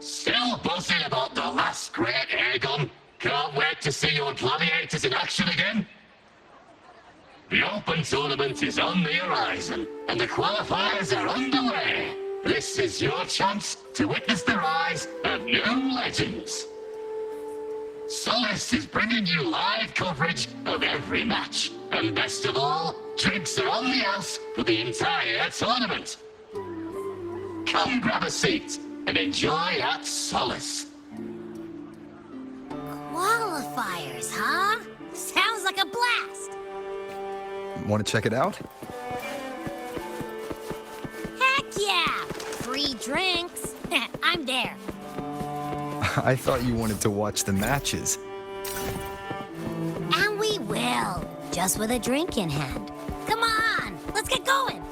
Still buzzing about the last great air gun? Can't wait to see your gladiators in action again? The Open Tournament is on the horizon, and the qualifiers are underway. This is your chance to witness the rise of new legends. Solace is bringing you live coverage of every match. And best of all, drinks are on the house for the entire tournament. Come grab a seat and enjoy at Solace. Qualifiers, huh? Sounds like a blast. Want to check it out? Heck yeah! Free drinks. I'm there. I thought you wanted to watch the matches. And we will. Just with a drink in hand. Come on, let's get going.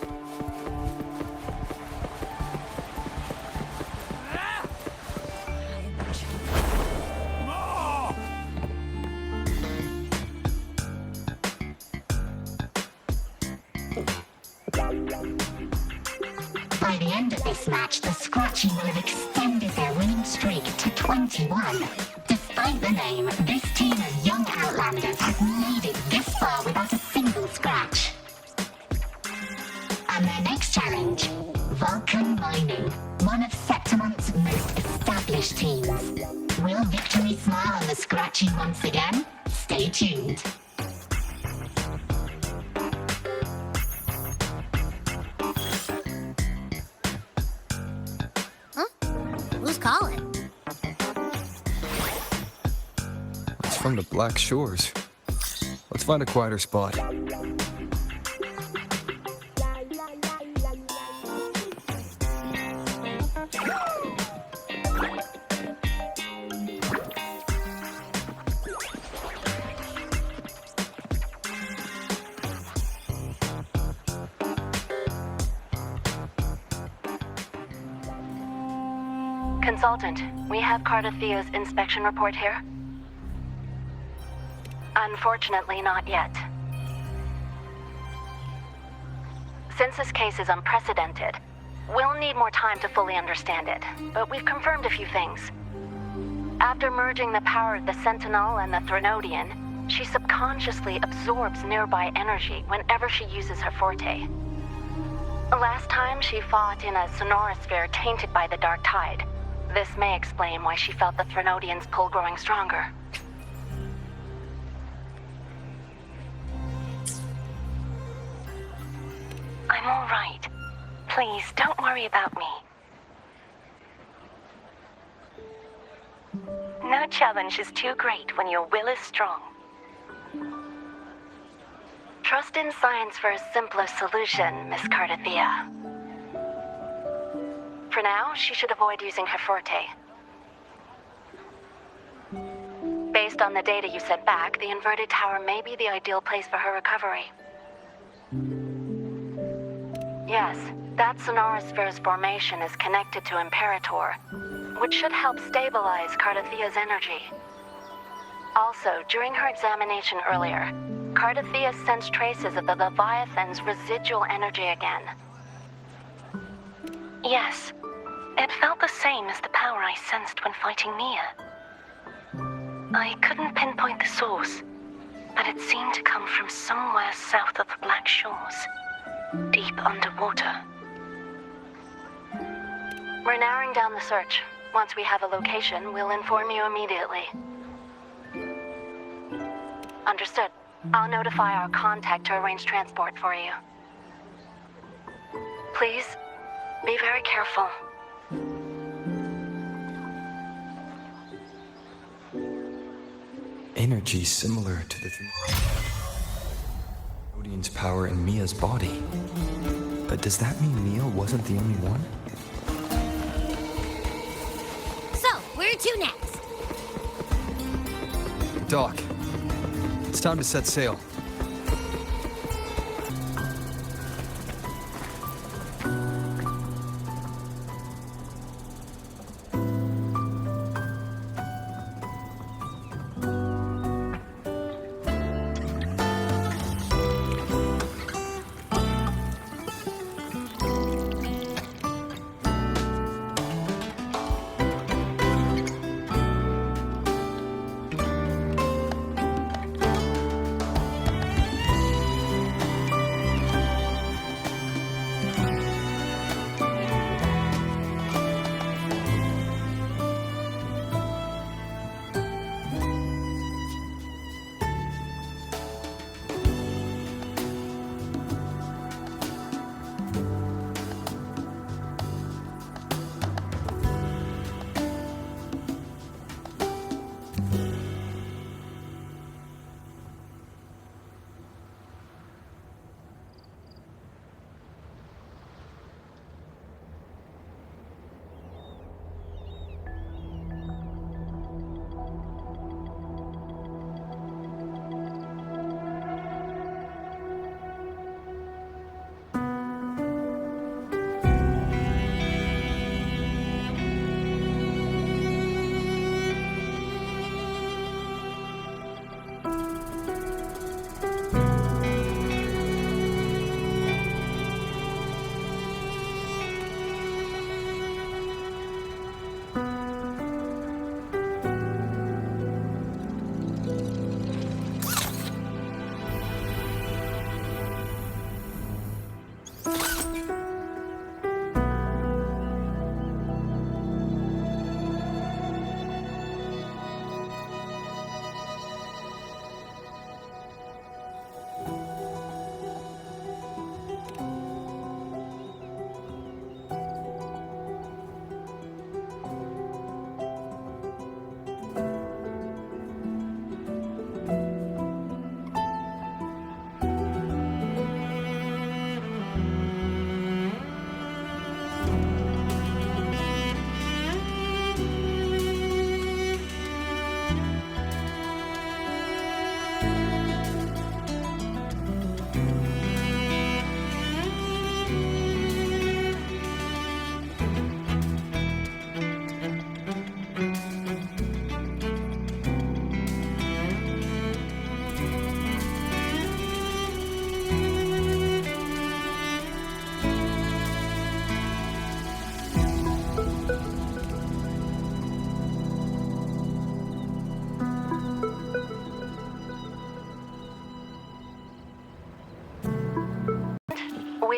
By the end of this match, the Scratchy will have extended their winning streak to 21. Despite the name, this team of young Outlanders has made it this far without a single scratch. And their next challenge, Vulcan Mining, one of Septimonth's most established teams. Will victory smile on the Scratchy once again? Stay tuned. Who's calling? It's from the Black Shores. Let's find a quieter spot. Consultant, we have Cardathea's inspection report here. Unfortunately, not yet. Since this case is unprecedented, we'll need more time to fully understand it, but we've confirmed a few things. After merging the power of the Sentinel and the Threnodian, she subconsciously absorbs nearby energy whenever she uses her forte. Last time, she fought in a sonorosphere tainted by the Dark Tide. This may explain why she felt the Threnodian's pull growing stronger. I'm all right. Please, don't worry about me. No challenge is too great when your will is strong. Trust in science for a simpler solution, Miss Cardathea. For now, she should avoid using her forte. Based on the data you sent back, the inverted tower may be the ideal place for her recovery. Yes, that sonorosphere's formation is connected to Imperator, which should help stabilize Cardathea's energy. Also, during her examination earlier, Cardathea sensed traces of the Leviathan's residual energy again. Yes, it felt the same as the power I sensed when fighting Nia. I couldn't pinpoint the source, but it seemed to come from somewhere south of the Black Shores, deep underwater. We're narrowing down the search. Once we have a location, we'll inform you immediately. Understood. I'll notify our contact to arrange transport for you. Please, be very careful. Energy similar to the Odin's power in Mia's body. But does that mean Mia wasn't the only one? So, where to next? Doc, it's time to set sail.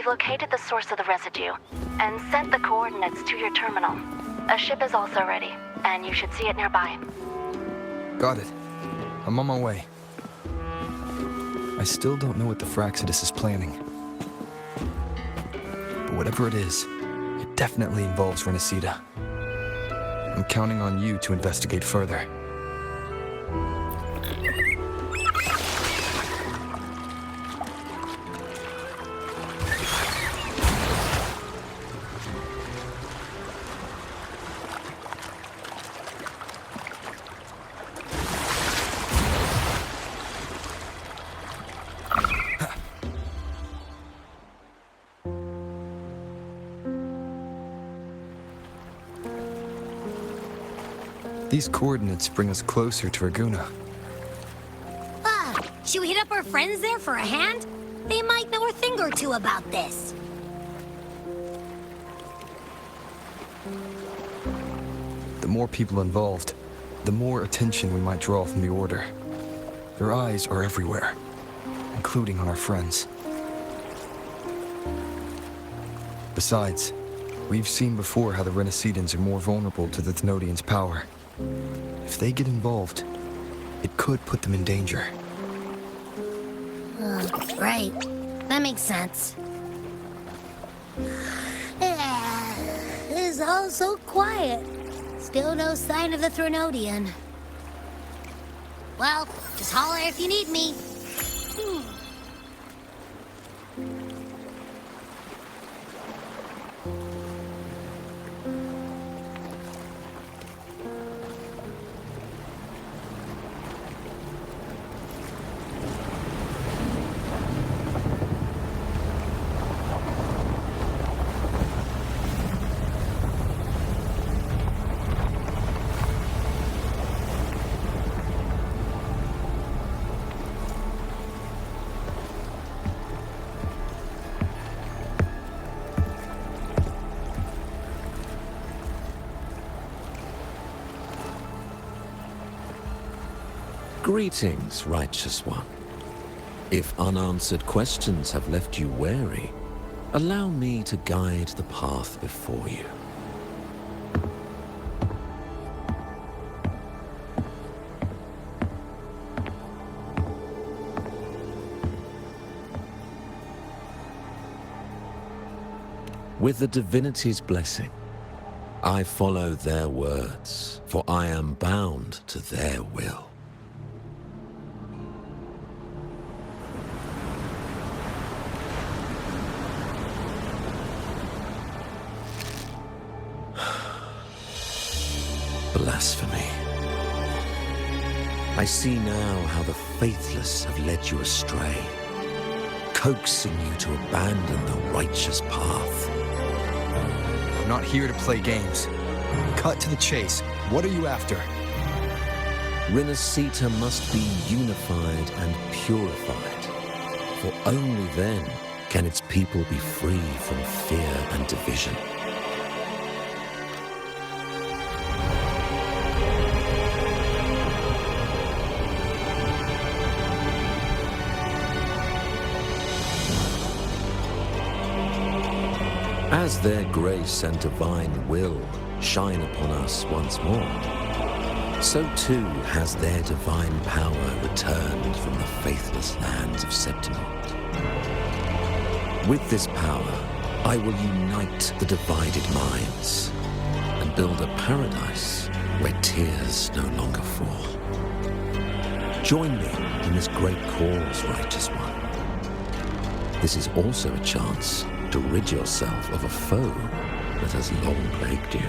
located the source of the residue and sent the coordinates to your terminal. A ship is also ready, and you should see it nearby. Got it. I'm on my way. I still don't know what the Fraxidus is planning. But whatever it is, it definitely involves Rinascita. I'm counting on you to investigate further. These coordinates bring us closer to Raguna. Should we hit up our friends there for a hand? They might know a thing or two about this. The more people involved, the more attention we might draw from the Order. Their eyes are everywhere, including on our friends. Besides, we've seen before how the Rinascitans are more vulnerable to the Thenodians' power. If they get involved, it could put them in danger. Right. That makes sense. It's all so quiet. Still no sign of the Thenodian. Well, just holler if you need me. Greetings, righteous one. If unanswered questions have left you wary, allow me to guide the path before you. With the divinity's blessing, I follow their words, for I am bound to their will. Blasphemy. I see now how the faithless have led you astray, coaxing you to abandon the righteous path. I'm not here to play games. Cut to the chase. What are you after? Rinascita must be unified and purified, for only then can its people be free from fear and division. As their grace and divine will shine upon us once more, so too has their divine power returned from the faithless lands of Septimont. With this power, I will unite the divided minds and build a paradise where tears no longer fall. Join me in this great cause, righteous one. This is also a chance to rid yourself of a foe that has long plagued you.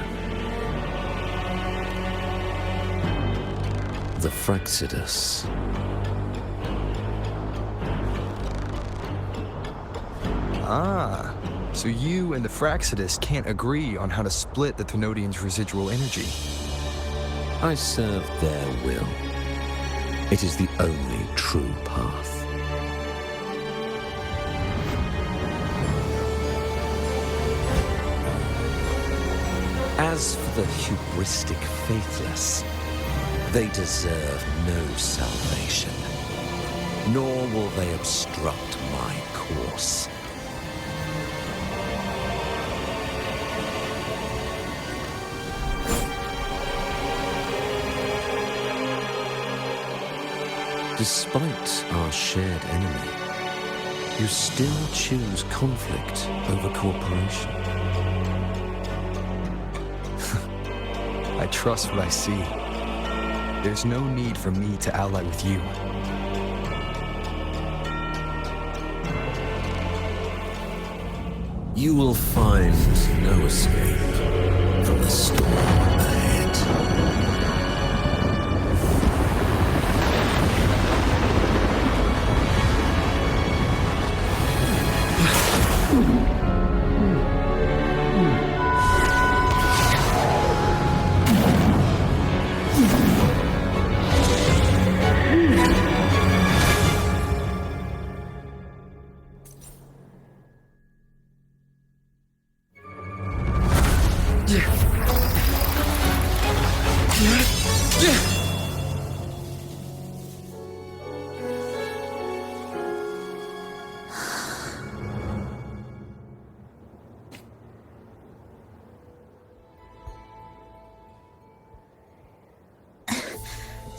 The Fraxidus. Ah, so you and the Fraxidus can't agree on how to split the Thenodians' residual energy. I serve their will. It is the only true path. As for the hubristic faithless, they deserve no salvation, nor will they obstruct my course. Despite our shared enemy, you still choose conflict over cooperation. I trust what I see. There's no need for me to ally with you. You will find no escape from the storm ahead.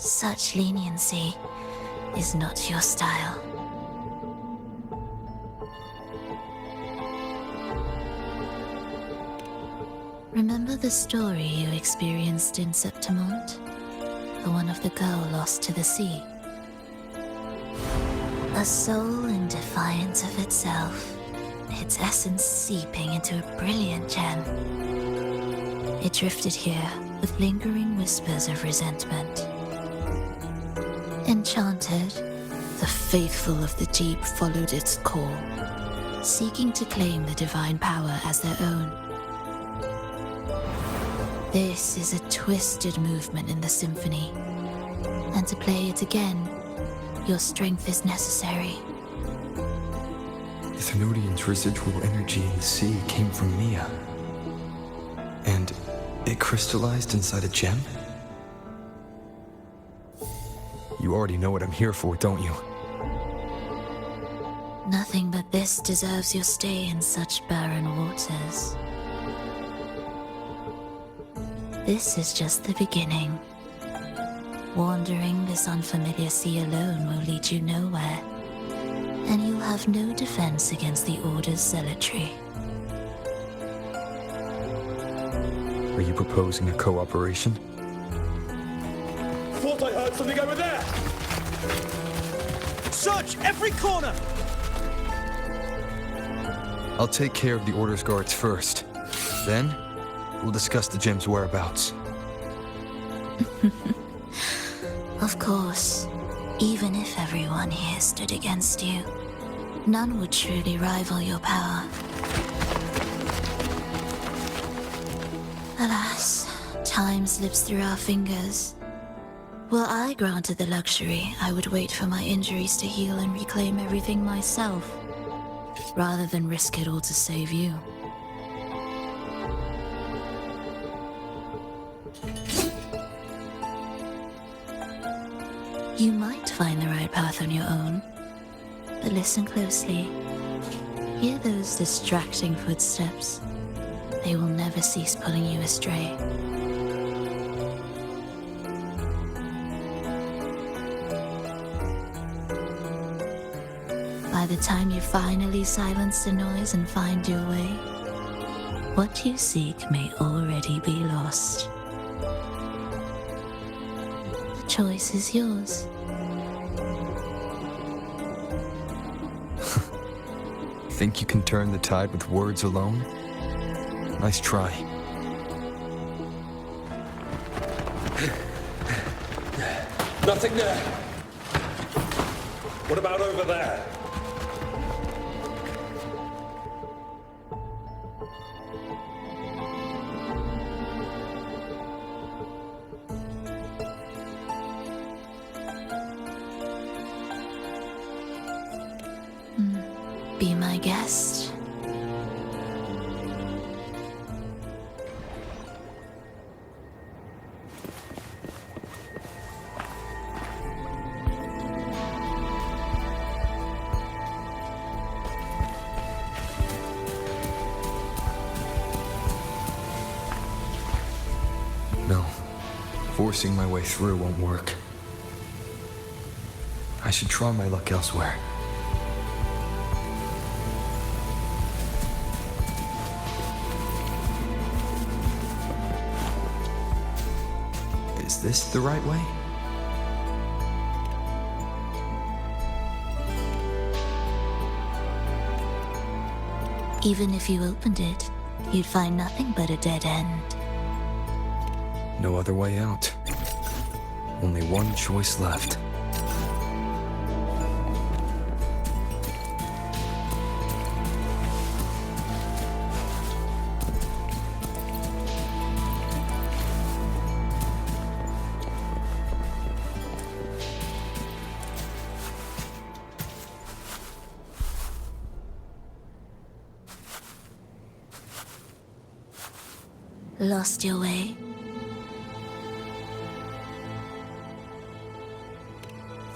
Such leniency is not your style. Remember the story you experienced in Septimont? The one of the girl lost to the sea? A soul in defiance of itself, its essence seeping into a brilliant gem. It drifted here with lingering whispers of resentment. Enchanted, the faithful of the deep followed its call, seeking to claim the divine power as their own. This is a twisted movement in the symphony, and to play it again, your strength is necessary. The Thenodian's residual energy in the sea came from Mia. And it crystallized inside a gem? You already know what I'm here for, don't you? Nothing but this deserves your stay in such barren waters. This is just the beginning. Wandering this unfamiliar sea alone will lead you nowhere, and you'll have no defense against the Order's zealotry. Are you proposing a cooperation? Thought I heard something over there! Search every corner! I'll take care of the Order's guards first. Then, we'll discuss the gem's whereabouts. Of course, even if everyone here stood against you, none would truly rival your power. Alas, time slips through our fingers. Were I granted the luxury, I would wait for my injuries to heal and reclaim everything myself, rather than risk it all to save you. You might find the right path on your own, but listen closely. Hear those distracting footsteps. They will never cease pulling you astray. By the time you finally silence the noise and find your way, what you seek may already be lost. The choice is yours. Think you can turn the tide with words alone? Nice try. Nothing there! What about over there? Be my guest. No. Forcing my way through won't work. I should try my luck elsewhere. Is this the right way? Even if you opened it, you'd find nothing but a dead end. No other way out. Only one choice left. Lost your way?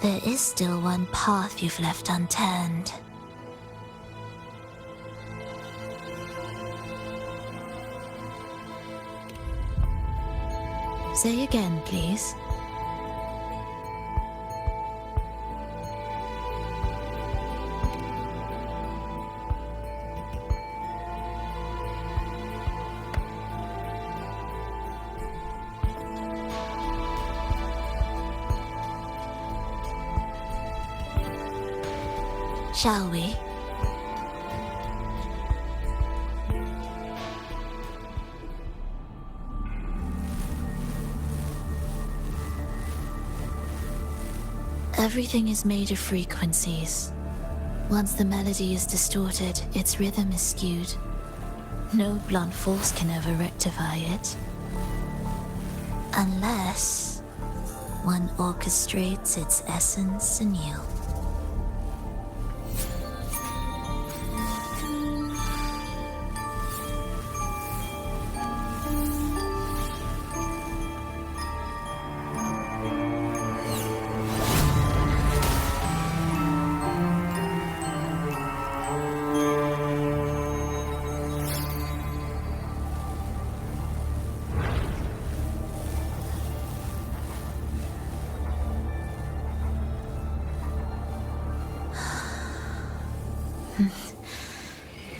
There is still one path you've left unturned. Say again, please. Shall we? Everything is made of frequencies. Once the melody is distorted, its rhythm is skewed. No blunt force can ever rectify it. Unless one orchestrates its essence anew.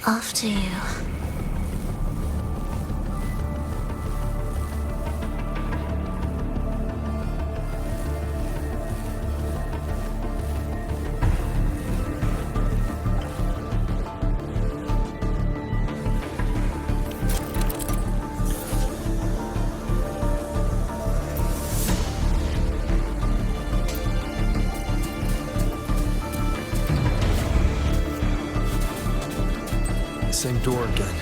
After you. Same door again.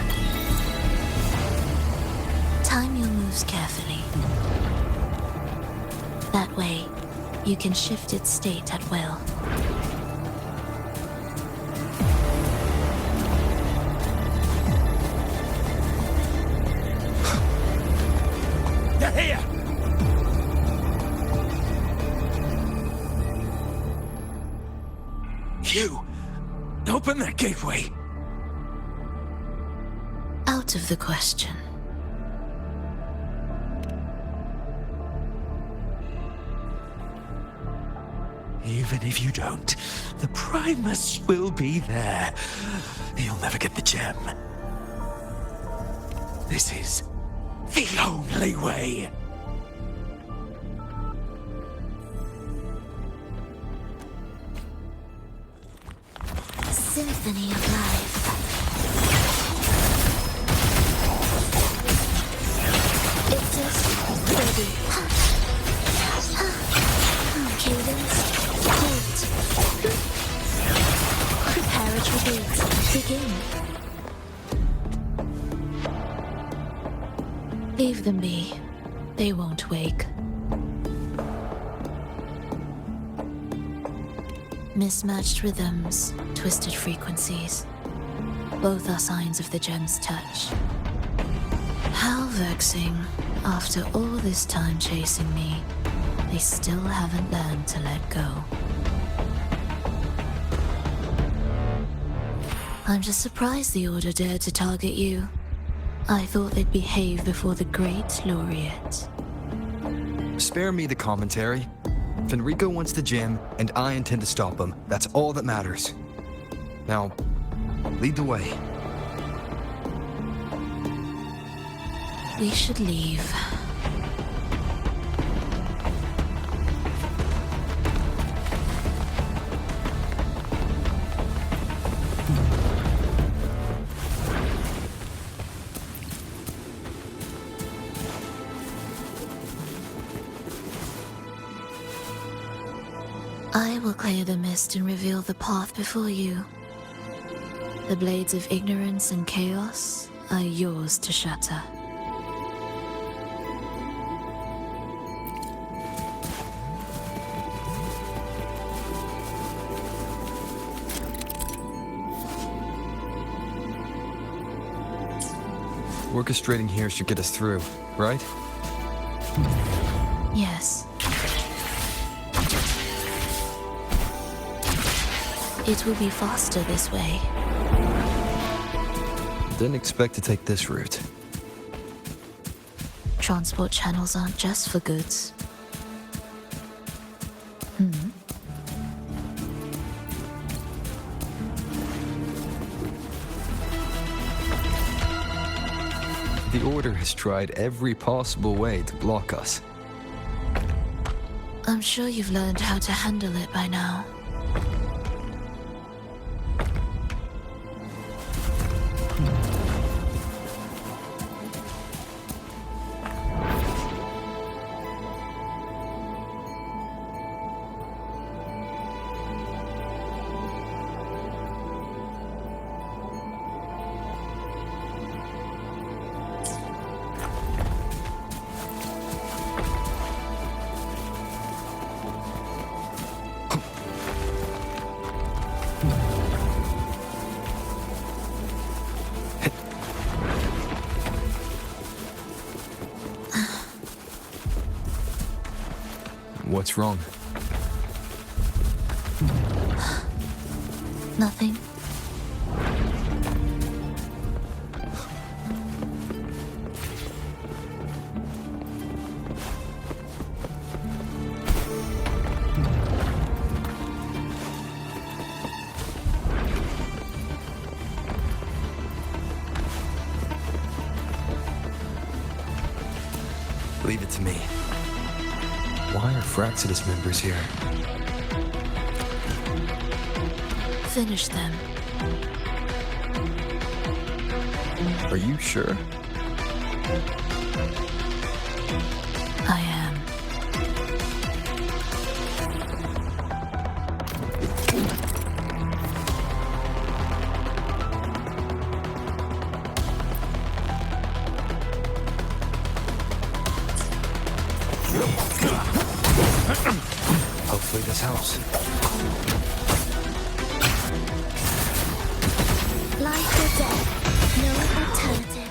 Time your moves carefully. That way, you can shift its state at will. They're here! You! Open that gateway! Out of the question. Even if you don't, the Primus will be there. You'll never get the gem. This is the only way. Symphony of life. It's just steady. Cadence. Halt. Preparatory beats. Begin. Leave them be. They won't wake. Mismatched rhythms, twisted frequencies. Both are signs of the gem's touch. How vexing. After all this time chasing me, they still haven't learned to let go. I'm just surprised the Order dared to target you. I thought they'd behave before the great laureate. Spare me the commentary. Fenrico wants the gem, and I intend to stop him. That's all that matters. Now, lead the way. We should leave. I will clear the mist and reveal the path before you. The blades of ignorance and chaos are yours to shatter. Orchestrating here should get us through, right? Yes. It will be faster this way. Didn't expect to take this route. Transport channels aren't just for goods. The Order has tried every possible way to block us. I'm sure you've learned how to handle it by now. What's wrong? Nothing. Leave it to me. Why are Fraxidus members here? Finish them. Are you sure? I am. Hopefully this helps. Life or death, no alternative.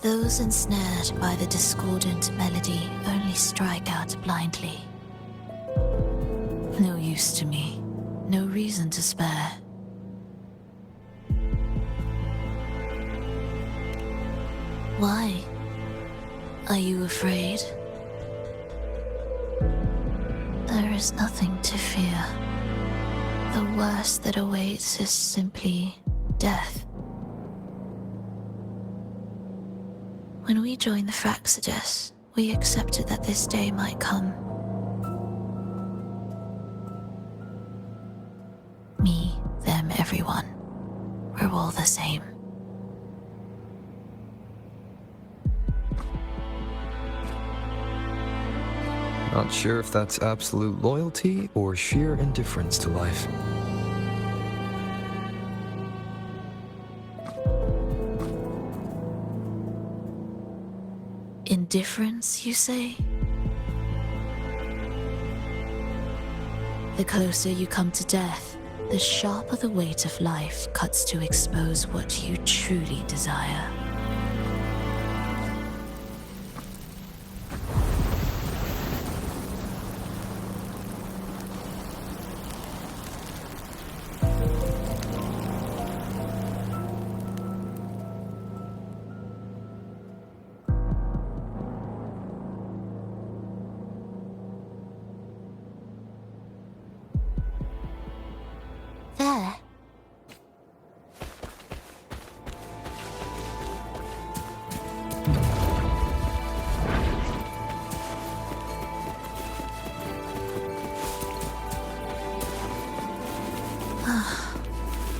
Those ensnared by the discordant melody only strike out blindly. No use to me, no reason to spare. Why? Are you afraid? There is nothing to fear. The worst that awaits is simply death. When we joined the Fraxidus, we accepted that this day might come. Me, them, everyone. We're all the same. Not sure if that's absolute loyalty or sheer indifference to life. Indifference, you say? The closer you come to death, the sharper the weight of life cuts to expose what you truly desire. There.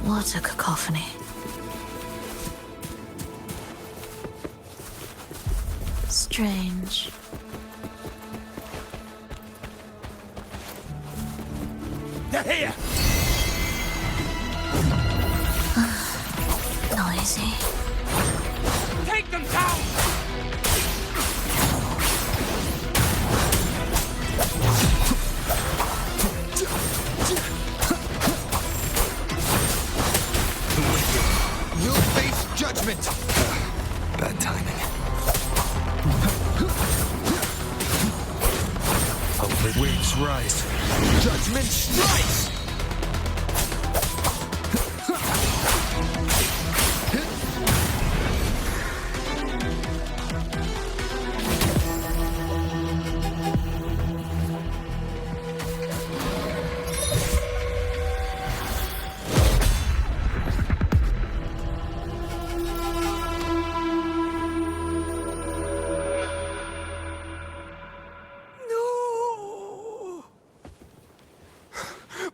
What a cacophony. Strange. They're here! Noisy. Take them down! You'll face judgment! Bad timing. Waves rise. Judgment strikes!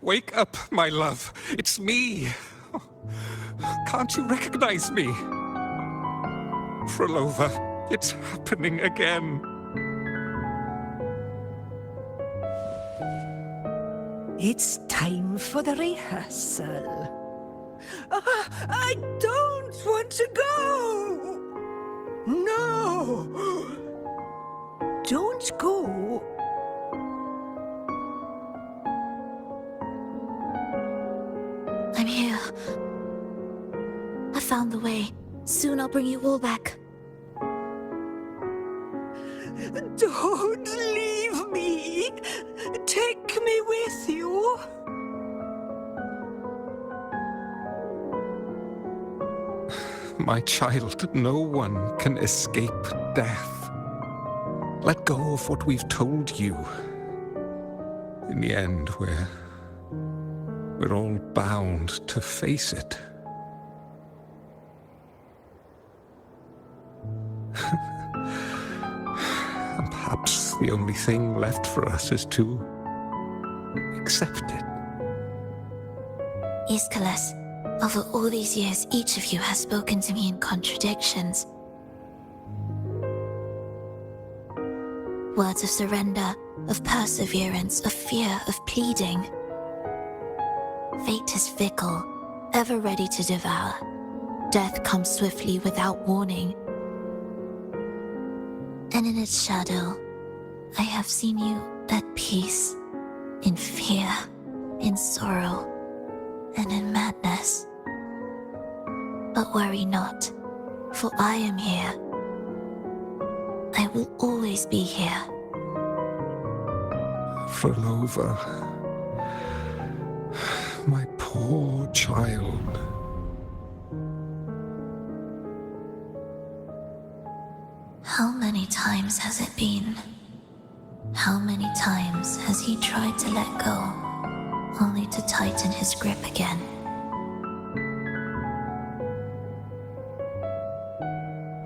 Wake up, my love. It's me. Can't you recognize me? Frolova, it's happening again. It's time for the rehearsal. I don't want to go! No! Don't go! I'm here. I found the way. Soon I'll bring you all back. Don't leave me! Take me with you! My child, no one can escape death. Let go of what we've told you. In the end, we're all bound to face it. And perhaps the only thing left for us is to accept it. Aeschylus, over all these years, each of you has spoken to me in contradictions. Words of surrender, of perseverance, of fear, of pleading. Fate is fickle, ever ready to devour. Death comes swiftly without warning. And in its shadow, I have seen you at peace, in fear, in sorrow, and in madness. But worry not, for I am here. I will always be here. Frolova, my poor child. How many times has it been? How many times has he tried to let go, only to tighten his grip again?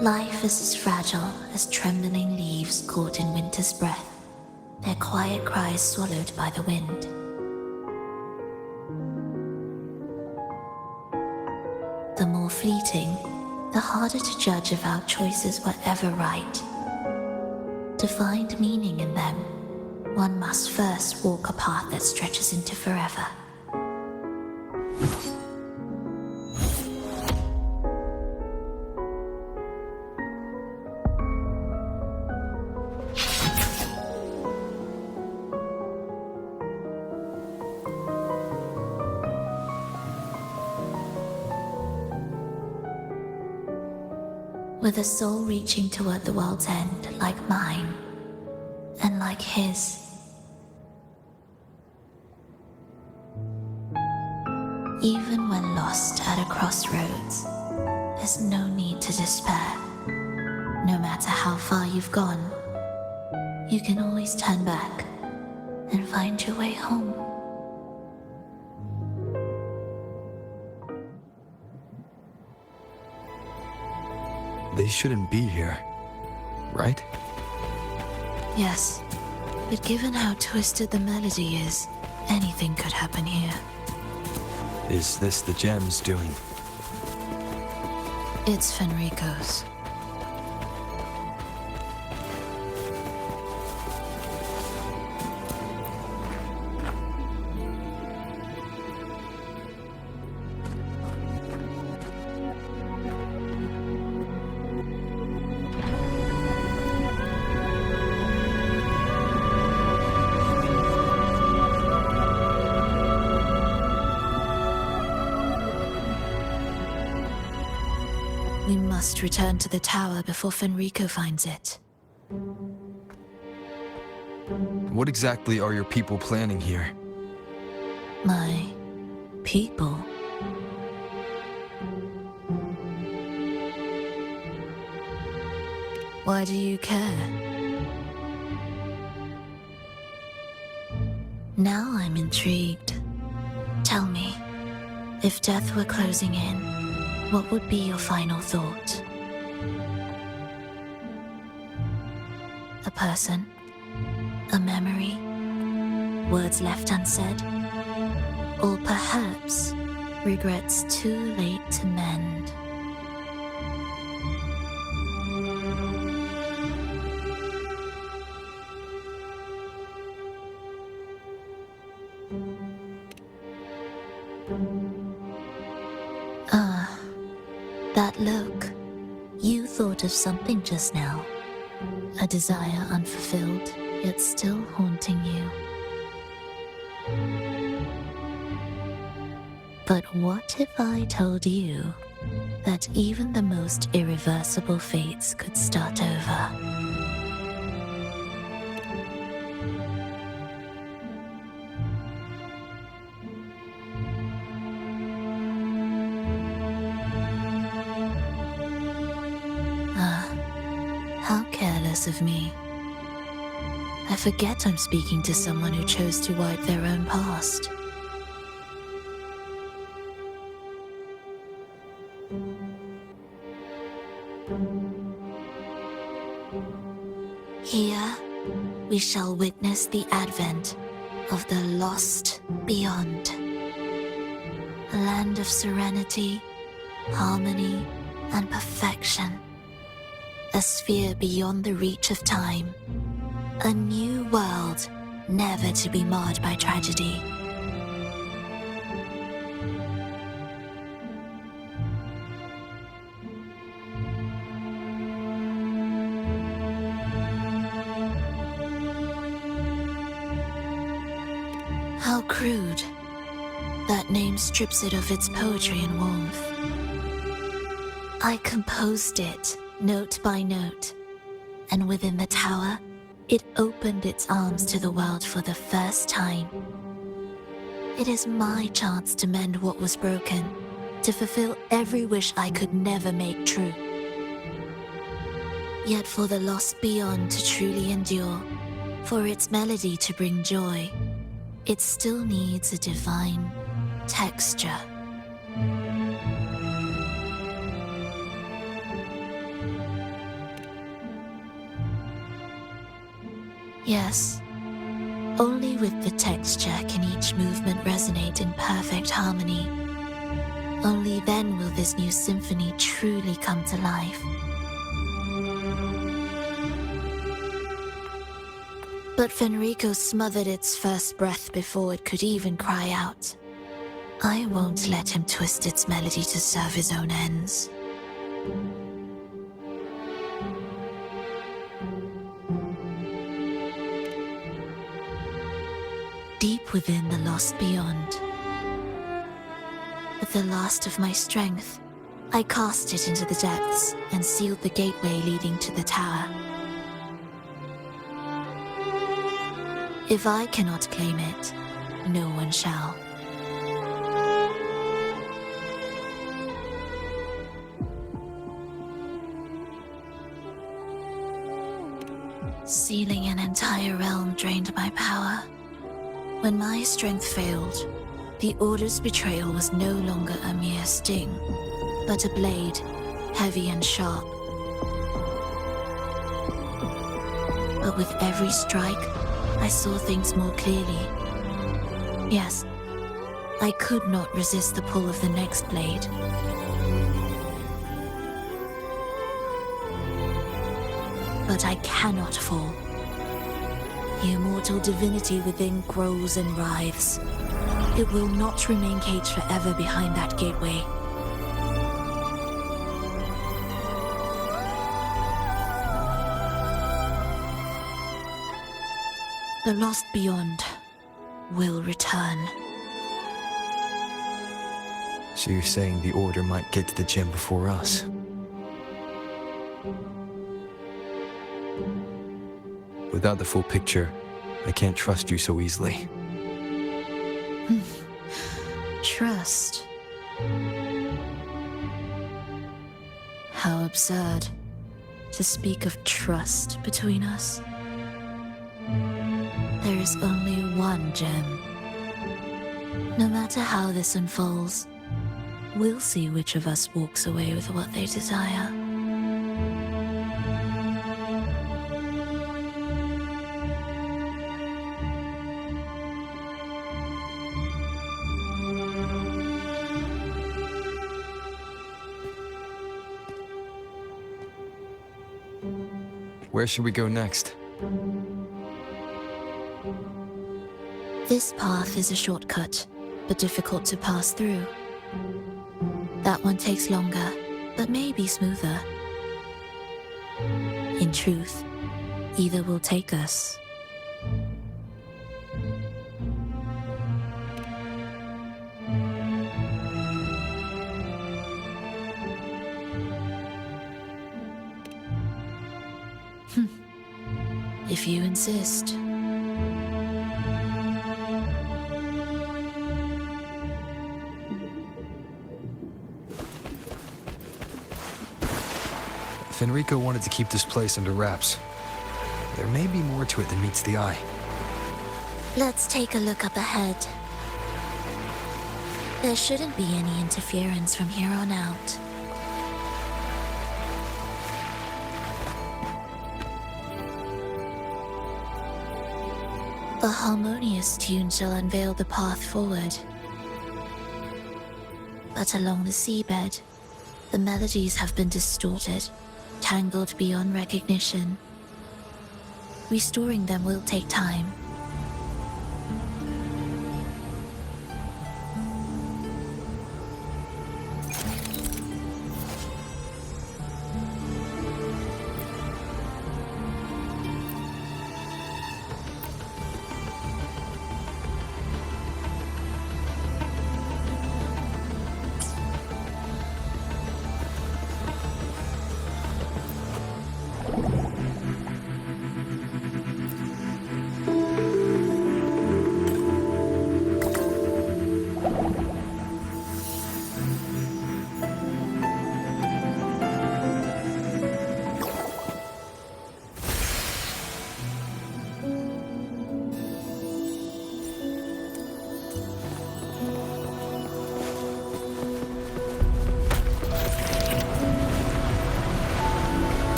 Life is as fragile as trembling leaves caught in winter's breath, their quiet cries swallowed by the wind. The more fleeting, the harder to judge if our choices were ever right. To find meaning in them, one must first walk a path that stretches into forever. with a soul reaching toward the world's end like mine, and like his. Even when lost at a crossroads, there's no need to despair. No matter how far you've gone, you can always turn back and find your way home. They shouldn't be here, right? Yes, but given how twisted the melody is, anything could happen here. Is this the gem's doing? It's Fenrico's. We must return to the tower before Fenrico finds it. What exactly are your people planning here? My people. Why do you care? Now I'm intrigued. Tell me, if death were closing in, what would be your final thought? A person? A memory? Words left unsaid? Or perhaps regrets too late to mend? That look. You thought of something just now. A desire unfulfilled, yet still haunting you. But what if I told you that even the most irreversible fates could start over? How careless of me. I forget I'm speaking to someone who chose to wipe their own past. Here, we shall witness the advent of the lost beyond. A land of serenity, harmony, and perfection. A sphere beyond the reach of time. A new world, never to be marred by tragedy. How crude. That name strips it of its poetry and warmth. I composed it, note by note, and within the tower, it opened its arms to the world for the first time. It is my chance to mend what was broken, to fulfill every wish I could never make true. Yet for the lost beyond to truly endure, for its melody to bring joy, it still needs a divine texture. Yes, only with the texture can each movement resonate in perfect harmony. Only then will this new symphony truly come to life. But Fenrico smothered its first breath before it could even cry out. I won't let him twist its melody to serve his own ends. Deep within the lost beyond, with the last of my strength, I cast it into the depths and sealed the gateway leading to the tower. If I cannot claim it, no one shall. Sealing an entire realm drained my power. When my strength failed, the Order's betrayal was no longer a mere sting, but a blade, heavy and sharp. But with every strike, I saw things more clearly. Yes, I could not resist the pull of the next blade. But I cannot fall. The immortal divinity within grows and writhes. It will not remain caged forever behind that gateway. The lost beyond will return. So you're saying the Order might get to the gem before us? Without the full picture, I can't trust you so easily. Trust? How absurd to speak of trust between us. There is only one gem. No matter how this unfolds, we'll see which of us walks away with what they desire. Where should we go next? This path is a shortcut, but difficult to pass through. That one takes longer, but may be smoother. In truth, either will take us. If you insist. Fenrico wanted to keep this place under wraps. There may be more to it than meets the eye. Let's take a look up ahead. There shouldn't be any interference from here on out. A harmonious tune shall unveil the path forward. But along the seabed, the melodies have been distorted, tangled beyond recognition. Restoring them will take time.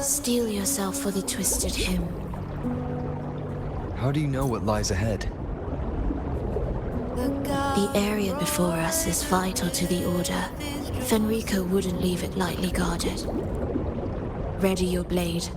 Steel yourself for the twisted hymn. How do you know what lies ahead? The area before us is vital to the Order. Fenrico wouldn't leave it lightly guarded. Ready your blade.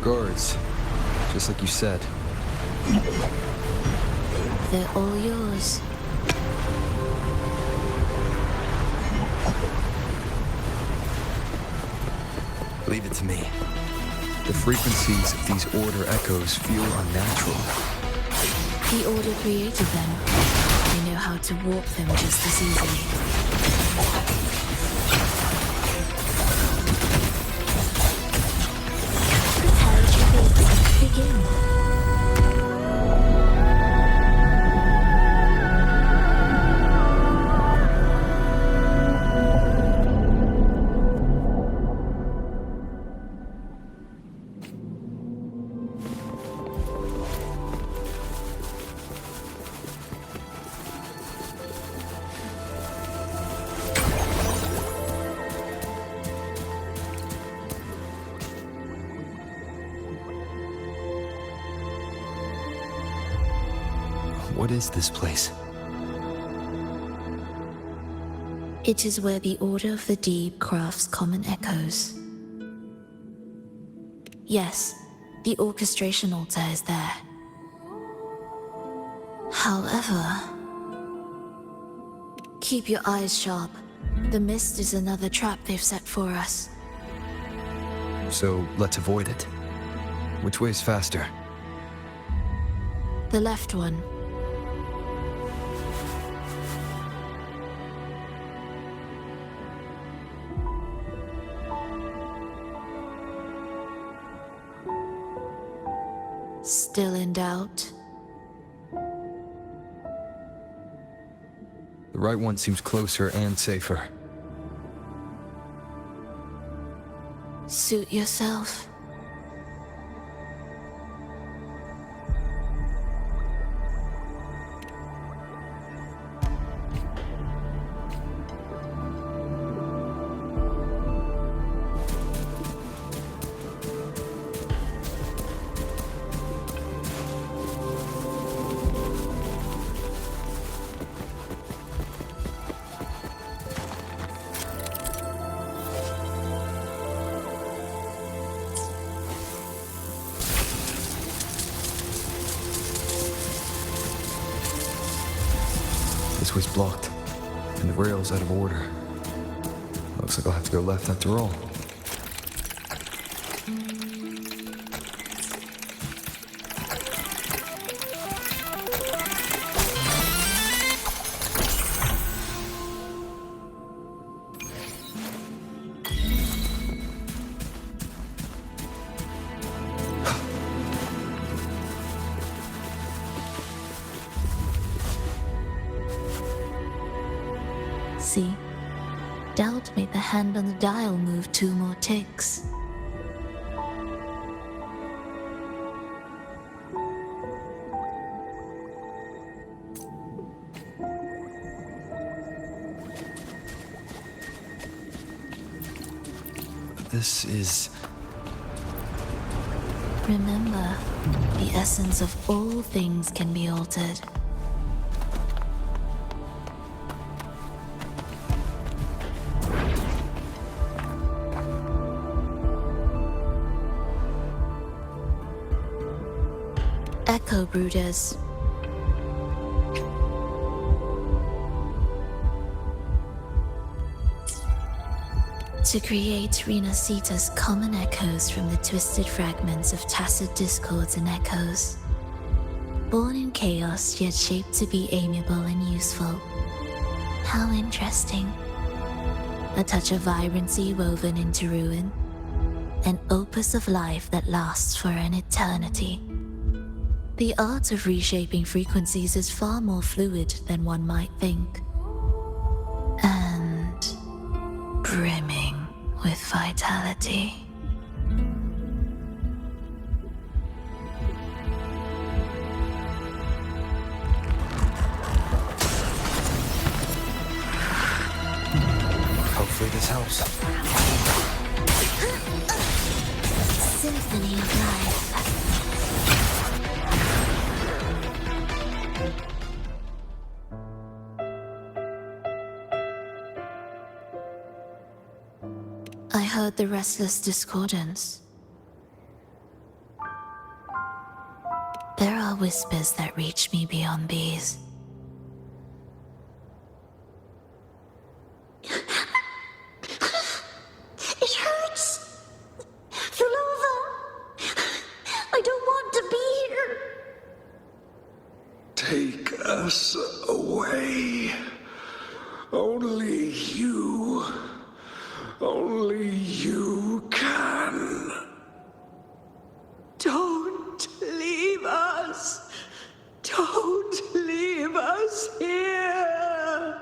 guards, just like you said. They're all yours. Leave it to me. The frequencies of these Order echoes feel unnatural. The Order created them. They know how to warp them just as easily. Begin. What is this place? It is where the Order of the Deep crafts common echoes. Yes, the orchestration altar is there. However, keep your eyes sharp. The mist is another trap they've set for us. So let's avoid it. Which way is faster? The left one. Still in doubt? The right one seems closer and safer. Suit yourself. This way's blocked, and the rail's out of order. Looks like I'll have to go left after all. See? Doubt made the hand on the dial move 2 more ticks. This is... Remember, the essence of all things can be altered. Echo Brooders. To create Rinascita's common echoes from the twisted fragments of tacit discords and echoes. Born in chaos, yet shaped to be amiable and useful. How interesting. A touch of vibrancy woven into ruin. An opus of life that lasts for an eternity. The art of reshaping frequencies is far more fluid than one might think. And brimming with vitality. Hopefully this helps. Symphony of life. I heard the restless discordance. are whispers that reach me beyond these. It hurts! Fulova! I don't want to be here! Take us away. Only you can. Don't leave us! Don't leave us here!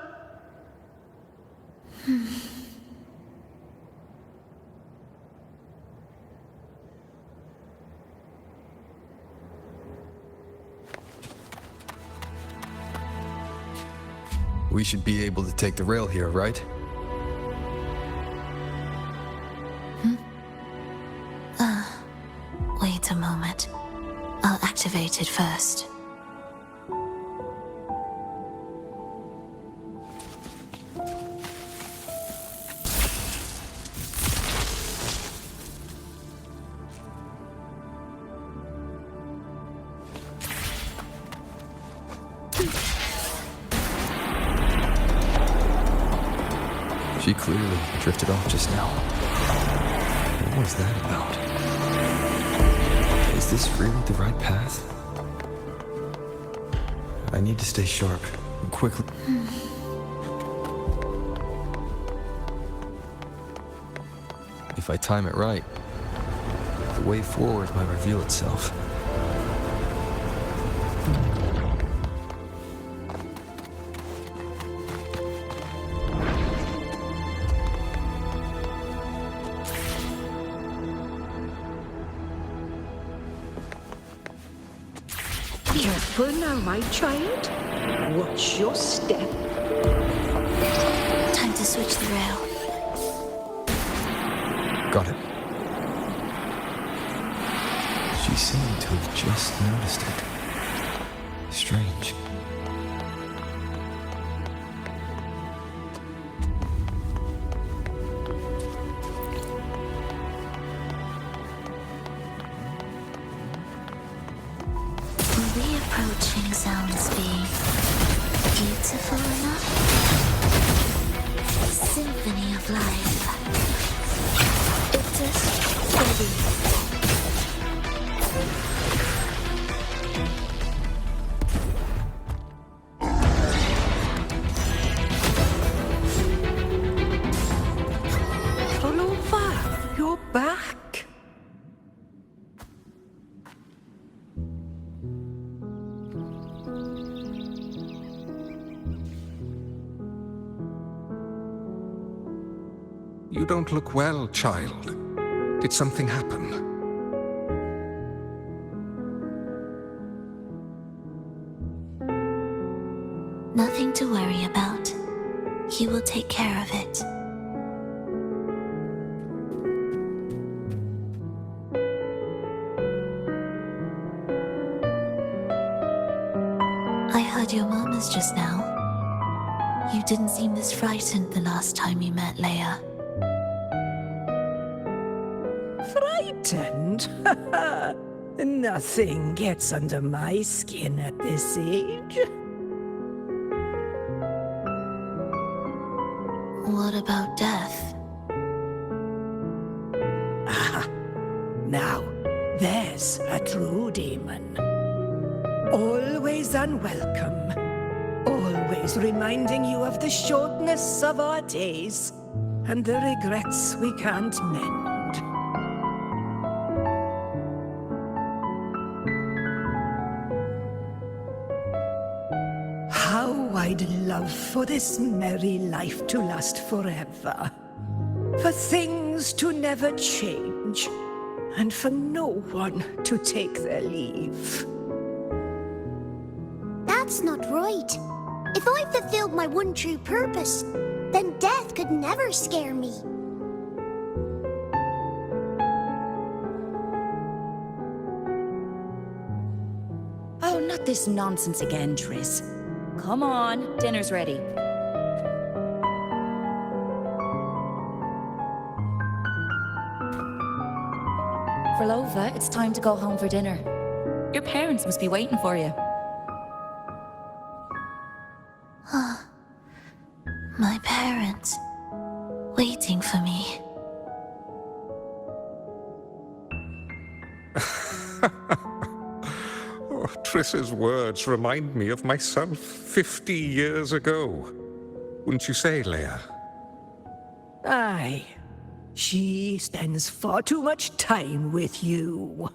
We should be able to take the rail here, right? Wait a moment. I'll activate it first. She clearly drifted off just now. What was that about? Is this really the right path? I need to stay sharp and quickly. If I time it right, the way forward might reveal itself. Careful now, my child. Watch your step. Time to switch the rail. Got it. She seemed to have just noticed it. Strange. Will the approaching sounds be beautiful enough? Symphony of life. It's a steady. Fulova, you're back. You don't look well, child. Did something happen? Nothing to worry about. He will take care of it. I heard your murmurs just now. You didn't seem this frightened the last time you met Leia. Frightened? Nothing gets under my skin at this age. What about death? Ah, now, there's a true demon. Always unwelcome. Always reminding you of the shortness of our days and the regrets we can't mend. How I'd love for this merry life to last forever. For things to never change, and for no one to take their leave. That's not right. If I fulfilled my one true purpose, then death could never scare me. Oh, not this nonsense again, Triss. Come on, dinner's ready. Frolova, it's time to go home for dinner. Your parents must be waiting for you. My parents, waiting for me. Oh, Triss's words remind me of myself 50 years ago. Wouldn't you say, Leia? Aye. She spends far too much time with you.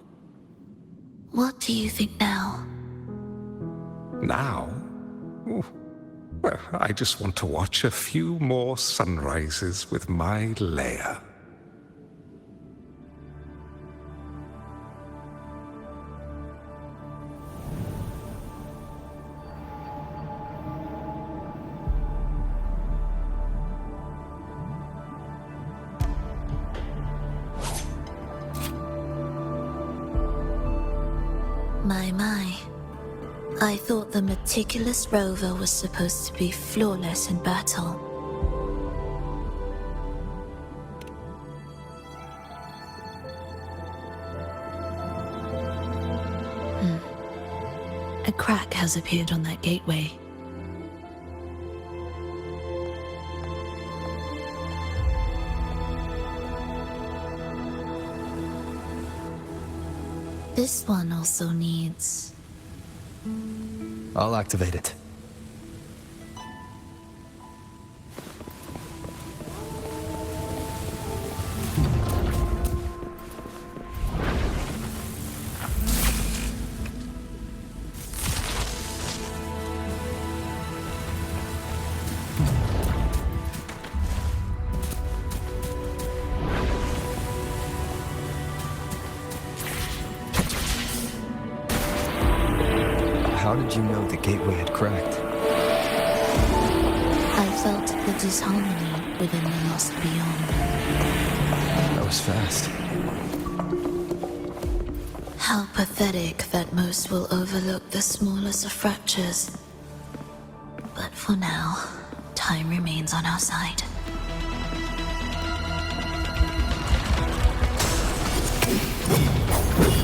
What do you think now? Now? Ooh. Well, I just want to watch a few more sunrises with my Leia. My. I thought the meticulous rover was supposed to be flawless in battle. A crack has appeared on that gateway. This one also needs... I'll activate it. How did you know the gateway had cracked? I felt the disharmony within the lost beyond. That was fast. How pathetic that most will overlook the smallest of fractures. But for now, time remains on our side.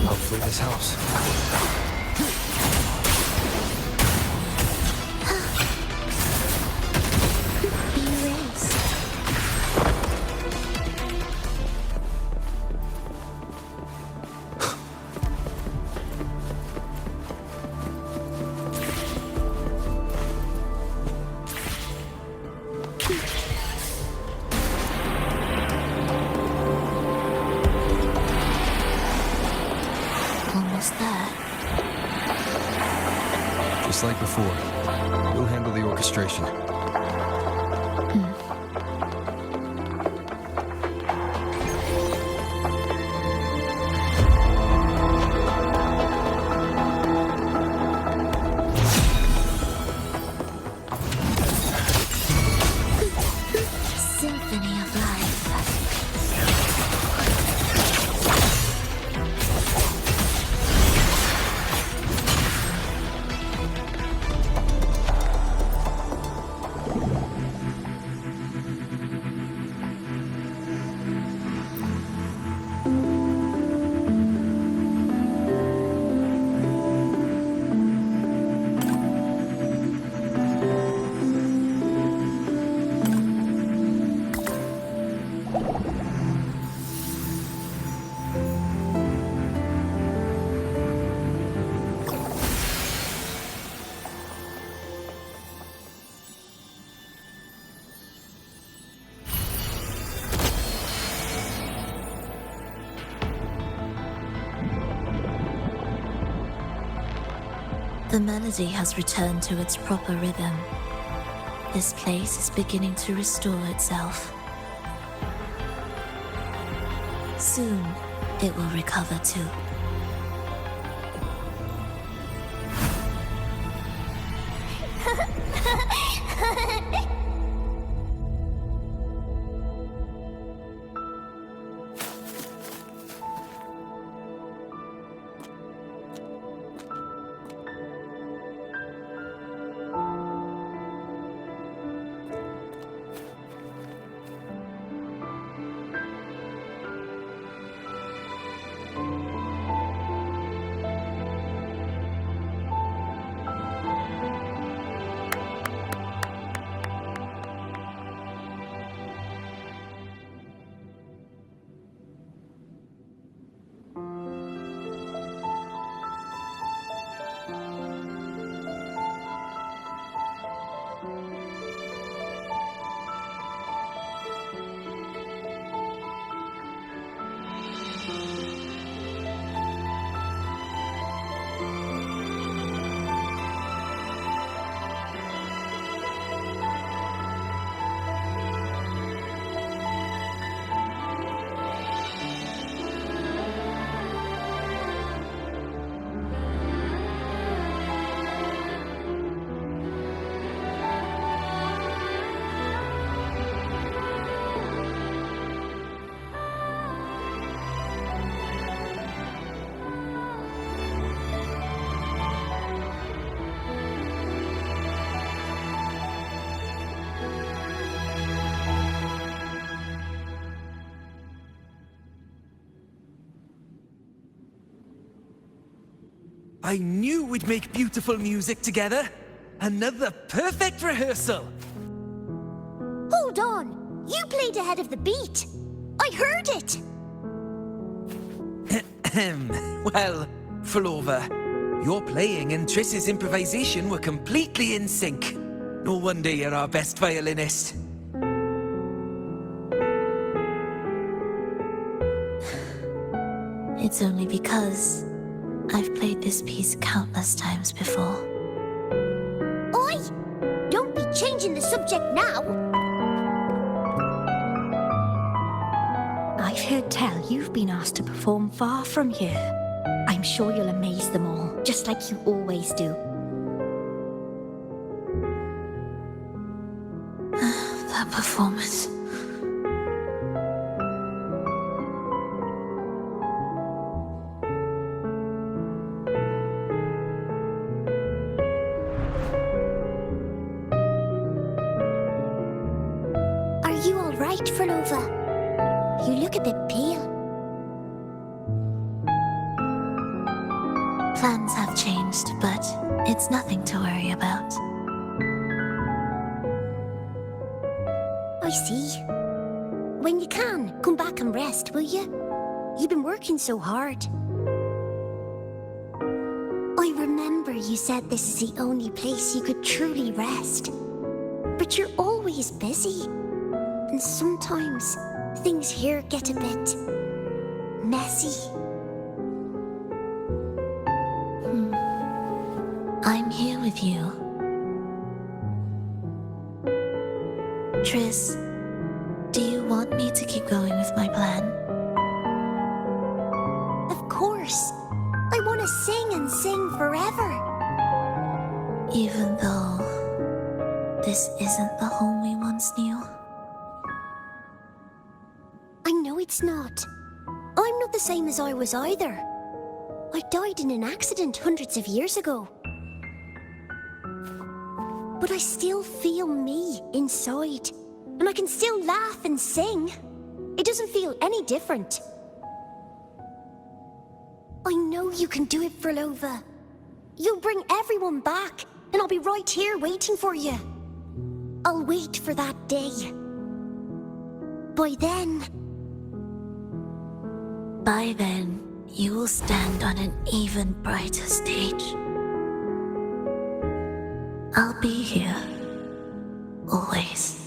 Hopefully this helps. Almost there. Just like before, we'll handle the orchestration. Symphony of life. The melody has returned to its proper rhythm. This place is beginning to restore itself. Soon, it will recover too. I knew we'd make beautiful music together. Another perfect rehearsal. Hold on! You played ahead of the beat! I heard it! Well, Flova, your playing and Triss's improvisation were completely in sync. No wonder you're our best violinist. It's only because I've played this piece countless times before. Oi! Don't be changing the subject now! I've heard tell you've been asked to perform far from here. I'm sure you'll amaze them all, just like you always do. That performance. Are you alright, Flova? You look a bit pale. Plans have changed, but it's nothing to worry about. I see. When you can, come back and rest, will you? You've been working so hard. I remember you said this is the only place you could truly rest. But you're always busy. And sometimes things here get a bit messy. I'm here with you. Triss, do you want me to keep going with my plan? Of course. I want to sing and sing forever. Even though this isn't the home we once knew? I know it's not. I'm not the same as I was either. I died in an accident hundreds of years ago. But I still feel me inside. And I can still laugh and sing. It doesn't feel any different. I know you can do it, Flova. You'll bring everyone back, and I'll be right here waiting for you. I'll wait for that day. By then, you will stand on an even brighter stage. I'll be here. Always.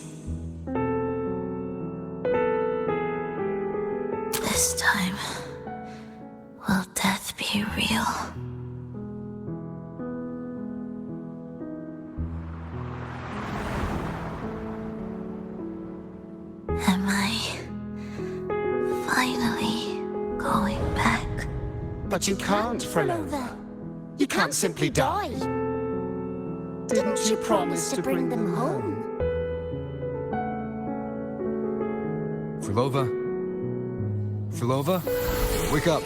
This time, will death be real? Am I finally going back? But you can't, Flova. You can't simply die. Didn't you promise to bring them home? Flova? Flova? Wake up!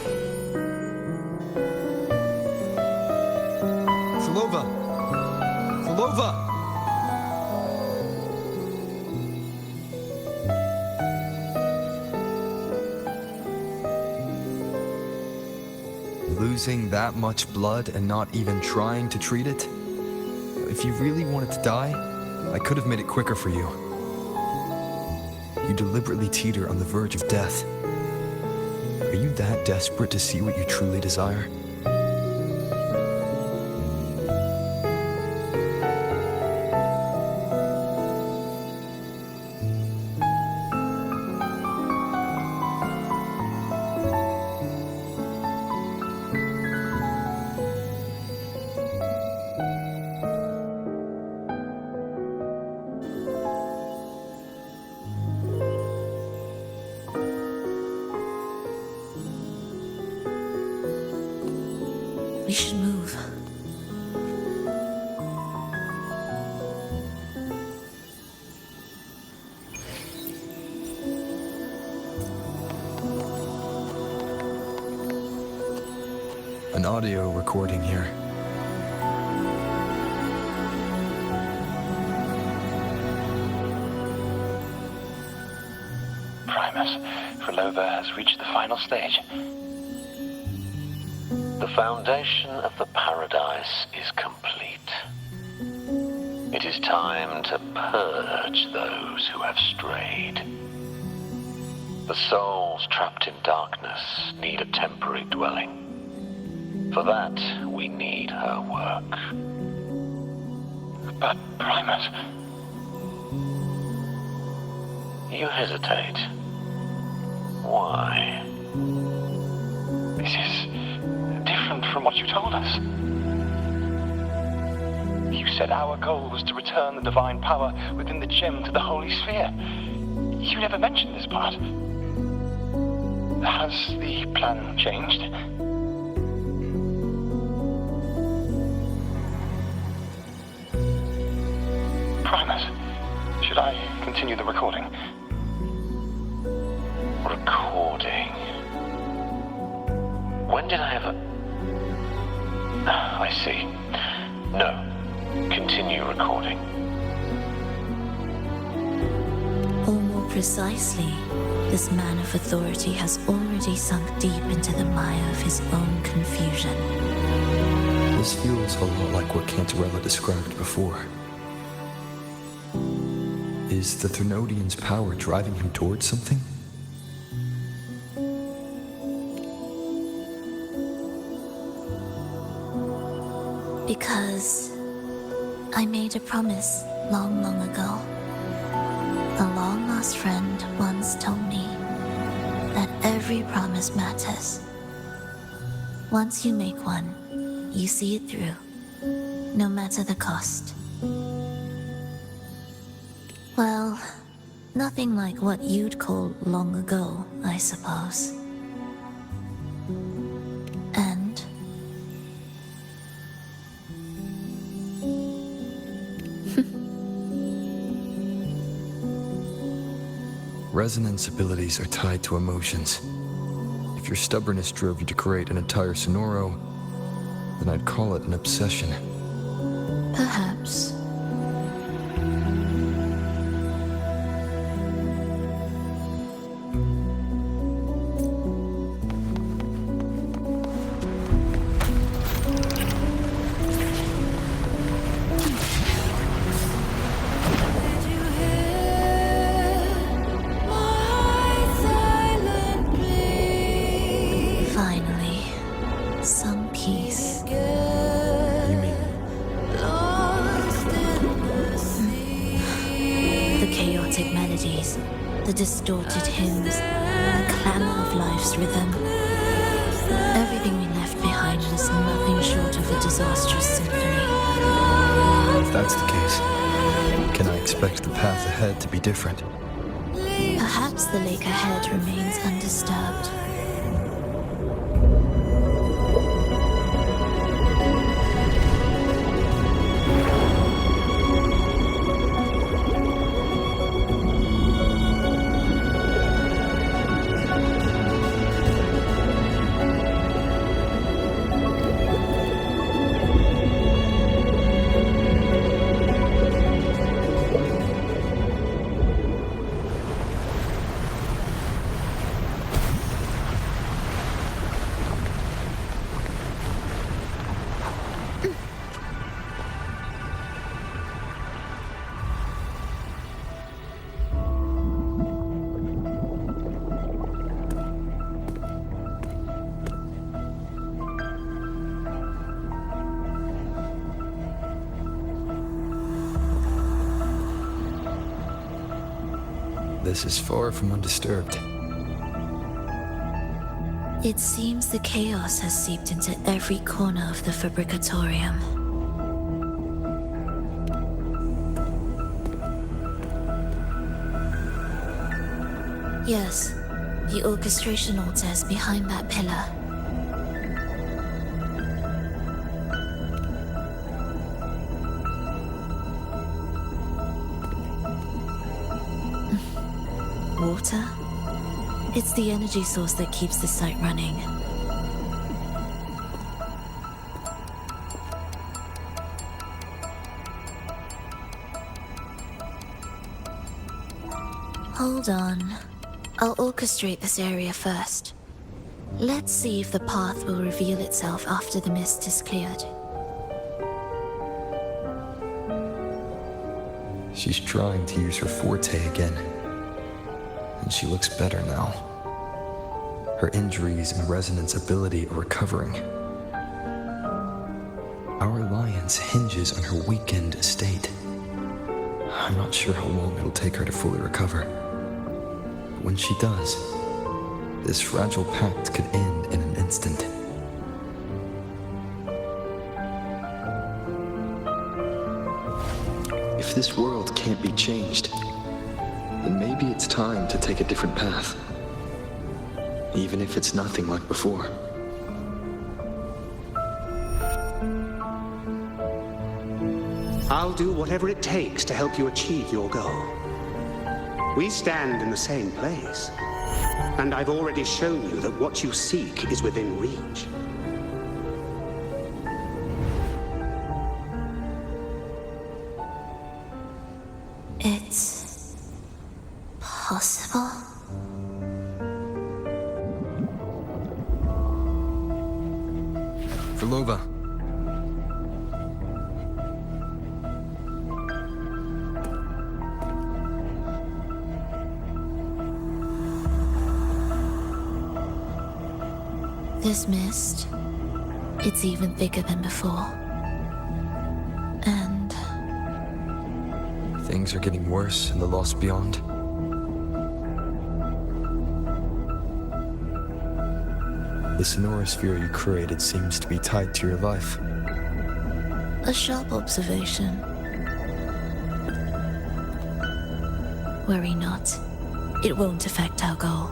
Flova! Flova! Losing that much blood and not even trying to treat it? If you really wanted to die, I could have made it quicker for you. You deliberately teeter on the verge of death. Are you that desperate to see what you truly desire? We should move. An audio recording here. Primus, Flova has reached the final stage. The foundation of the paradise is complete. It is time to purge those who have strayed. The souls trapped in darkness need a temporary dwelling. For that, we need her work. But, Primus... You hesitate. Why? This is different from what you told us. You said our goal was to return the divine power within the gem to the Holy Sphere. You never mentioned this part. Has the plan changed? Primus, should I continue the recording? Recording. When did I ever... I see. No. Continue recording. Or more precisely, this man of authority has already sunk deep into the mire of his own confusion. This feels a lot like what Cantarella described before. Is the Threnodian's power driving him towards something? Because I made a promise long, long ago. A long-lost friend once told me that every promise matters. Once you make one, you see it through, no matter the cost. Well, nothing like what you'd call long ago, I suppose. And Resonance abilities are tied to emotions. If your stubbornness drove you to create an entire Sonoro, then I'd call it an obsession. perhaps. Finally, some peace. You mean The chaotic melodies, the distorted hymns, the clamor of life's rhythm. Everything we left behind was nothing short of a disastrous symphony. if that's the case, can I expect the path ahead to be different? Perhaps the lake ahead remains undisturbed. This is far from undisturbed. It seems the chaos has seeped into every corner of the Fabricatorium. Yes, the orchestration altar is behind that pillar. Water? It's the energy source that keeps the site running. Hold on. I'll orchestrate this area first. Let's see if the path will reveal itself after the mist is cleared. She's trying to use her forte again, and she looks better now. Her injuries and resonance ability are recovering. Our alliance hinges on her weakened state. I'm not sure how long it'll take her to fully recover. But when she does, this fragile pact could end in an instant. If this world can't be changed, then maybe it's time to take a different path. Even if it's nothing like before. I'll do whatever it takes to help you achieve your goal. We stand in the same place, and I've already shown you that what you seek is within reach. It's possible? Velova. This mist, it's even thicker than before. And Things are getting worse in the Lost Beyond. The sonorosphere you created seems to be tied to your life. a sharp observation. Worry not. It won't affect our goal.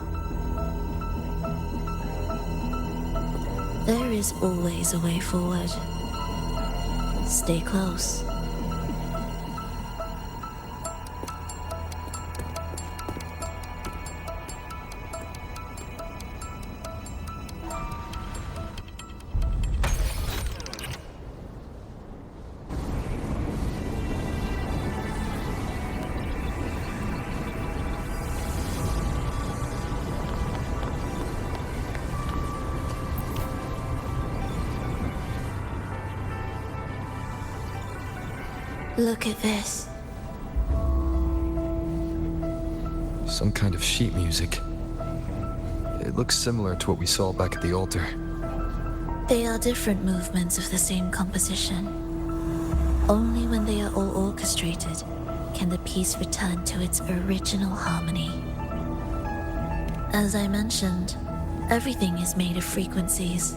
There is always a way forward. Stay close. Look at this. Some kind of sheet music. It looks similar to what we saw back at the altar. They are different movements of the same composition. Only when they are all orchestrated can the piece return to its original harmony. As I mentioned, everything is made of frequencies.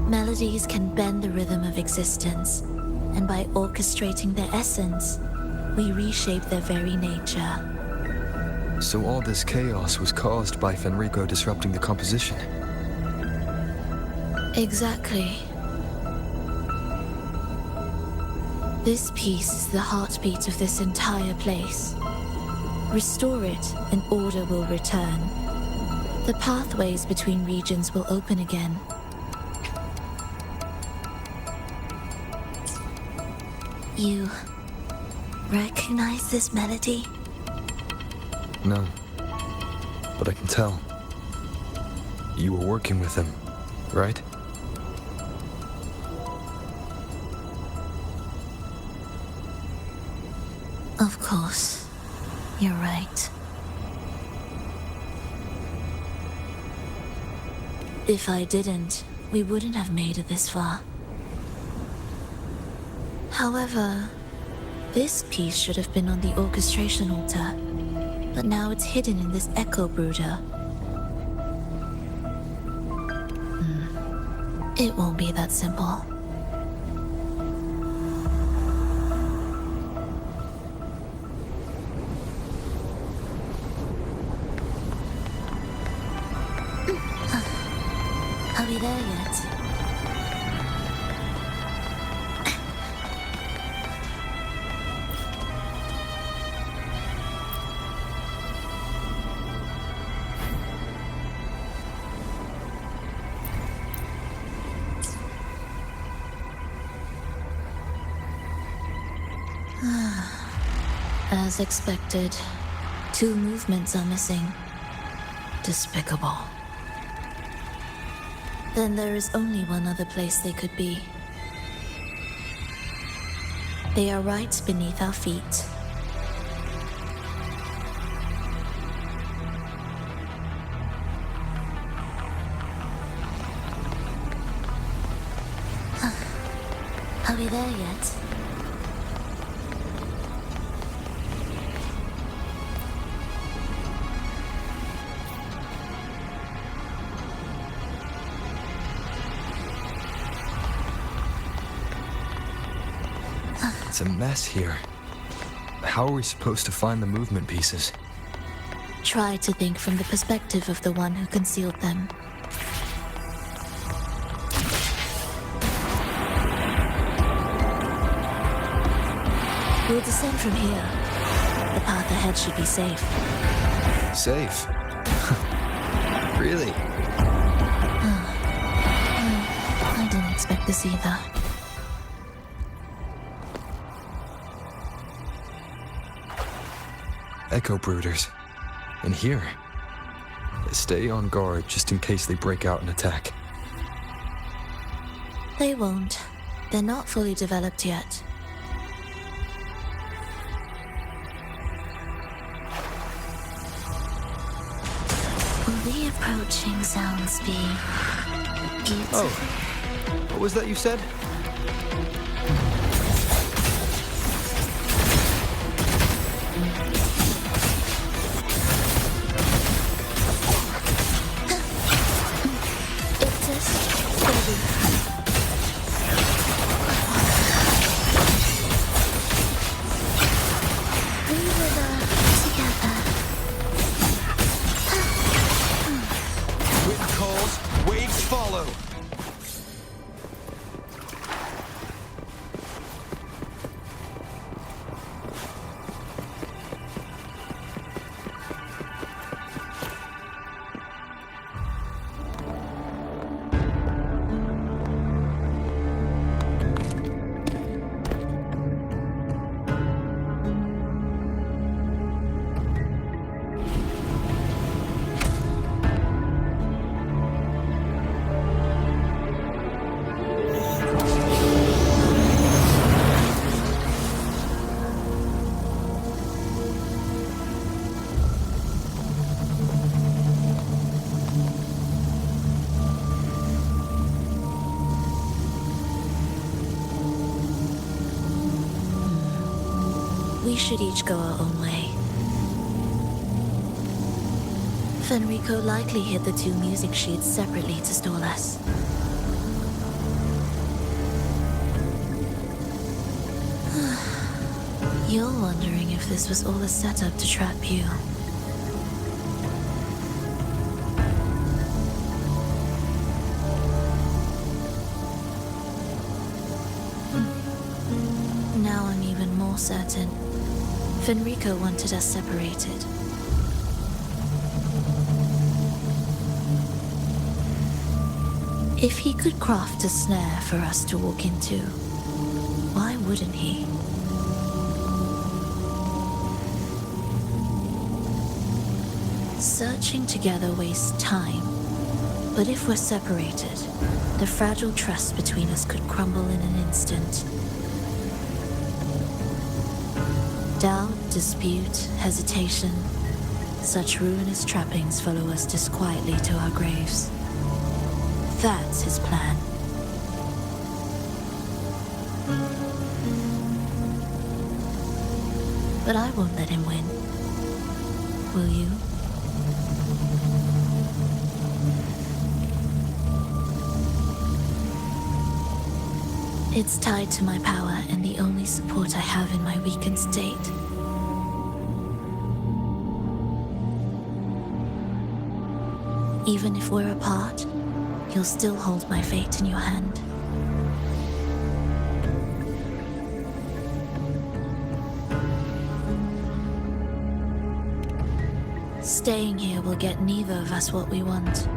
Melodies can bend the rhythm of existence, and by orchestrating their essence, we reshape their very nature. So all this chaos was caused by Fenrico disrupting the composition? Exactly. This piece is the heartbeat of this entire place. Restore it, and order will return. The pathways between regions will open again. You recognize this melody? No. But I can tell. You were working with him, right? Of course. You're right. If I didn't, we wouldn't have made it this far. However, this piece should have been on the orchestration altar, but now it's hidden in this echo brooder. It won't be that simple. Are we there yet? As expected, 2 movements are missing. Despicable. Then there is only one other place they could be. They are right beneath our feet. Are we there yet? It's a mess here. How are we supposed to find the movement pieces? Try to think from the perspective of the one who concealed them. We'll descend from here. The path ahead should be safe. Safe? Really? I didn't expect this either. Echo brooders. In here. Stay on guard just in case they break out and attack. They won't. They're not fully developed yet. Will the approaching sounds be beautiful? Oh, what was that you said? We should each go our own way. Fenrico likely hid the two music sheets separately to stall us. You're wondering if this was all a setup to trap you. Now I'm even more certain. Fenrico wanted us separated. If he could craft a snare for us to walk into, why wouldn't he? Searching together wastes time, but if we're separated, the fragile trust between us could crumble in an instant. Doubt, dispute, hesitation, such ruinous trappings follow us disquietly to our graves. That's his plan. But I won't let him win. Will you? It's tied to my power and the only support I have in my weakened state. Even if we're apart, you'll still hold my fate in your hand. Staying here will get neither of us what we want.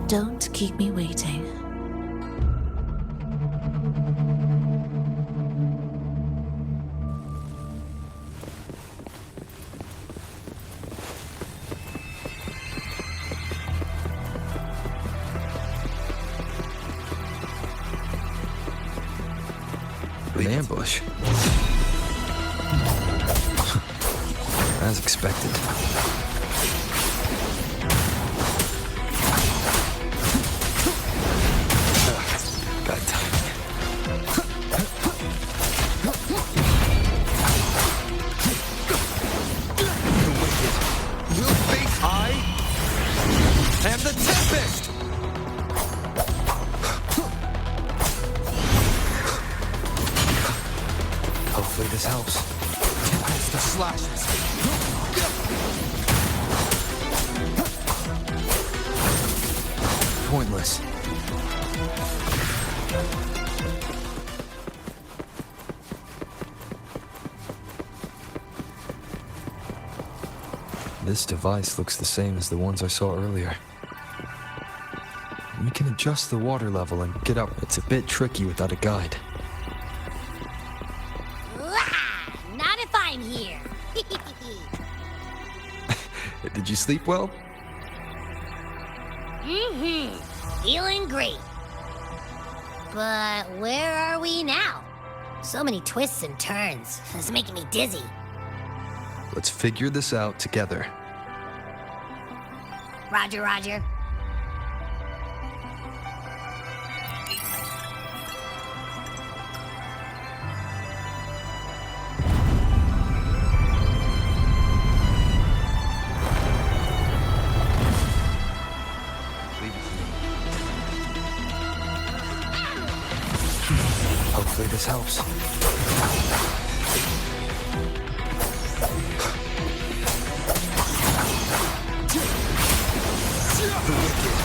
Don't keep me waiting. An ambush? As expected. Bad timing. The wicked will face I am the Tempest! Hopefully this helps. Tempest of slashes. Pointless. This device looks the same as the ones I saw earlier. We can adjust the water level and get up. It's a bit tricky without a guide. Not if I'm here. Did you sleep well? Feeling great. But where are we now? So many twists and turns. It's making me dizzy. Let's figure this out together. Roger, Roger. Hopefully this helps. The wicked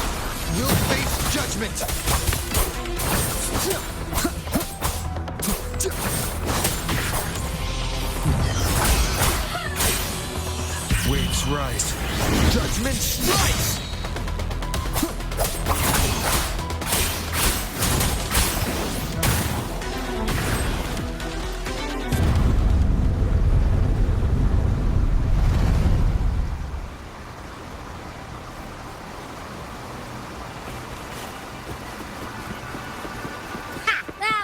will face judgment! Waves rise. Judgment strikes!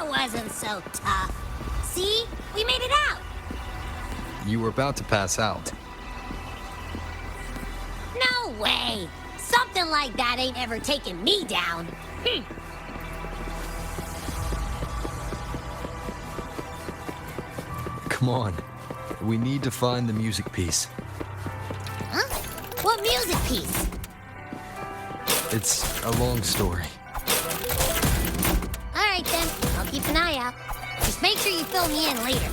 Wasn't so tough. See? We made it out! You were about to pass out. No way! Something like that ain't ever taken me down. Come on. We need to find the music piece. Huh? What music piece? It's a long story. Alright then, I'll keep an eye out. Just make sure you fill me in later.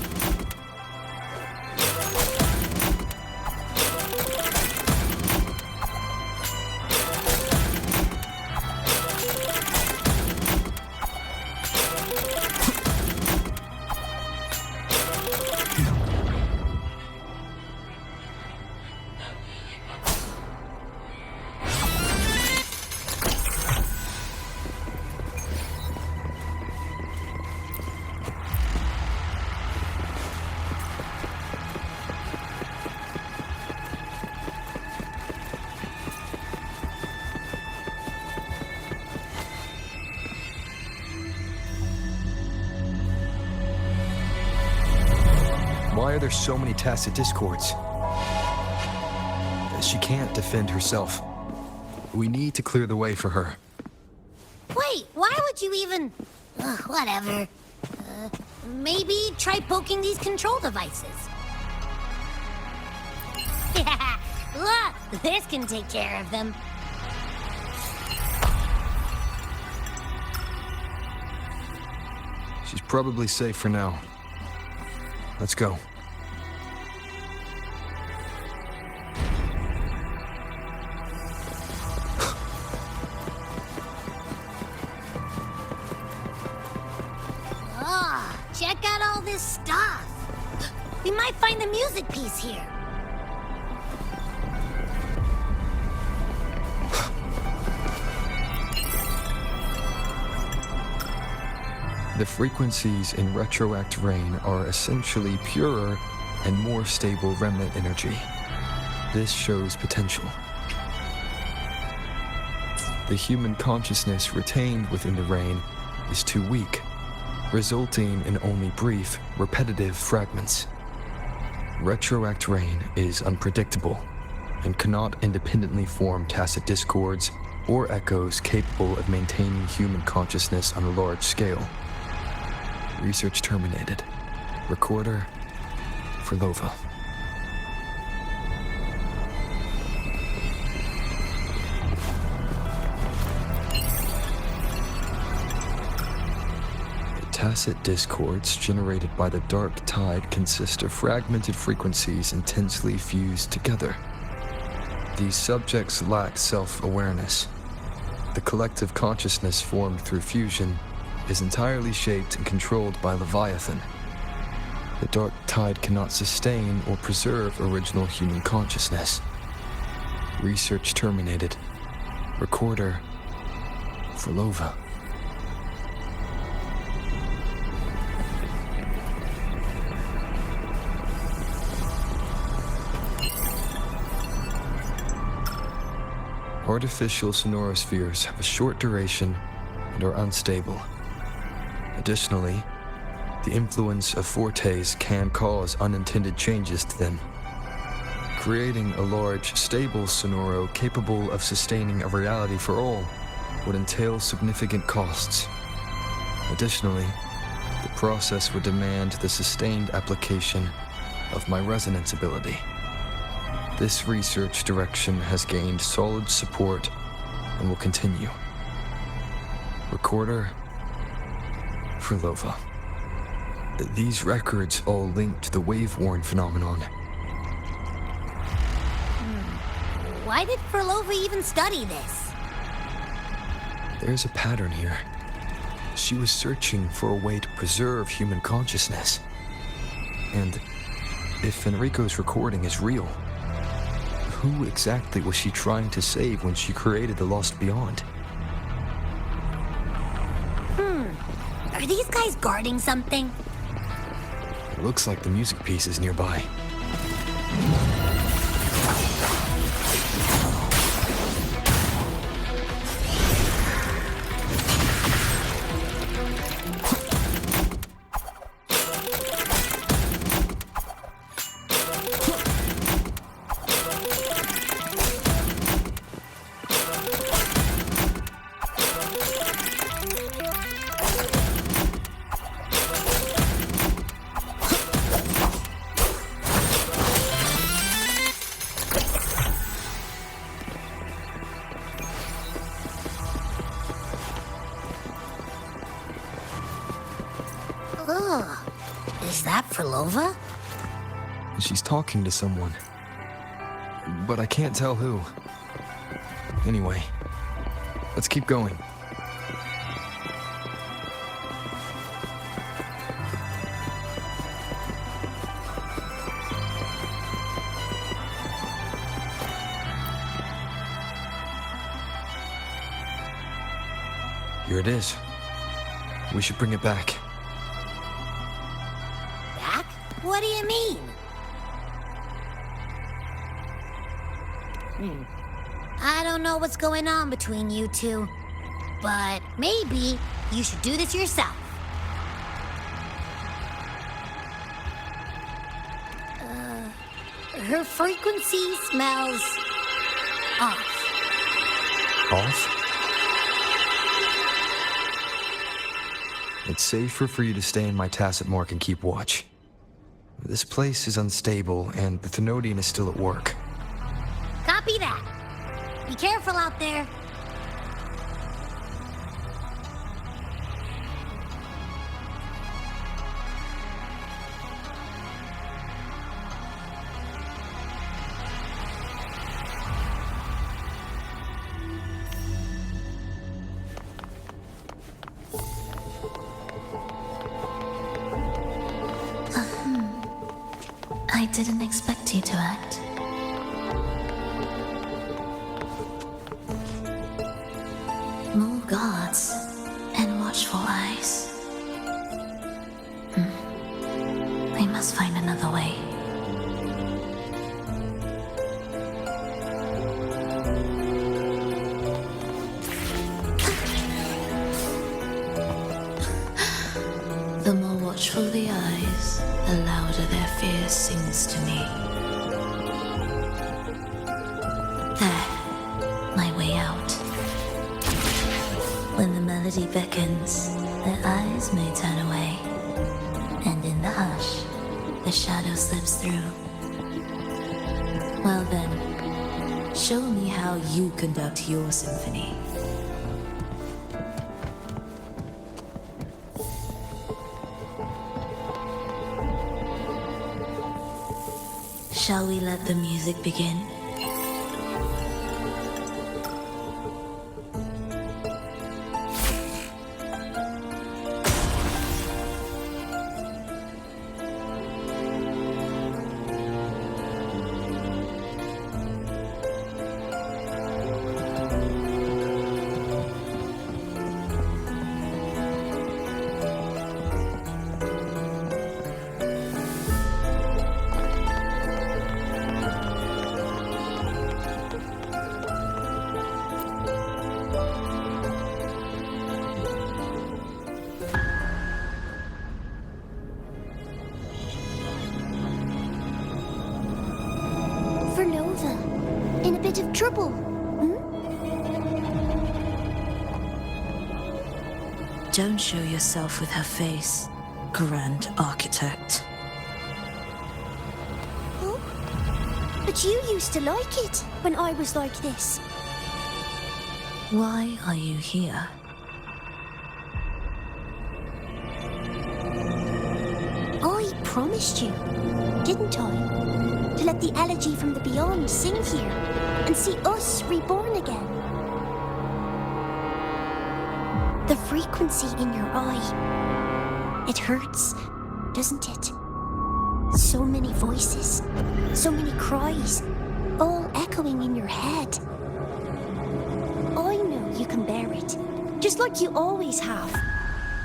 Why are there so many tacit discords? She can't defend herself. We need to clear the way for her. Wait, why would you even... whatever. Maybe try poking these control devices. Look, this can take care of them. She's probably safe for now. Let's go. Check out all this stuff. We might find the music piece here. The frequencies in retroact rain are essentially purer and more stable remnant energy. This shows potential. The human consciousness retained within the rain is too weak. resulting in only brief, repetitive fragments. Retroact rain is unpredictable and cannot independently form tacit discords or echoes capable of maintaining human consciousness on a large scale. Research terminated. Recorder, Frolova. Tacit discords generated by the dark tide consist of fragmented frequencies intensely fused together. These subjects lack self-awareness. The collective consciousness formed through fusion is entirely shaped and controlled by Leviathan. The dark tide cannot sustain or preserve original human consciousness. Research terminated. Recorder, Frolova. Artificial sonorospheres have a short duration and are unstable. Additionally, the influence of fortes can cause unintended changes to them. Creating a large, stable sonoro capable of sustaining a reality for all would entail significant costs. Additionally, the process would demand the sustained application of my resonance ability. This research direction has gained solid support and will continue. Recorder, Frolova. These records all link to the wave-worn phenomenon. Why did Frolova even study this? There's a pattern here. She was searching for a way to preserve human consciousness. And if Enrico's recording is real, who exactly was she trying to save when she created the Lost Beyond? Are these guys guarding something? It looks like the music piece is nearby. Is that Frolova? She's talking to someone. But I can't tell who. Anyway, let's keep going. Here it is. We should bring it back. Back? What do you mean? I don't know what's going on between you two, but maybe you should do this yourself. Her frequency smells off. Off? It's safer for you to stay in my tacit mark and keep watch. This place is unstable, and the Thenodian is still at work. Copy that. Be careful out there. I didn't expect you to act. More guards and watchful eyes. I must find another way. watchful the eyes, the louder their fear sings to me. There, my way out. When the melody beckons, their eyes may turn away, and in the hush, the shadow slips through. Well then, show me how you conduct your symphony. Shall we let the music begin? In a bit of trouble, Don't show yourself with her face, Grand Architect. Oh? But you used to like it when I was like this. Why are you here? I promised you, didn't I? To let the elegy from the beyond sing here and see us reborn again. The frequency in your eye, it hurts, doesn't it? So many voices, so many cries, all echoing in your head. I know you can bear it, just like you always have.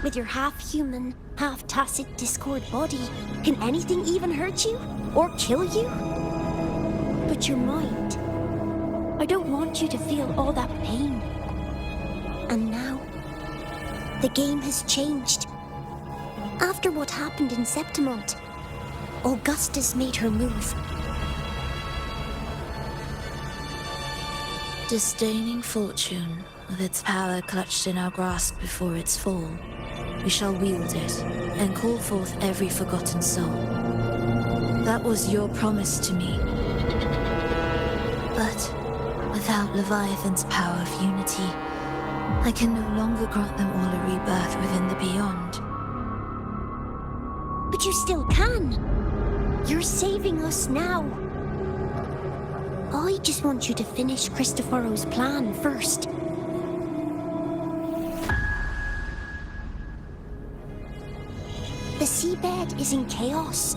With your half-human, half-tacit Discord body, can anything even hurt you? Or kill you? But your mind, I don't want you to feel all that pain. And now, the game has changed. After what happened in Septimont, Augustus made her move. Disdaining fortune, with its power clutched in our grasp before its fall, we shall wield it and call forth every forgotten soul. That was your promise to me. But without Leviathan's power of unity, I can no longer grant them all a rebirth within the beyond. But you still can. You're saving us now. I just want you to finish Cristoforo's plan first. The seabed is in chaos.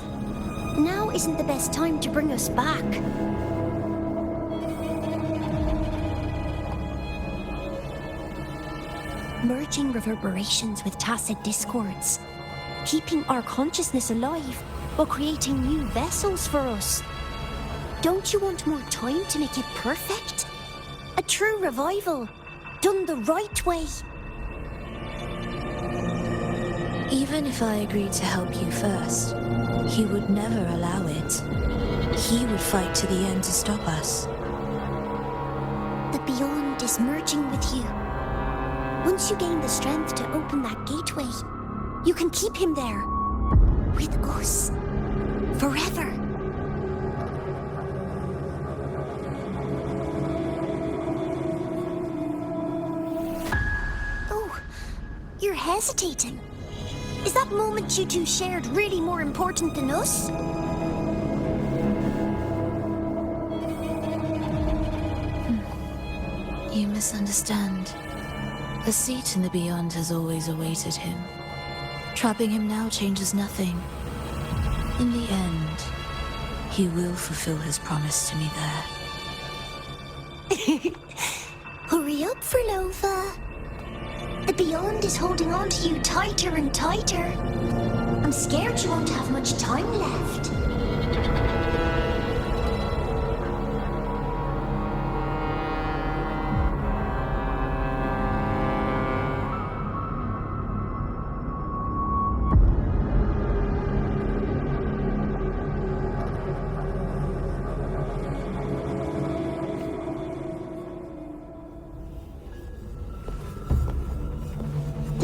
Now isn't the best time to bring us back. Merging reverberations with tacit discords. Keeping our consciousness alive while creating new vessels for us. Don't you want more time to make it perfect? A true revival, done the right way. Even if I agreed to help you first, he would never allow it. He would fight to the end to stop us. The beyond is merging with you. Once you gain the strength to open that gateway, you can keep him there. With us. Forever. Oh, you're hesitating. Is that moment you two shared really more important than us? You misunderstand. A seat in the beyond has always awaited him. Trapping him now changes nothing. In the end, he will fulfill his promise to me there. Hurry up, Furlova. The beyond is holding on to you tighter and tighter. I'm scared you won't have much time left.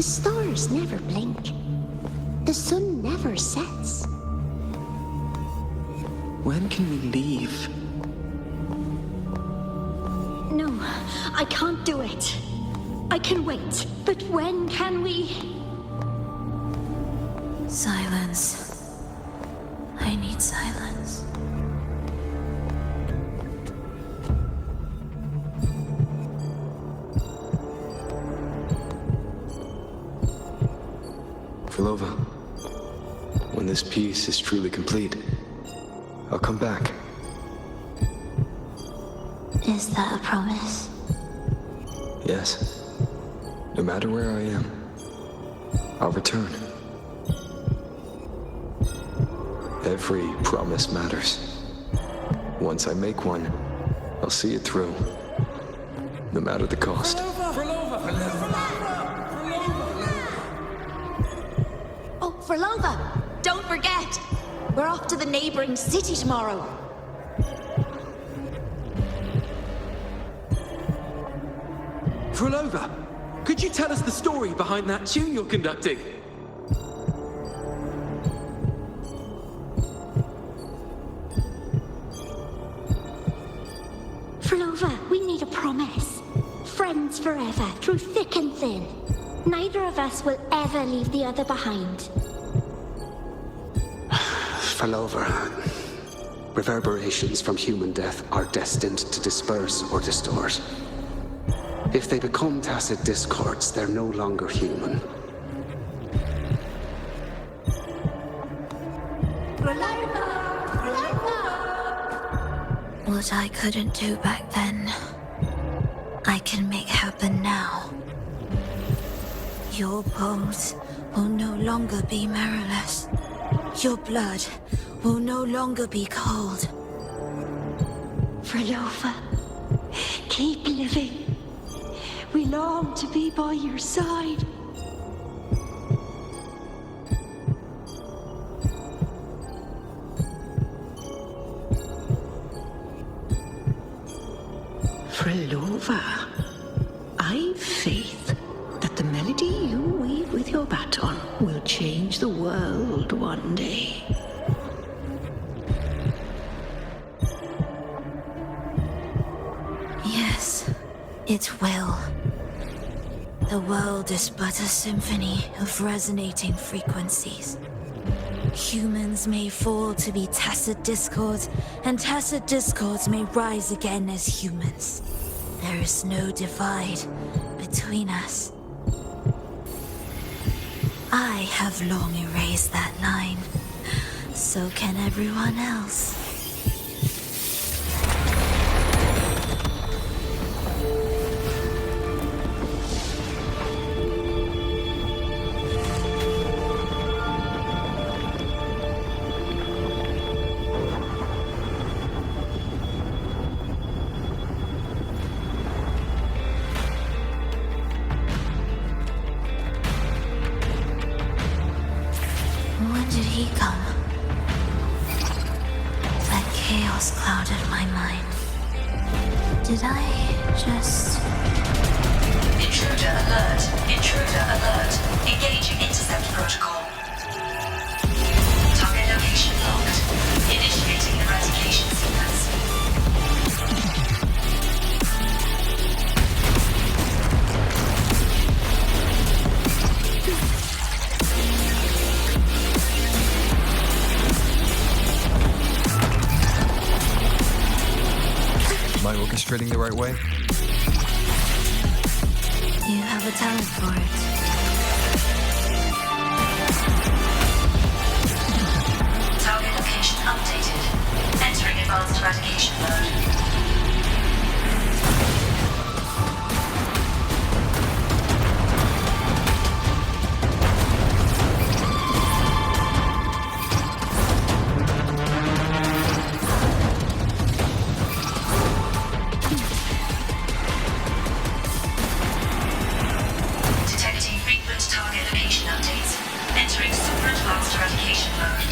The stars never blink. The sun never sets. When can we leave? No, I can't do it. I can wait, but when can we? Silence. I need silence. Filova, when this piece is truly complete, I'll come back. Is that a promise? Yes. No matter where I am, I'll return. Every promise matters. Once I make one, I'll see it through. No matter the cost. Oh, Frolova! Don't forget! We're off to the neighboring city tomorrow. Frolova, could you tell us the story behind that tune you're conducting? Flova, we need a promise. Friends forever, through thick and thin. Neither of us will ever leave the other behind. Filova, reverberations from human death are destined to disperse or distort. If they become tacit discords, they're no longer human. What I couldn't do back then, I can make happen now. Your bones will no longer be marrowless. Your blood will no longer be cold. Frolova, keep living. We long to be by your side. Frolova, I've faith that the melody you weave with your baton will change the world one day. Yes, it will. The world is but a symphony of resonating frequencies. Humans may fall to be tacit discords, and tacit discords may rise again as humans. There is no divide between us. I have long erased that line. So can everyone else. When did he come? That chaos clouded my mind. Did I just... Intruder alert! Intruder alert! Engaging intercept protocol. Target location locked. Initiating eradication sequence. Am I orchestrating the right way? You have a talent for it. Target location updated. Entering advanced eradication mode. Detecting frequent target location updates. Entering super advanced eradication mode.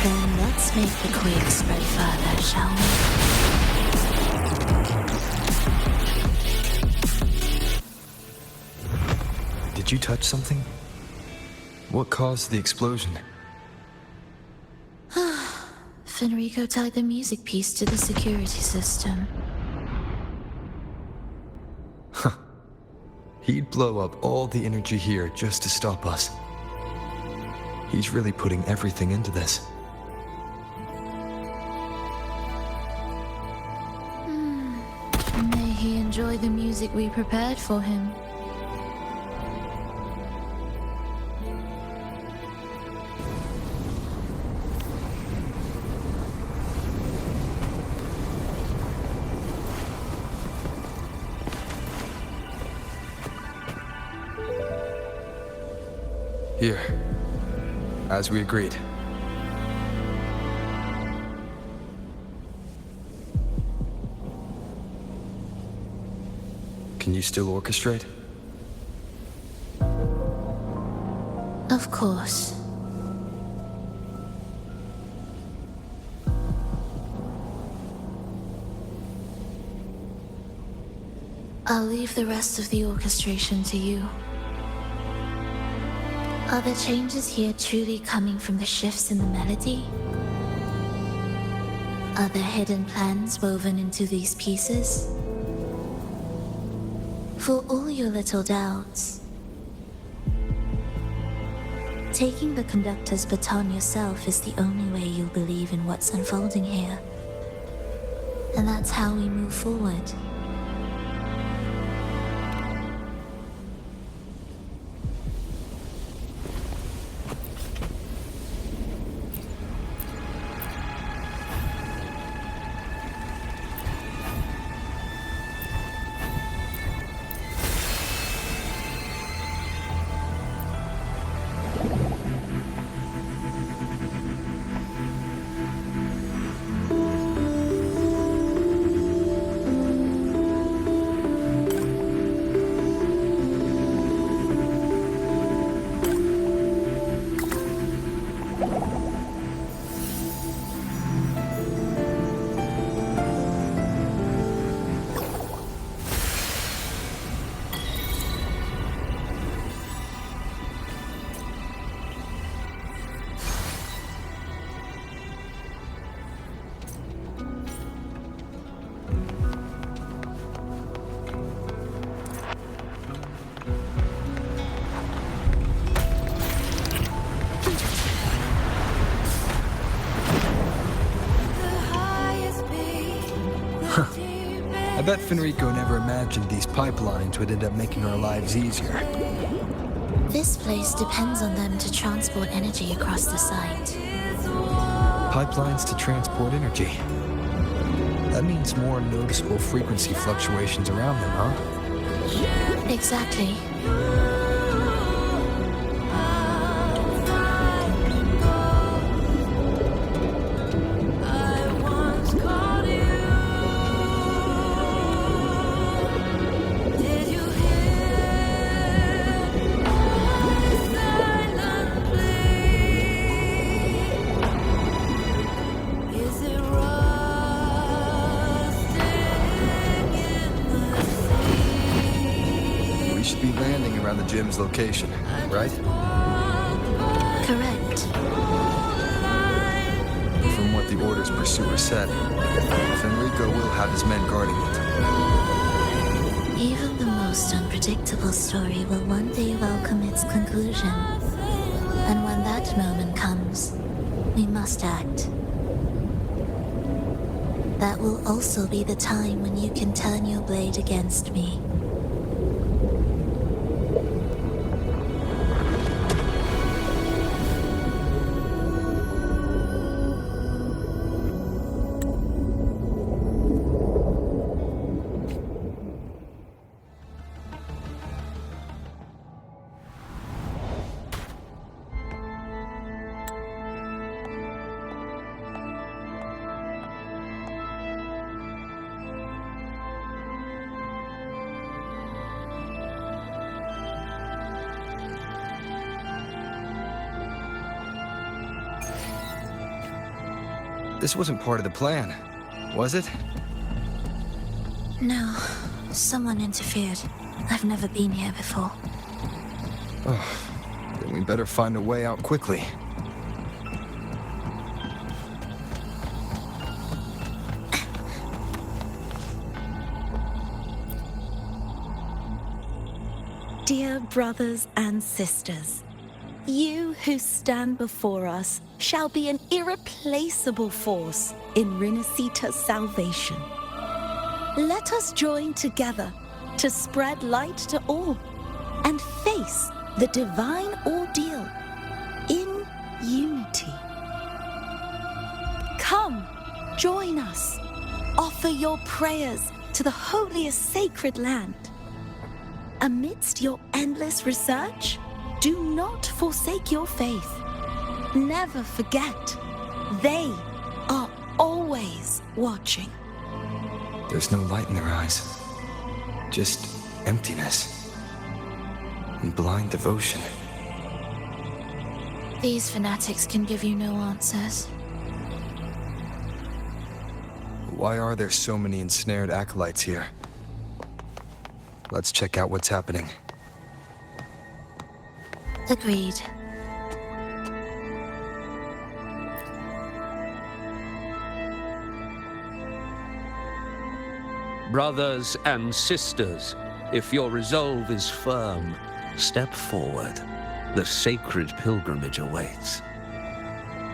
Then let's make the quake spread further, shall we? Did you touch something? What caused the explosion? Fenrico tied the music piece to the security system. He'd blow up all the energy here just to stop us. He's really putting everything into this. May he enjoy the music we prepared for him. Here, as we agreed. Can you still orchestrate? Of course. I'll leave the rest of the orchestration to you. Are the changes here truly coming from the shifts in the melody? Are there hidden plans woven into these pieces? For all your little doubts, taking the conductor's baton yourself is the only way you'll believe in what's unfolding here. And that's how we move forward. I bet Fenrico never imagined these pipelines would end up making our lives easier. This place depends on them to transport energy across the site. Pipelines to transport energy. That means more noticeable frequency fluctuations around them, huh? Exactly. The gym's location, right? Correct. From what the Order's pursuer said, Fenrico will have his men guarding it. Even the most unpredictable story will one day welcome its conclusion. And when that moment comes, we must act. That will also be the time when you can turn your blade against me. This wasn't part of the plan, was it? No, someone interfered. I've never been here before. Oh, then we better find a way out quickly. Dear brothers and sisters, you who stand before us shall be an irreplaceable force in Rinascita's salvation. Let us join together to spread light to all and face the divine ordeal in unity. Come, join us. Offer your prayers to the holiest sacred land. Amidst your endless research, do not forsake your faith. Never forget, they are always watching. There's no light in their eyes. Just emptiness. And blind devotion. These fanatics can give you no answers. Why are there so many ensnared acolytes here? Let's check out what's happening. Agreed. Brothers and sisters, if your resolve is firm, step forward. The sacred pilgrimage awaits.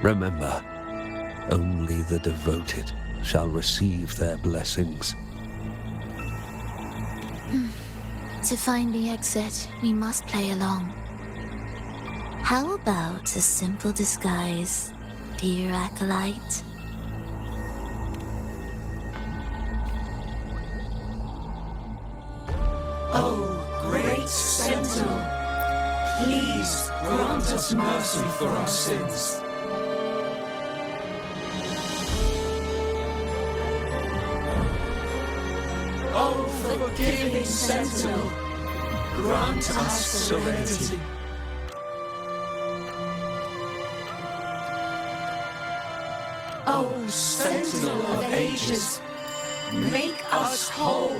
Remember, only the devoted shall receive their blessings. To find the exit, we must play along. How about a simple disguise, dear acolyte? Oh, great Sentinel, please grant us mercy for our sins. Oh, forgiving Sentinel, grant us serenity. Oh, Sentinel of ages, make us whole.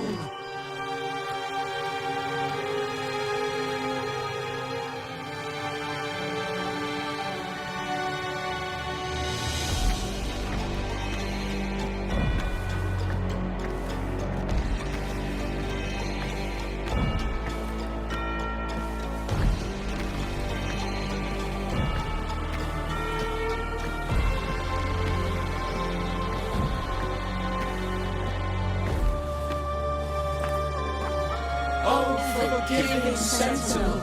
Forgiving Sentinel,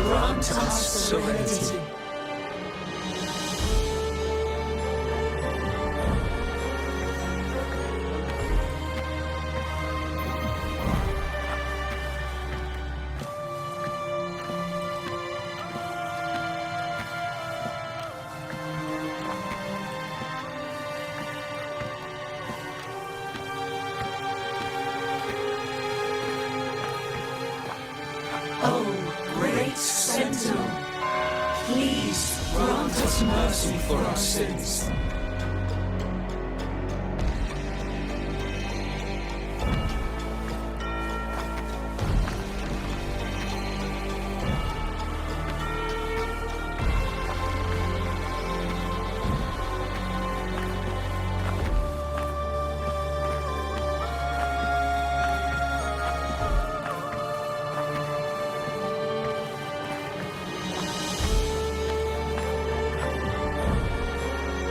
grant us serenity. Oh, great Sentinel, please grant us mercy for our sins.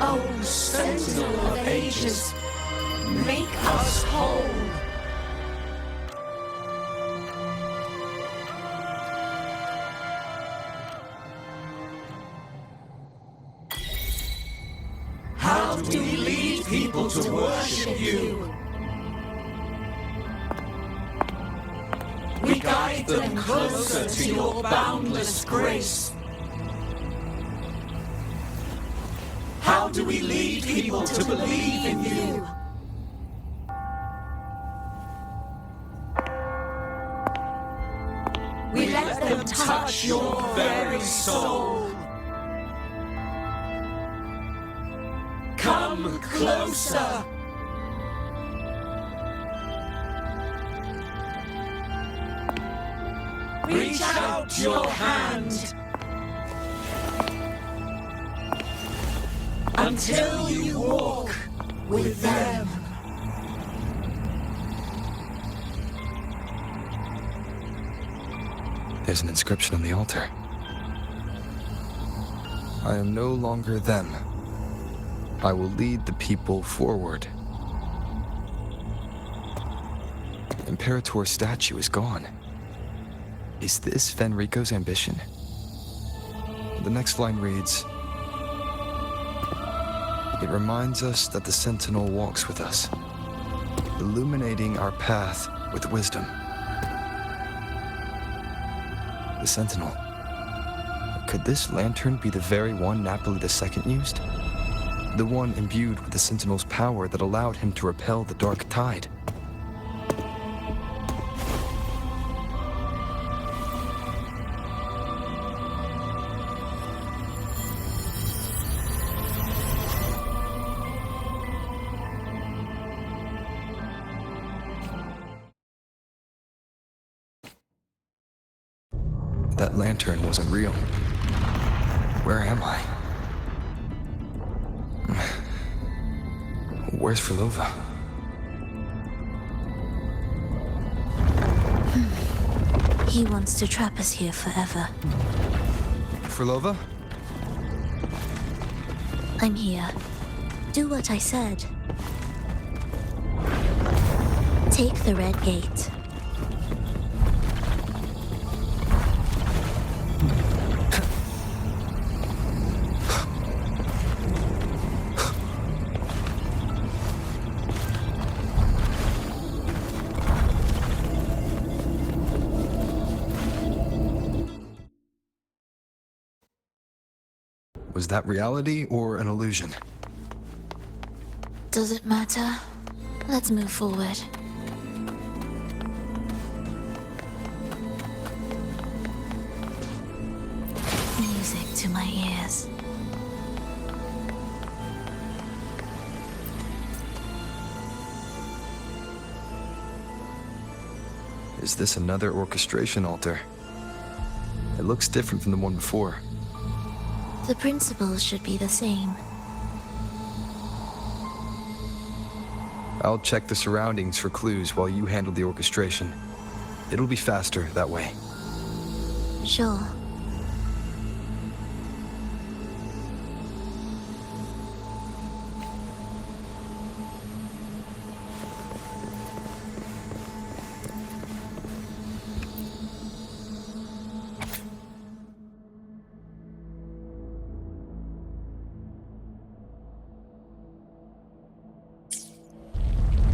Oh, Sentinel of ages, make us whole. How do we lead people to worship you? We guide them closer to your boundless grace. How do we lead people to believe in you? We let them touch your very soul. Come closer. Reach out your hand until you walk with them. There's an inscription on the altar. I am no longer them. I will lead the people forward. Imperator's statue is gone. Is this Fenrico's ambition? The next line reads, "It reminds us that the Sentinel walks with us, illuminating our path with wisdom." The Sentinel. Could this lantern be the very one Napoli II used? The one imbued with the Sentinel's power that allowed him to repel the dark tide? That lantern wasn't real. Where am I? Where's Frolova? He wants to trap us here forever. Frolova? I'm here. Do what I said. Take the red gate. Was that reality or an illusion? Does it matter? Let's move forward. Music to my ears. Is this another orchestration altar? It looks different from the one before. The principles should be the same. I'll check the surroundings for clues while you handle the orchestration. It'll be faster that way. Sure.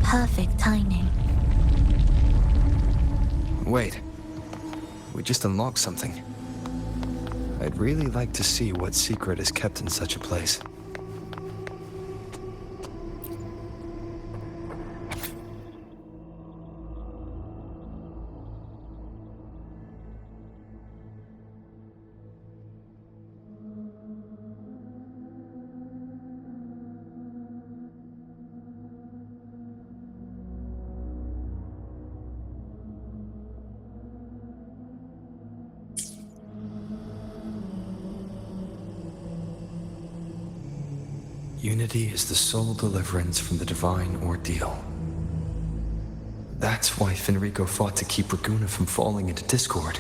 Perfect timing. Wait. We just unlocked something. I'd really like to see what secret is kept in such a place. Unity is the sole deliverance from the divine ordeal. That's why Fenrico fought to keep Raguna from falling into discord.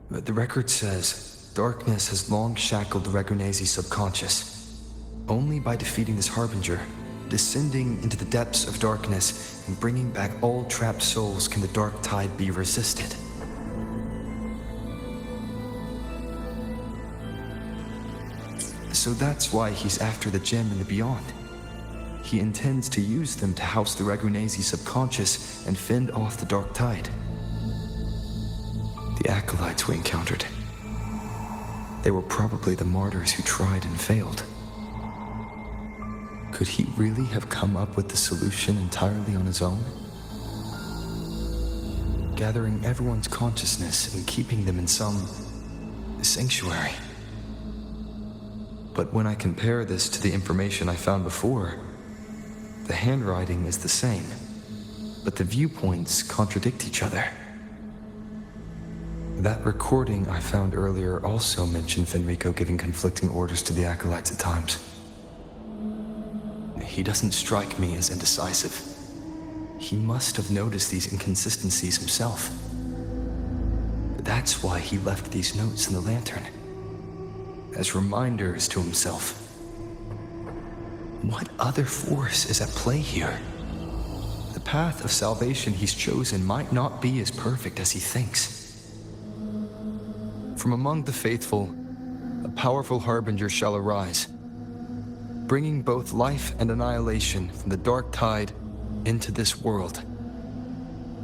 But the record says, darkness has long shackled the Ragunese's subconscious. Only by defeating this harbinger, descending into the depths of darkness, and bringing back all trapped souls can the dark tide be resisted. So that's why he's after the gem in the beyond. He intends to use them to house the Ragunese subconscious and fend off the dark tide. The acolytes we encountered. They were probably the martyrs who tried and failed. Could he really have come up with the solution entirely on his own? Gathering everyone's consciousness and keeping them in some sanctuary. But when I compare this to the information I found before, the handwriting is the same, but the viewpoints contradict each other. That recording I found earlier also mentioned Fenrico giving conflicting orders to the acolytes at times. He doesn't strike me as indecisive. He must have noticed these inconsistencies himself. That's why he left these notes in the lantern, as reminders to himself. What other force is at play here? The path of salvation he's chosen might not be as perfect as he thinks. From among the faithful, a powerful harbinger shall arise, bringing both life and annihilation from the dark tide into this world.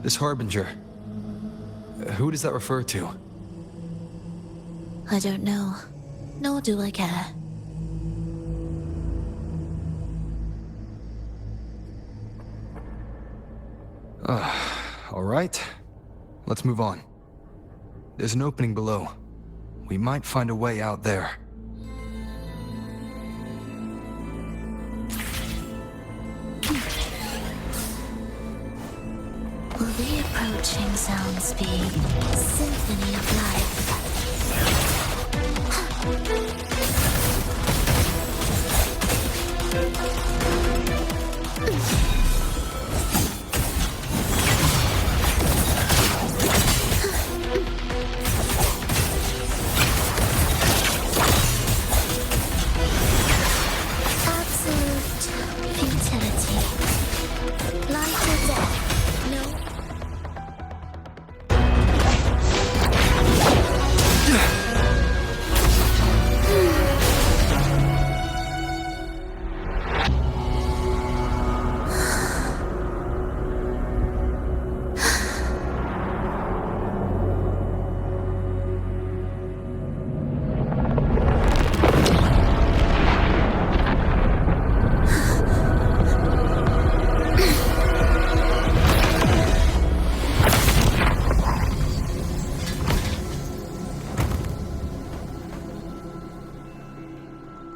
This harbinger, who does that refer to? I don't know, nor do I care. All right, let's move on. There's an opening below. We might find a way out there. Will the approaching sounds be symphony of life? Absolute futility. Life or death? No.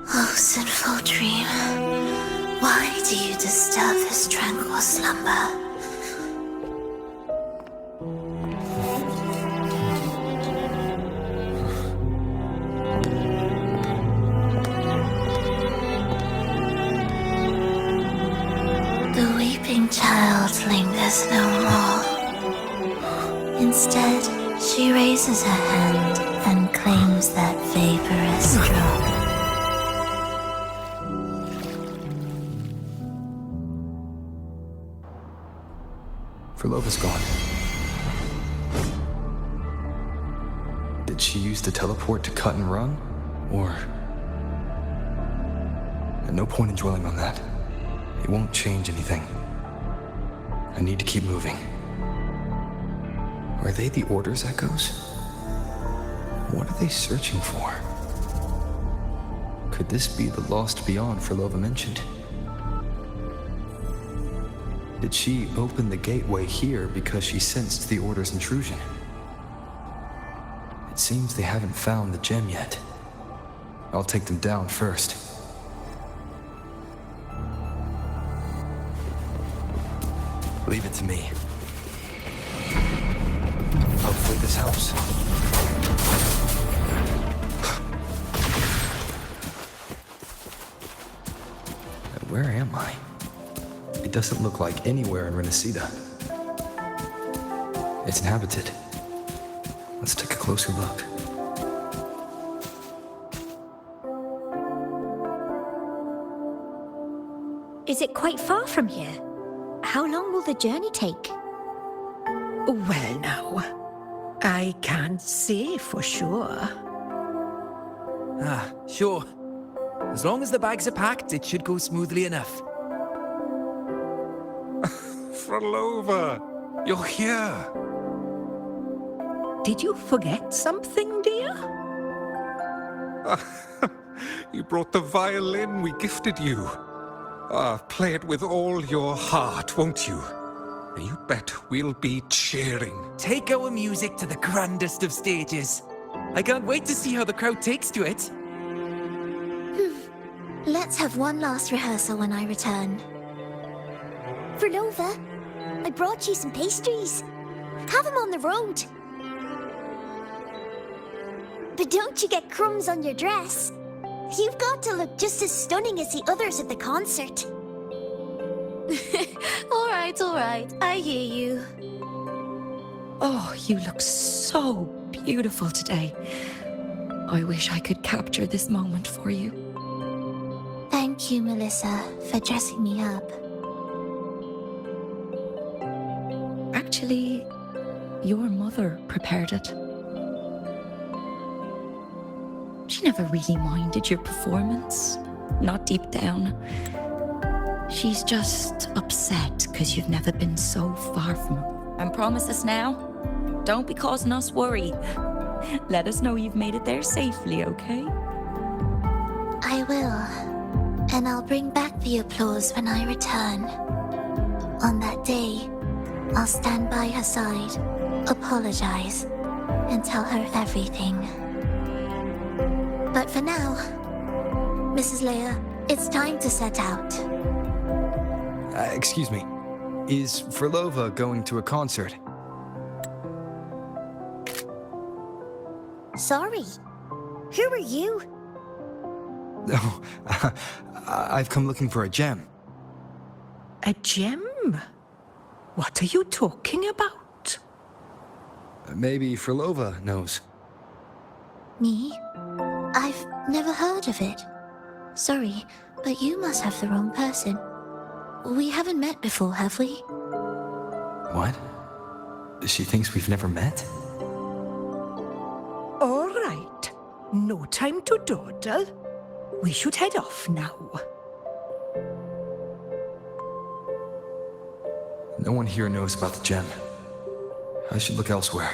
Oh, sinful dream, why do you disturb this tranquil slumber? The weeping child lingers no more. Instead, she raises her hand and claims that vaporous drop. Furlova's gone. Did she use the teleport to cut and run? Or... No point in dwelling on that. It won't change anything. I need to keep moving. Are they the Order's echoes? What are they searching for? Could this be the lost beyond Furlova mentioned? Did she open the gateway here because she sensed the Order's intrusion? It seems they haven't found the gem yet. I'll take them down first. Leave it to me. Hopefully this helps. Where am I? It doesn't look like anywhere in Rinascita. It's inhabited. Let's take a closer look. Is it quite far from here? How long will the journey take? Well, now, I can't say for sure. Sure. As long as the bags are packed, it should go smoothly enough. Furlova, you're here. Did you forget something, dear? You brought the violin we gifted you. Play it with all your heart, won't you? You bet we'll be cheering. Take our music to the grandest of stages. I can't wait to see how the crowd takes to it. Let's have one last rehearsal when I return. Frolova, I brought you some pastries. Have them on the road. But don't you get crumbs on your dress. You've got to look just as stunning as the others at the concert. All right, I hear you. Oh, you look so beautiful today. I wish I could capture this moment for you. Thank you, Melissa, for dressing me up. Actually, your mother prepared it. She never really minded your performance, not deep down. She's just upset because you've never been so far from her. And promise us now, don't be causing us worry. Let us know you've made it there safely, okay? I will. And I'll bring back the applause when I return. On that day, I'll stand by her side, apologize, and tell her everything. But for now, Mrs. Leia, it's time to set out. Excuse me. Is Frolova going to a concert? Sorry. Who are you? Oh, I've come looking for a gem. A gem? What are you talking about? Maybe Frolova knows. Me? I've never heard of it. Sorry, but you must have the wrong person. We haven't met before, have we? What? She thinks we've never met? All right. No time to dawdle. We should head off now. No one here knows about the gem. I should look elsewhere.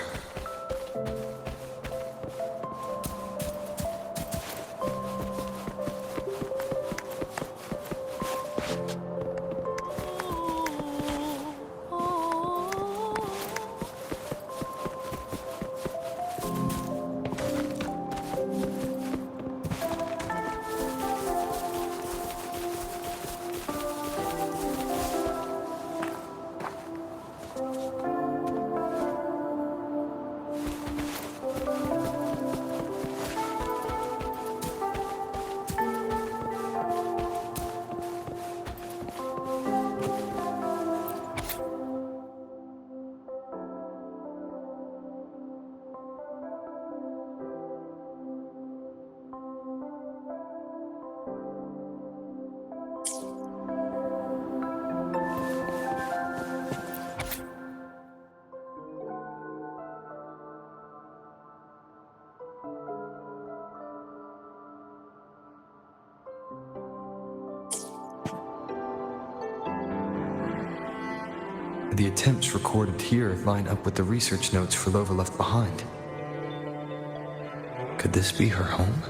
The attempts recorded here line up with the research notes Frolova left behind. Could this be her home?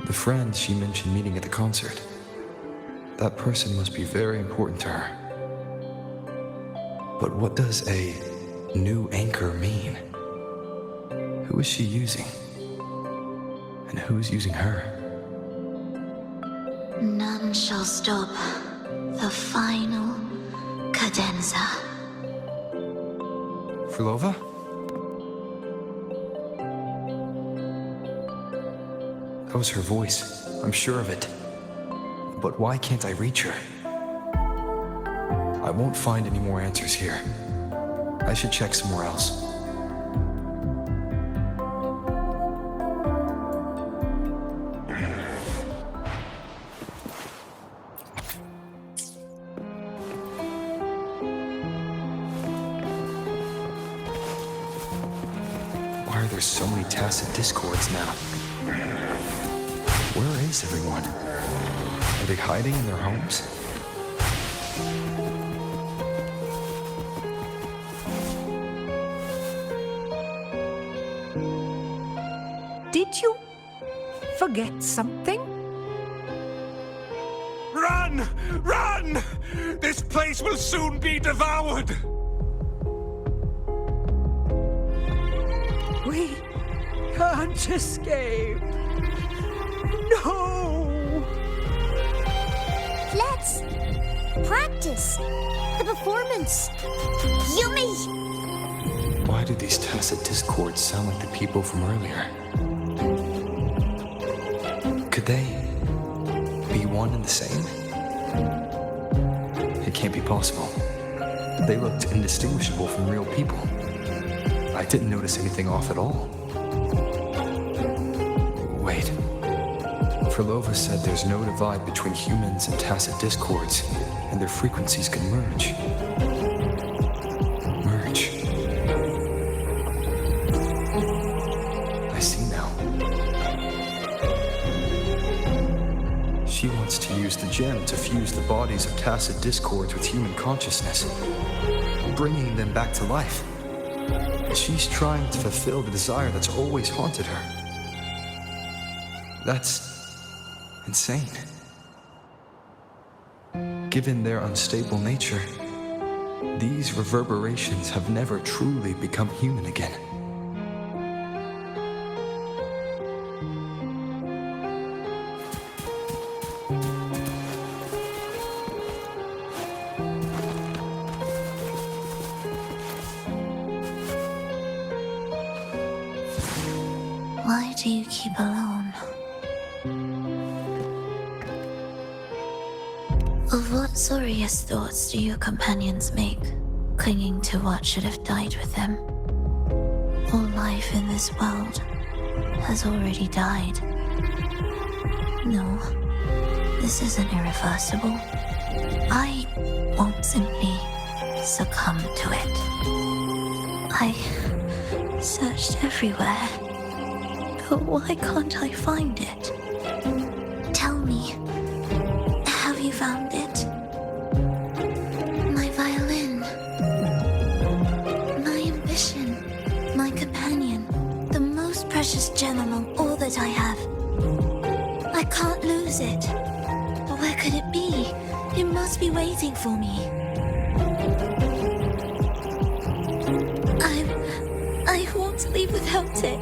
The friend she mentioned meeting at the concert. That person must be very important to her. But what does a new anchor mean? Who is she using? And who's using her? None shall stop the final cadenza. Frolova? That was her voice. I'm sure of it. But why can't I reach her? I won't find any more answers here. I should check somewhere else. Why are there so many tacit discords now? Where is everyone? Are they hiding in their homes? Did you forget something? Run! Run! This place will soon be devoured! We can't escape. Let's practice the performance. Yummy! Why do these tacit discords sound like the people from earlier? Could they be one and the same? It can't be possible. They looked indistinguishable from real people. I didn't notice anything off at all. Wait. Frolova said there's no divide between humans and tacit discords, and their frequencies can merge. Merge. I see now. She wants to use the gem to fuse the bodies of tacit discords with human consciousness, bringing them back to life. She's trying to fulfill the desire that's always haunted her. That's insane. Given their unstable nature, these reverberations have never truly become human again. Why do you keep alone? Of what sorriest thoughts do your companions make, clinging to what should have died with them? All life in this world has already died. No, this isn't irreversible. I won't simply succumb to it. I searched everywhere, but why can't I find it? Tell me, have you found it? My violin. My ambition. My companion. The most precious gem among all that I have. I can't lose it. But where could it be? It must be waiting for me. I won't leave without it.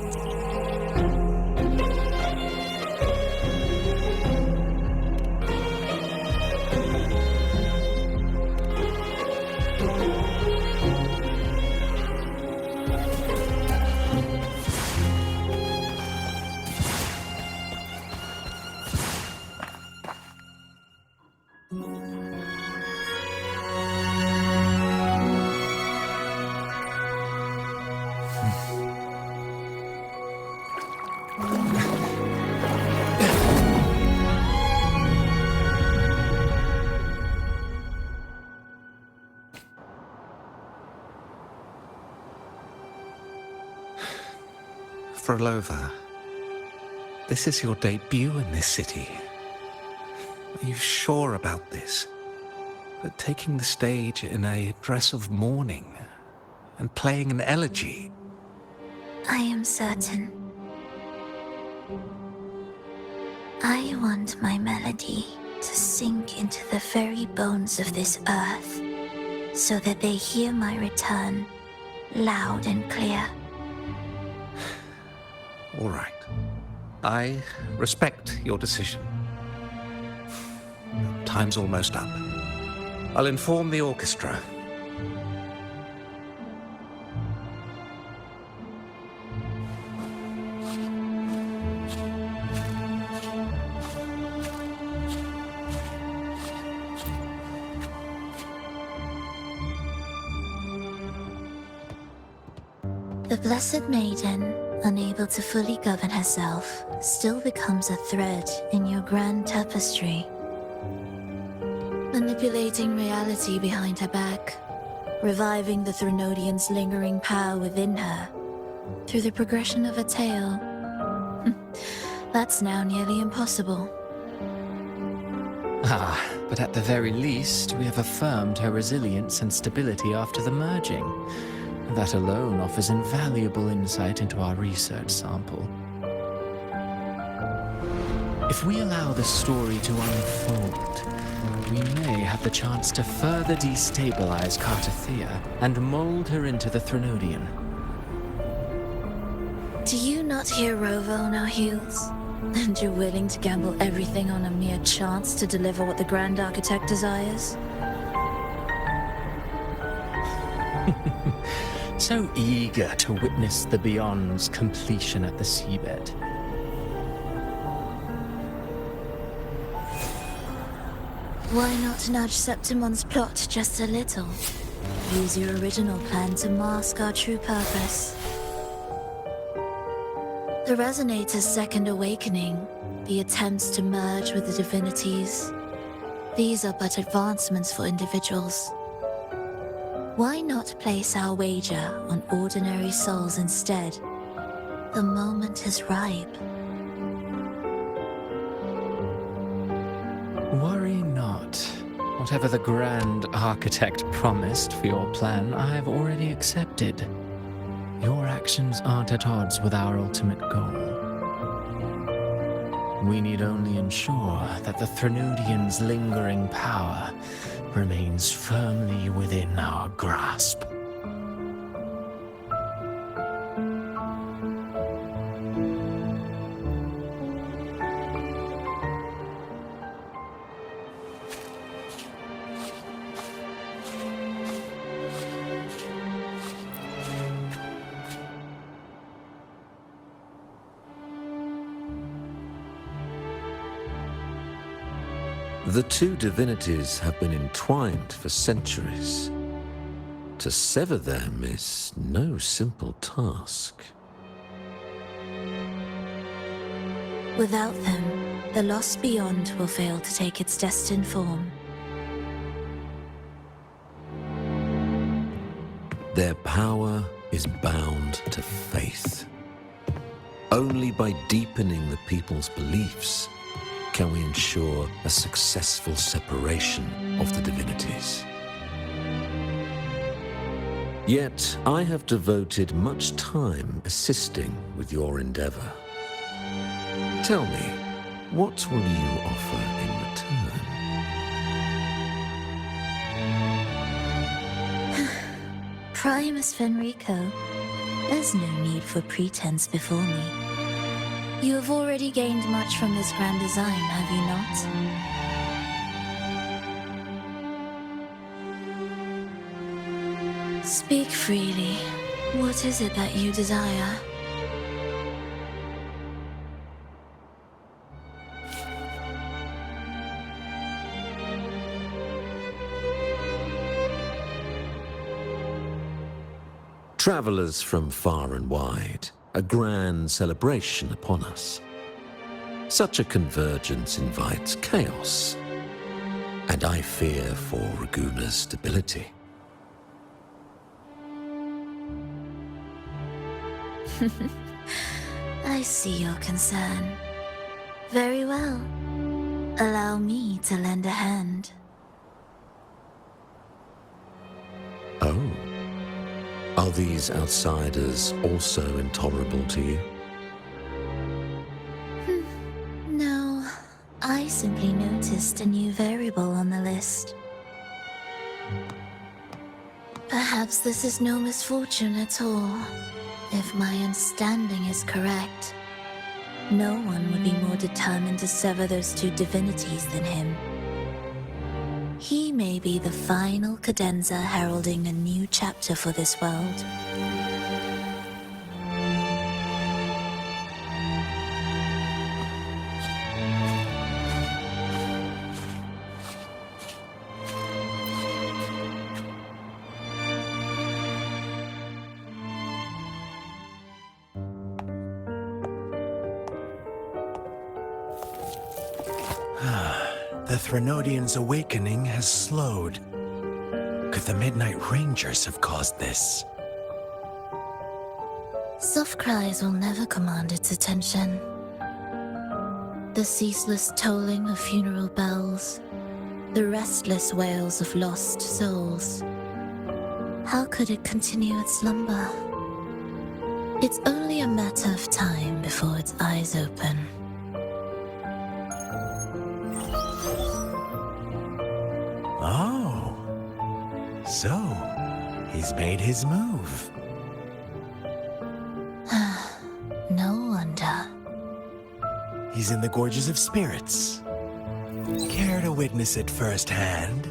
Frolova, this is your debut in this city. Are you sure about this? That taking the stage in a dress of mourning and playing an elegy? I am certain. I want my melody to sink into the very bones of this earth, so that they hear my return loud and clear. All right. I respect your decision. Time's almost up. I'll inform the orchestra. The Blessed Maiden, unable to fully govern herself, still becomes a thread in your grand tapestry. Manipulating reality behind her back, reviving the Threnodian's lingering power within her, through the progression of a tale. That's now nearly impossible. Ah, but at the very least, we have affirmed her resilience and stability after the merging. That alone offers invaluable insight into our research sample. If we allow the story to unfold, we may have the chance to further destabilize Cartathea and mold her into the Threnodian. Do you not hear Rovo on our heels? And you're willing to gamble everything on a mere chance to deliver what the Grand Architect desires? So eager to witness the Beyond's completion at the seabed. Why not nudge Septimon's plot just a little? Use your original plan to mask our true purpose. The Resonator's second awakening, the attempts to merge with the divinities, these are but advancements for individuals. Why not place our wager on ordinary souls instead? The moment is ripe. Worry not. Whatever the Grand Architect promised for your plan, I have already accepted. Your actions aren't at odds with our ultimate goal. We need only ensure that the Threnodians' lingering power remains firmly within our grasp. The two divinities have been entwined for centuries. To sever them is no simple task. Without them, the lost beyond will fail to take its destined form. Their power is bound to faith. Only by deepening the people's beliefs can we ensure a successful separation of the divinities. Yet, I have devoted much time assisting with your endeavor. Tell me, what will you offer in return? Primus Fenrico, there's no need for pretense before me. You have already gained much from this grand design, have you not? Speak freely. What is it that you desire? Travelers from far and wide, a grand celebration upon us. Such a convergence invites chaos, and I fear for Raguna's stability. I see your concern. Very well. Allow me to lend a hand. Oh. Are these outsiders also intolerable to you? No, I simply noticed a new variable on the list. Perhaps this is no misfortune at all. If my understanding is correct, no one would be more determined to sever those two divinities than him. He may be the final cadenza heralding a new chapter for this world. The Threnodians' awakening has slowed. Could the Midnight Rangers have caused this? Soft cries will never command its attention. The ceaseless tolling of funeral bells, the restless wails of lost souls. How could it continue its slumber? It's only a matter of time before its eyes open. Oh. So, he's made his move. No wonder. He's in the Gorges of Spirits. Care to witness it firsthand?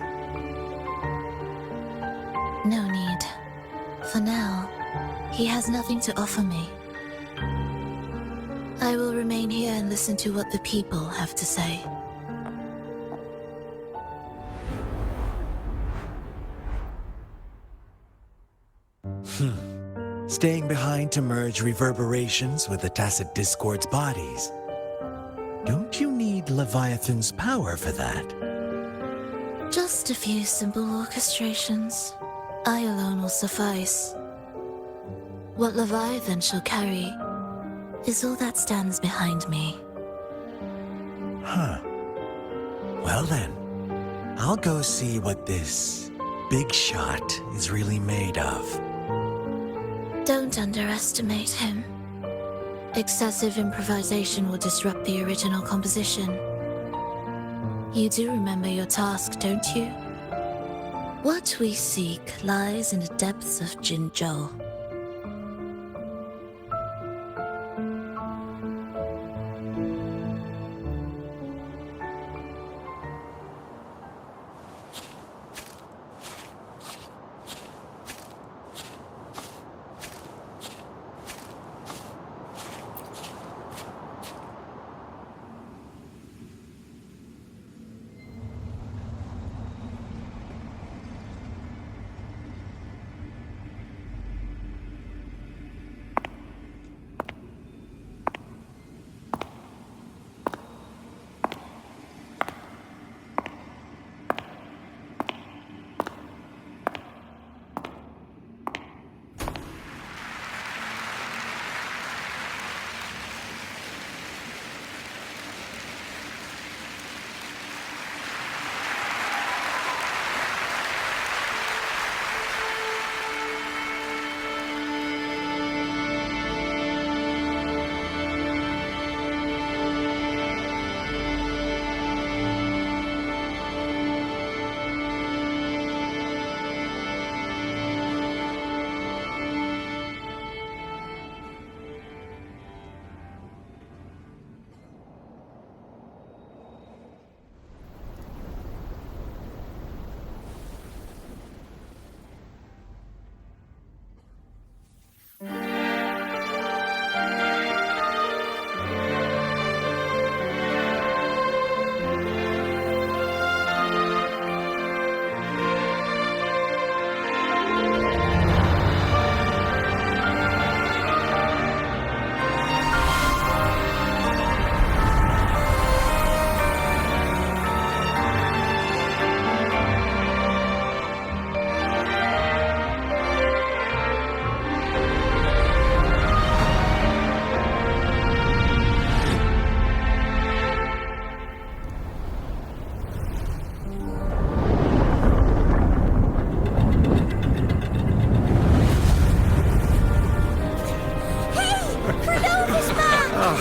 No need. For now, he has nothing to offer me. I will remain here and listen to what the people have to say. Staying behind to merge reverberations with the tacit discord's bodies. Don't you need Leviathan's power for that? Just a few simple orchestrations. I alone will suffice. What Leviathan shall carry is all that stands behind me. Huh. Well then, I'll go see what this big shot is really made of. Don't underestimate him. Excessive improvisation will disrupt the original composition. You do remember your task, don't you? What we seek lies in the depths of Jinzhou.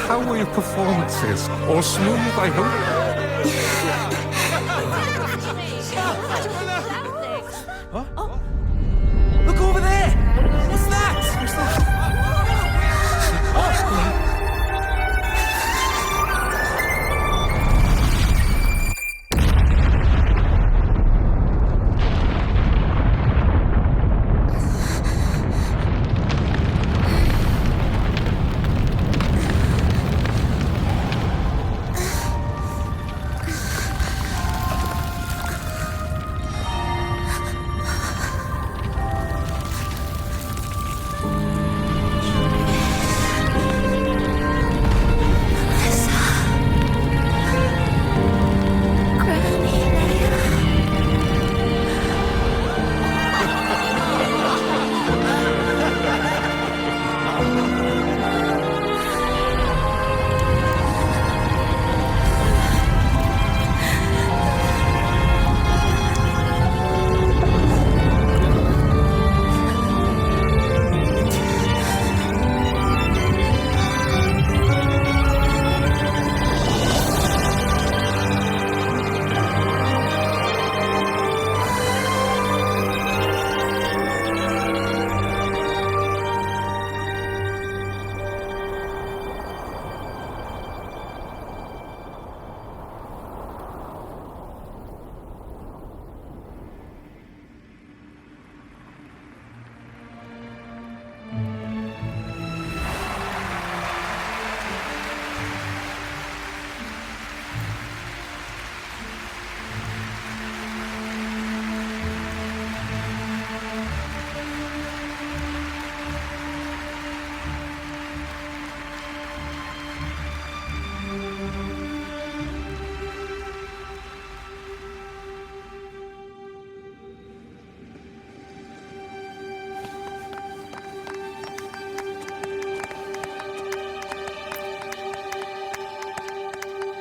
How were your performances? All smooth, I hope? Huh? Look over there! What's that? What's that?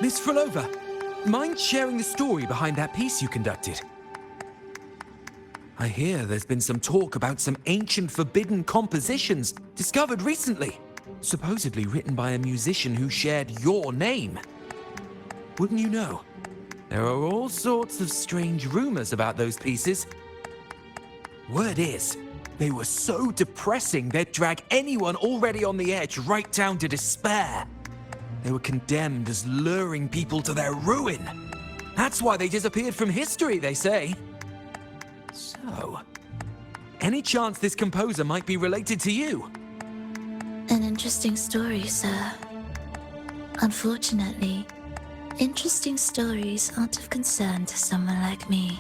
Miss Frolova, mind sharing the story behind that piece you conducted? I hear there's been some talk about some ancient forbidden compositions discovered recently, supposedly written by a musician who shared your name. Wouldn't you know? There are all sorts of strange rumors about those pieces. Word is, they were so depressing they'd drag anyone already on the edge right down to despair. They were condemned as luring people to their ruin. That's why they disappeared from history, they say. So, any chance this composer might be related to you? An interesting story, sir. Unfortunately, interesting stories aren't of concern to someone like me.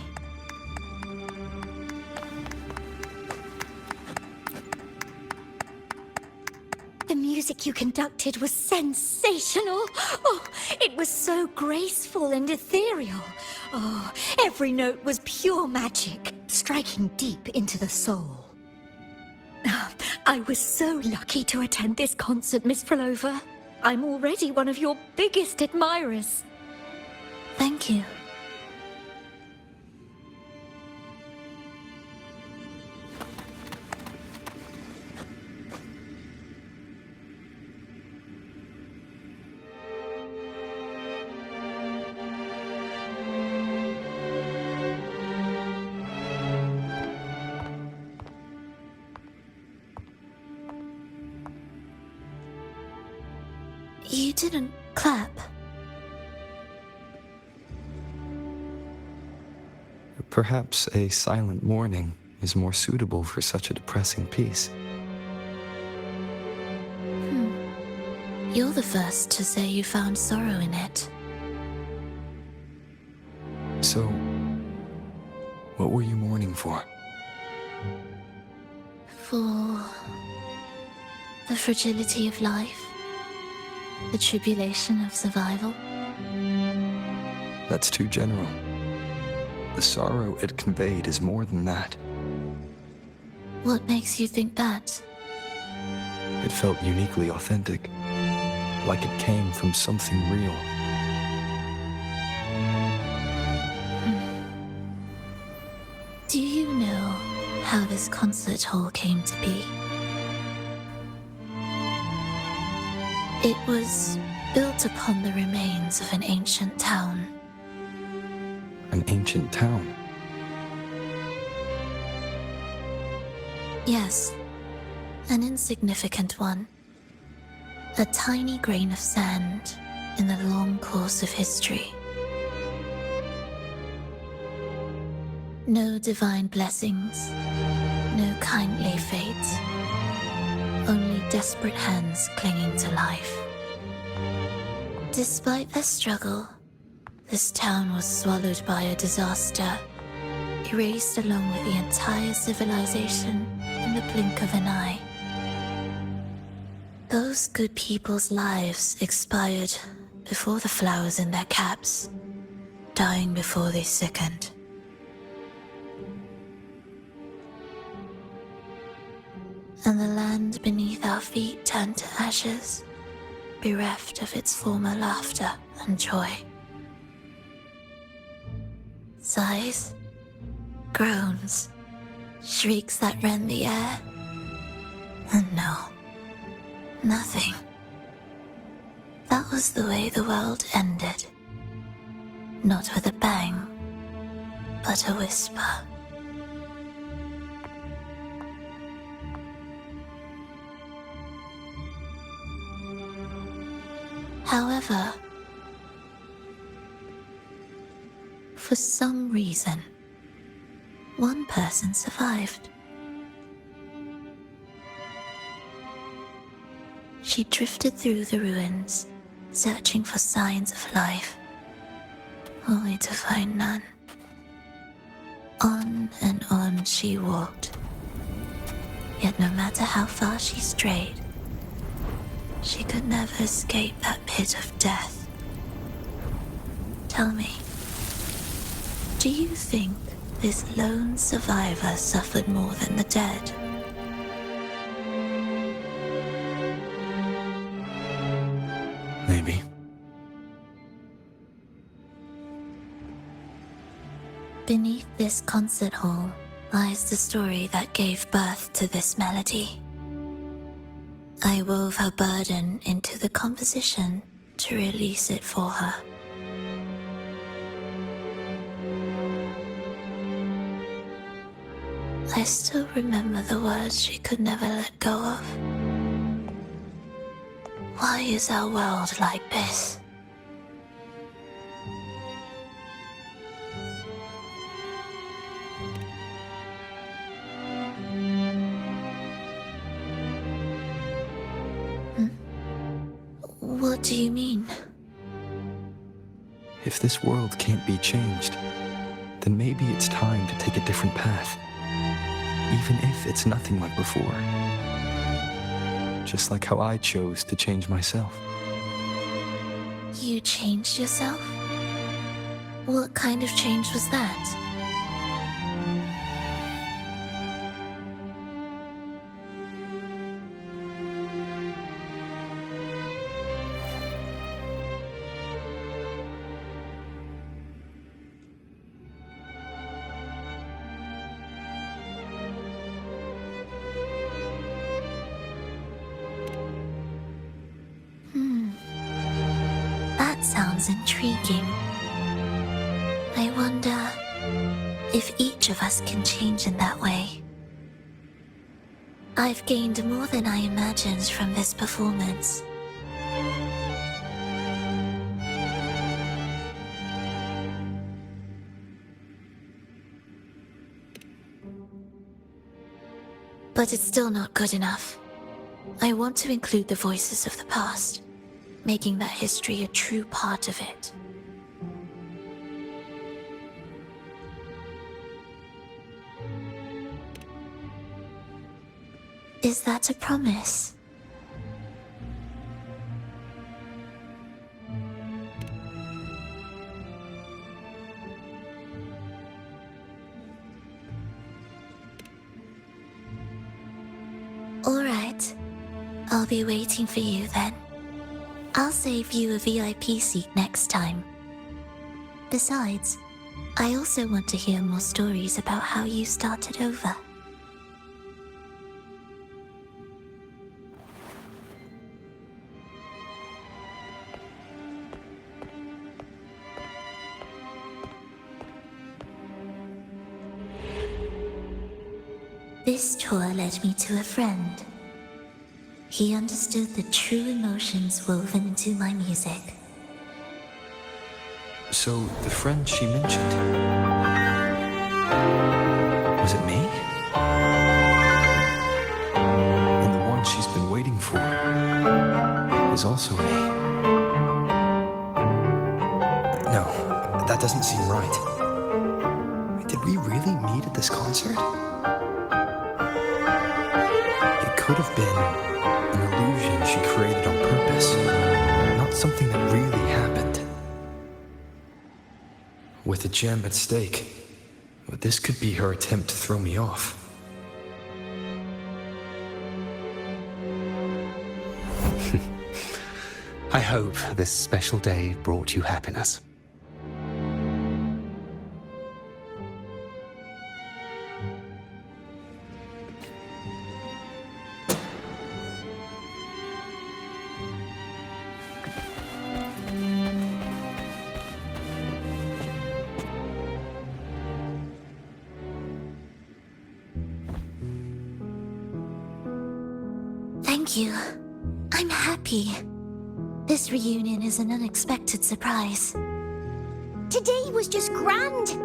The music you conducted was sensational. Oh, it was so graceful and ethereal. Oh, every note was pure magic, striking deep into the soul. I was so lucky to attend this concert, Miss Frolova. I'm already one of your biggest admirers. Thank you. You didn't clap. Perhaps a silent mourning is more suitable for such a depressing piece. You're the first to say you found sorrow in it. So, what were you mourning for? For the fragility of life, the tribulation of survival. That's too general. The sorrow it conveyed is more than that. What makes you think that? It felt uniquely authentic, like it came from something real. Do you know how this concert hall came to be? It was built upon the remains of an ancient town. An ancient town? Yes, an insignificant one. A tiny grain of sand in the long course of history. No divine blessings, no kindly fate. Only desperate hands clinging to life. Despite their struggle, this town was swallowed by a disaster, erased along with the entire civilization in the blink of an eye. Those good people's lives expired before the flowers in their caps, dying before they sickened. And the land beneath our feet turned to ashes, bereft of its former laughter and joy. Sighs, groans, shrieks that rend the air. And no, nothing. That was the way the world ended. Not with a bang, but a whisper. However, for some reason, one person survived. She drifted through the ruins, searching for signs of life, only to find none. On and on she walked, yet no matter how far she strayed, she could never escape that pit of death. Tell me, do you think this lone survivor suffered more than the dead? Maybe. Beneath this concert hall lies the story that gave birth to this melody. I wove her burden into the composition to release it for her. I still remember the words she could never let go of. Why is our world like this? What do you mean? If this world can't be changed, then maybe it's time to take a different path. Even if it's nothing like before. Just like how I chose to change myself. You changed yourself? What kind of change was that? Sounds intriguing. I wonder if each of us can change in that way. I've gained more than I imagined from this performance. But it's still not good enough. I want to include the voices of the past, making that history a true part of it. Is that a promise? All right. I'll be waiting for you then. I'll save you a VIP seat next time. Besides, I also want to hear more stories about how you started over. This tour led me to a friend. He understood the true emotions woven into my music. So, the friend she mentioned... was it me? And the one she's been waiting for is also me. No, that doesn't seem right. Did we really meet at this concert? It could have been an illusion she created on purpose, not something that really happened. With a gem at stake, this could be her attempt to throw me off. I hope this special day brought you happiness. Thank you. I'm happy. This reunion is an unexpected surprise. Today was just grand.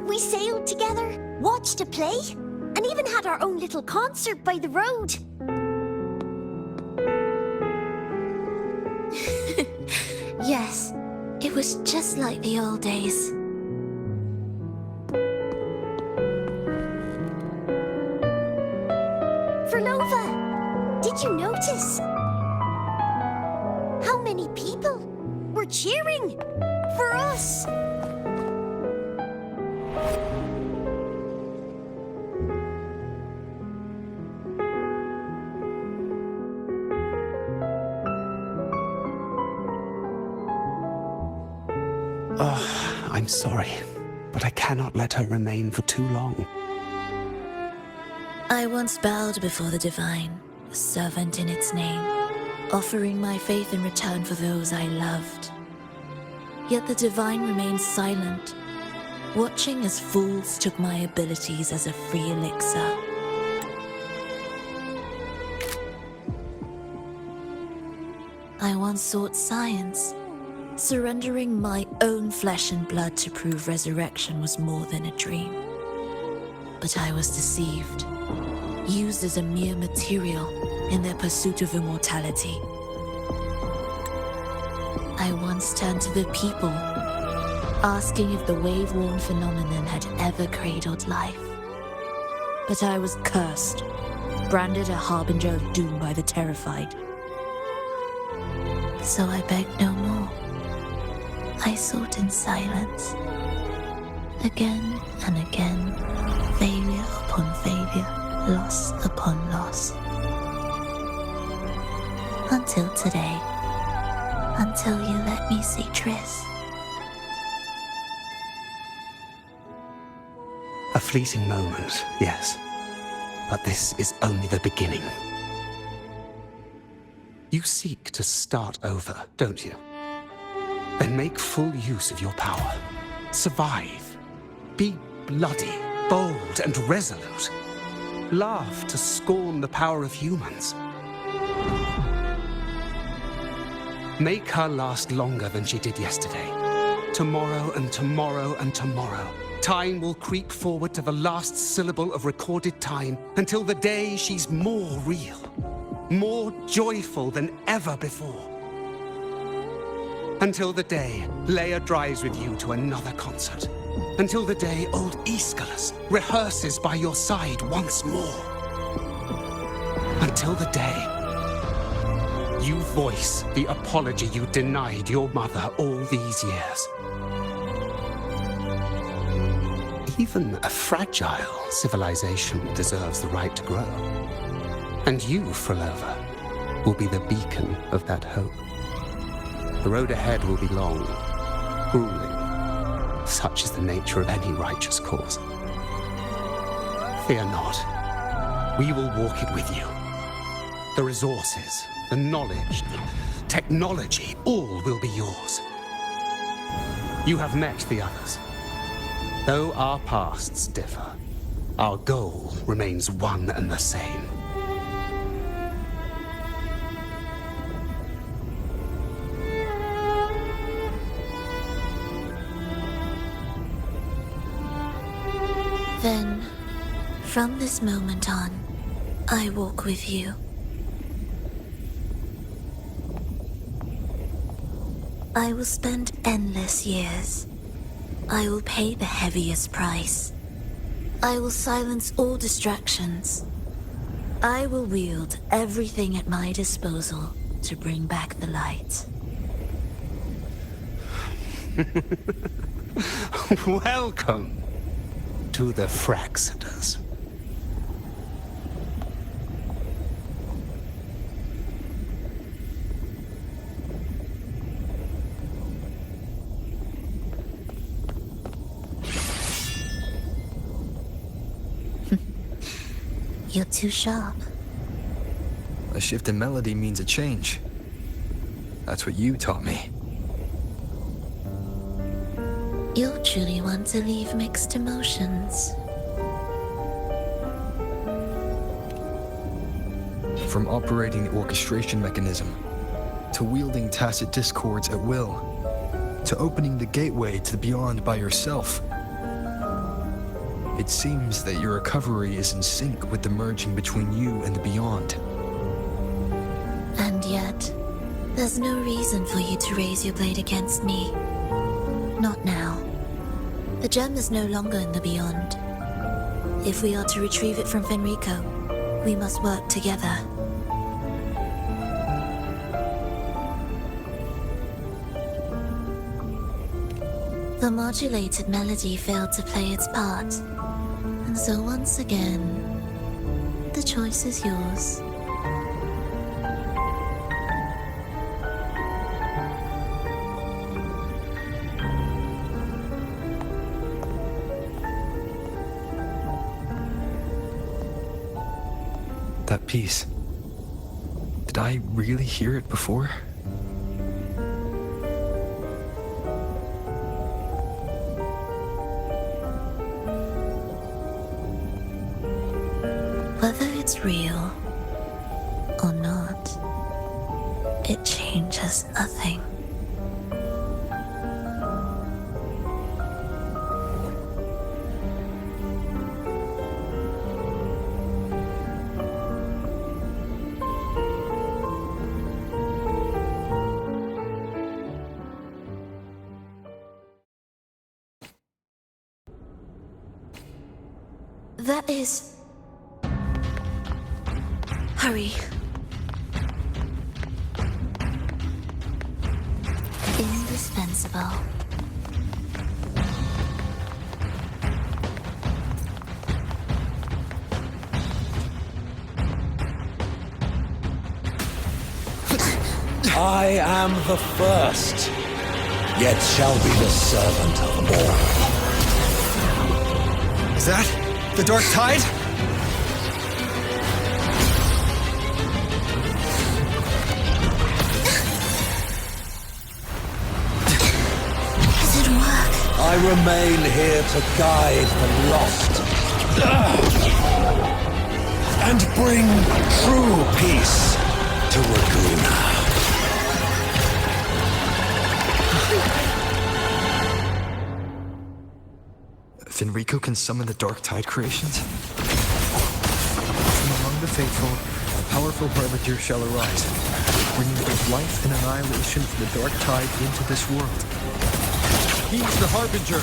We sailed together, watched a play, and even had our own little concert by the road. Yes, it was just like the old days. Verlova, did you notice? How many people were cheering for us? Oh, I'm sorry. but I cannot let her remain for too long. I once bowed before the divine, a servant in its name, offering my faith in return for those I loved. Yet the divine remained silent, watching as fools took my abilities as a free elixir. I once sought science, surrendering my own flesh and blood to prove resurrection was more than a dream. But I was deceived, used as a mere material in their pursuit of immortality. I once turned to the people, asking if the wave-worn phenomenon had ever cradled life. But I was cursed, branded a harbinger of doom by the terrified. So I begged no more. I sought in silence. Again and again, failure upon failure, loss upon loss. Until today. Until you let me see Triss. A fleeting moment, yes. But this is only the beginning. You seek to start over, don't you? Then make full use of your power. Survive. Be bloody, bold, and resolute. Laugh to scorn the power of humans. Make her last longer than she did yesterday. Tomorrow and tomorrow and tomorrow. Time will creep forward to the last syllable of recorded time until the day she's more real, more joyful than ever before. Until the day Leia drives with you to another concert. Until the day old Aeschylus rehearses by your side once more. Until the day you voice the apology you denied your mother all these years. Even a fragile civilization deserves the right to grow. And you, Frolova, will be the beacon of that hope. The road ahead will be long, grueling. Such is the nature of any righteous cause. Fear not. We will walk it with you. The resources, the knowledge, the technology, all will be yours. You have met the others. Though our pasts differ, our goal remains one and the same. Then, from this moment on, I walk with you. I will spend endless years. I will pay the heaviest price. I will silence all distractions. I will wield everything at my disposal to bring back the light. Welcome to the Fraxiters. You're too sharp. A shift in melody means a change. That's what you taught me. You're truly one to leave mixed emotions. From operating the orchestration mechanism, to wielding tacit discords at will, to opening the gateway to the beyond by yourself. It seems that your recovery is in sync with the merging between you and the beyond. And yet, there's no reason for you to raise your blade against me. Not now. The gem is no longer in the beyond. If we are to retrieve it from Fenrico, we must work together. The modulated melody failed to play its part. And so once again, the choice is yours. that piece. Did I really hear it before? Whether it's real or not, it changes nothing. That is... Hurry. Indispensable. I am the first, yet shall be the servant of all. Is that the Dark Tide? Does it work? I remain here to guide the lost and bring true peace to Raguna. Finrico can summon the Dark Tide creations? From among the faithful, a powerful harbinger shall arise, bringing both life and annihilation from the Dark Tide into this world. He's the harbinger!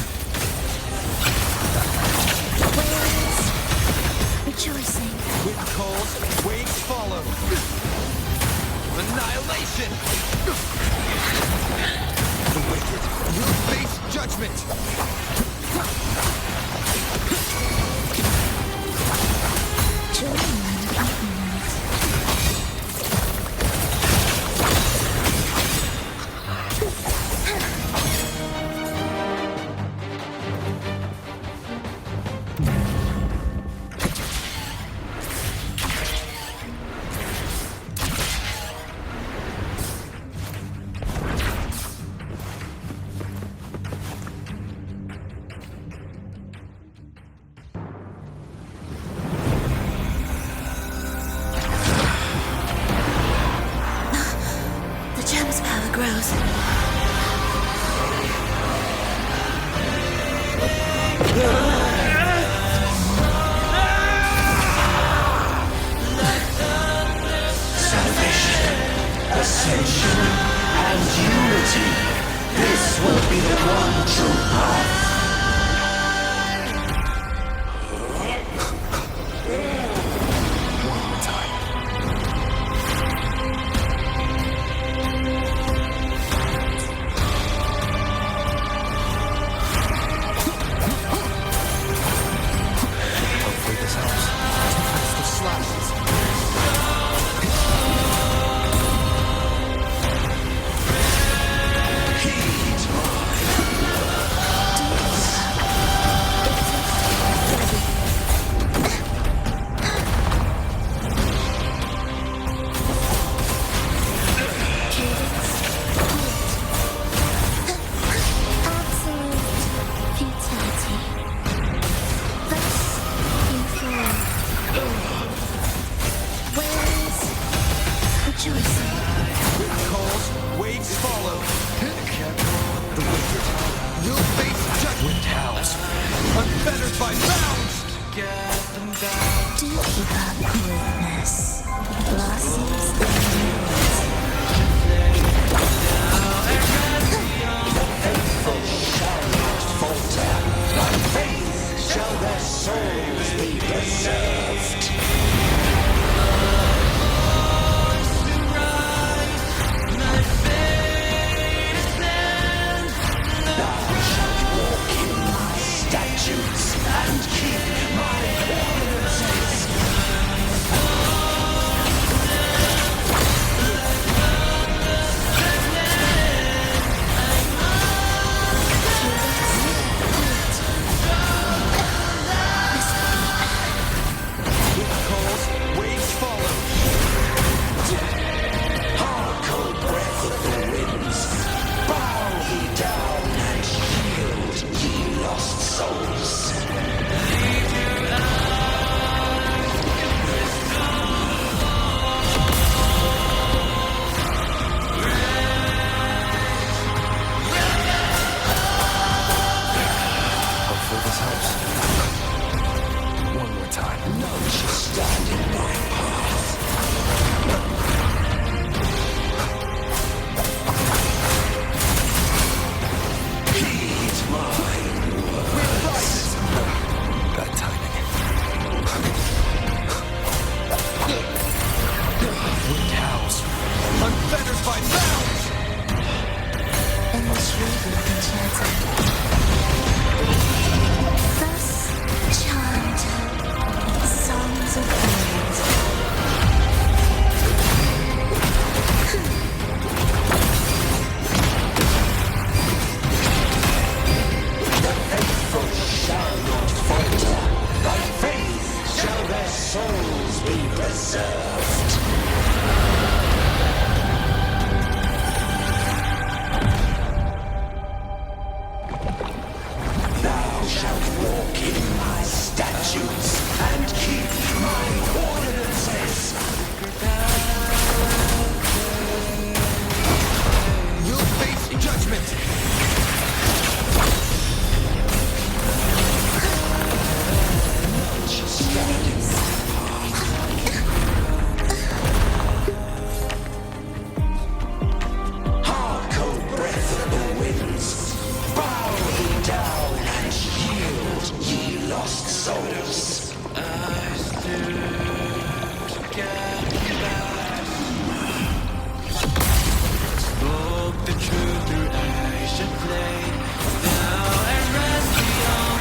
Rejoicing. Wind calls, waves follow. Annihilation! The wicked will face judgment! Ascension and unity. This will be the one true path. One more time. Hopefully this helps. That's the slashes. walk in my statutes and keep my ordinances. You'll face judgment. Hardcore breath of the winds, bow ye down and yield, ye lost souls. I stood together, spoke the truth through ash and flame. Now I rest beyond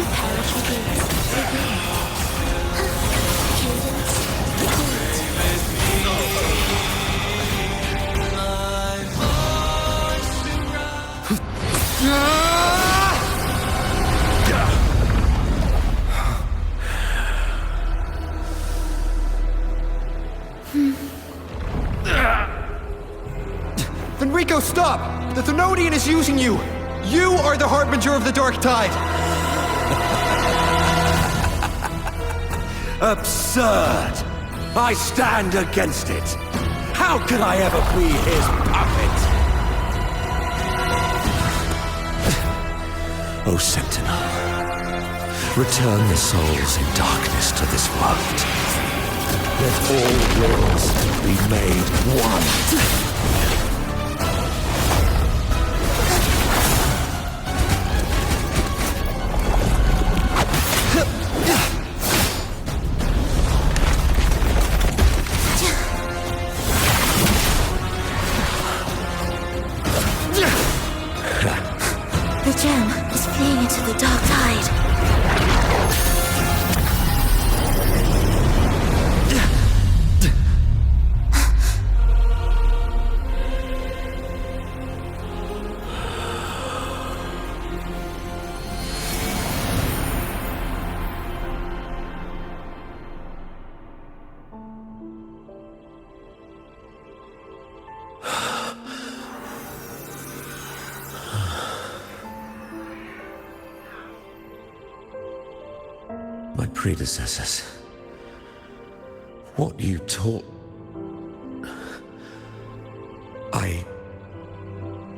Enrico, stop! The Thenodian is using you! You are the harbinger of the Dark Tide! Absurd! I stand against it! How could I ever be his puppet? O Sentinel, return the souls in darkness to this world. Let all worlds be made one. The gem is fleeing into the dark tide. My predecessors, what you taught,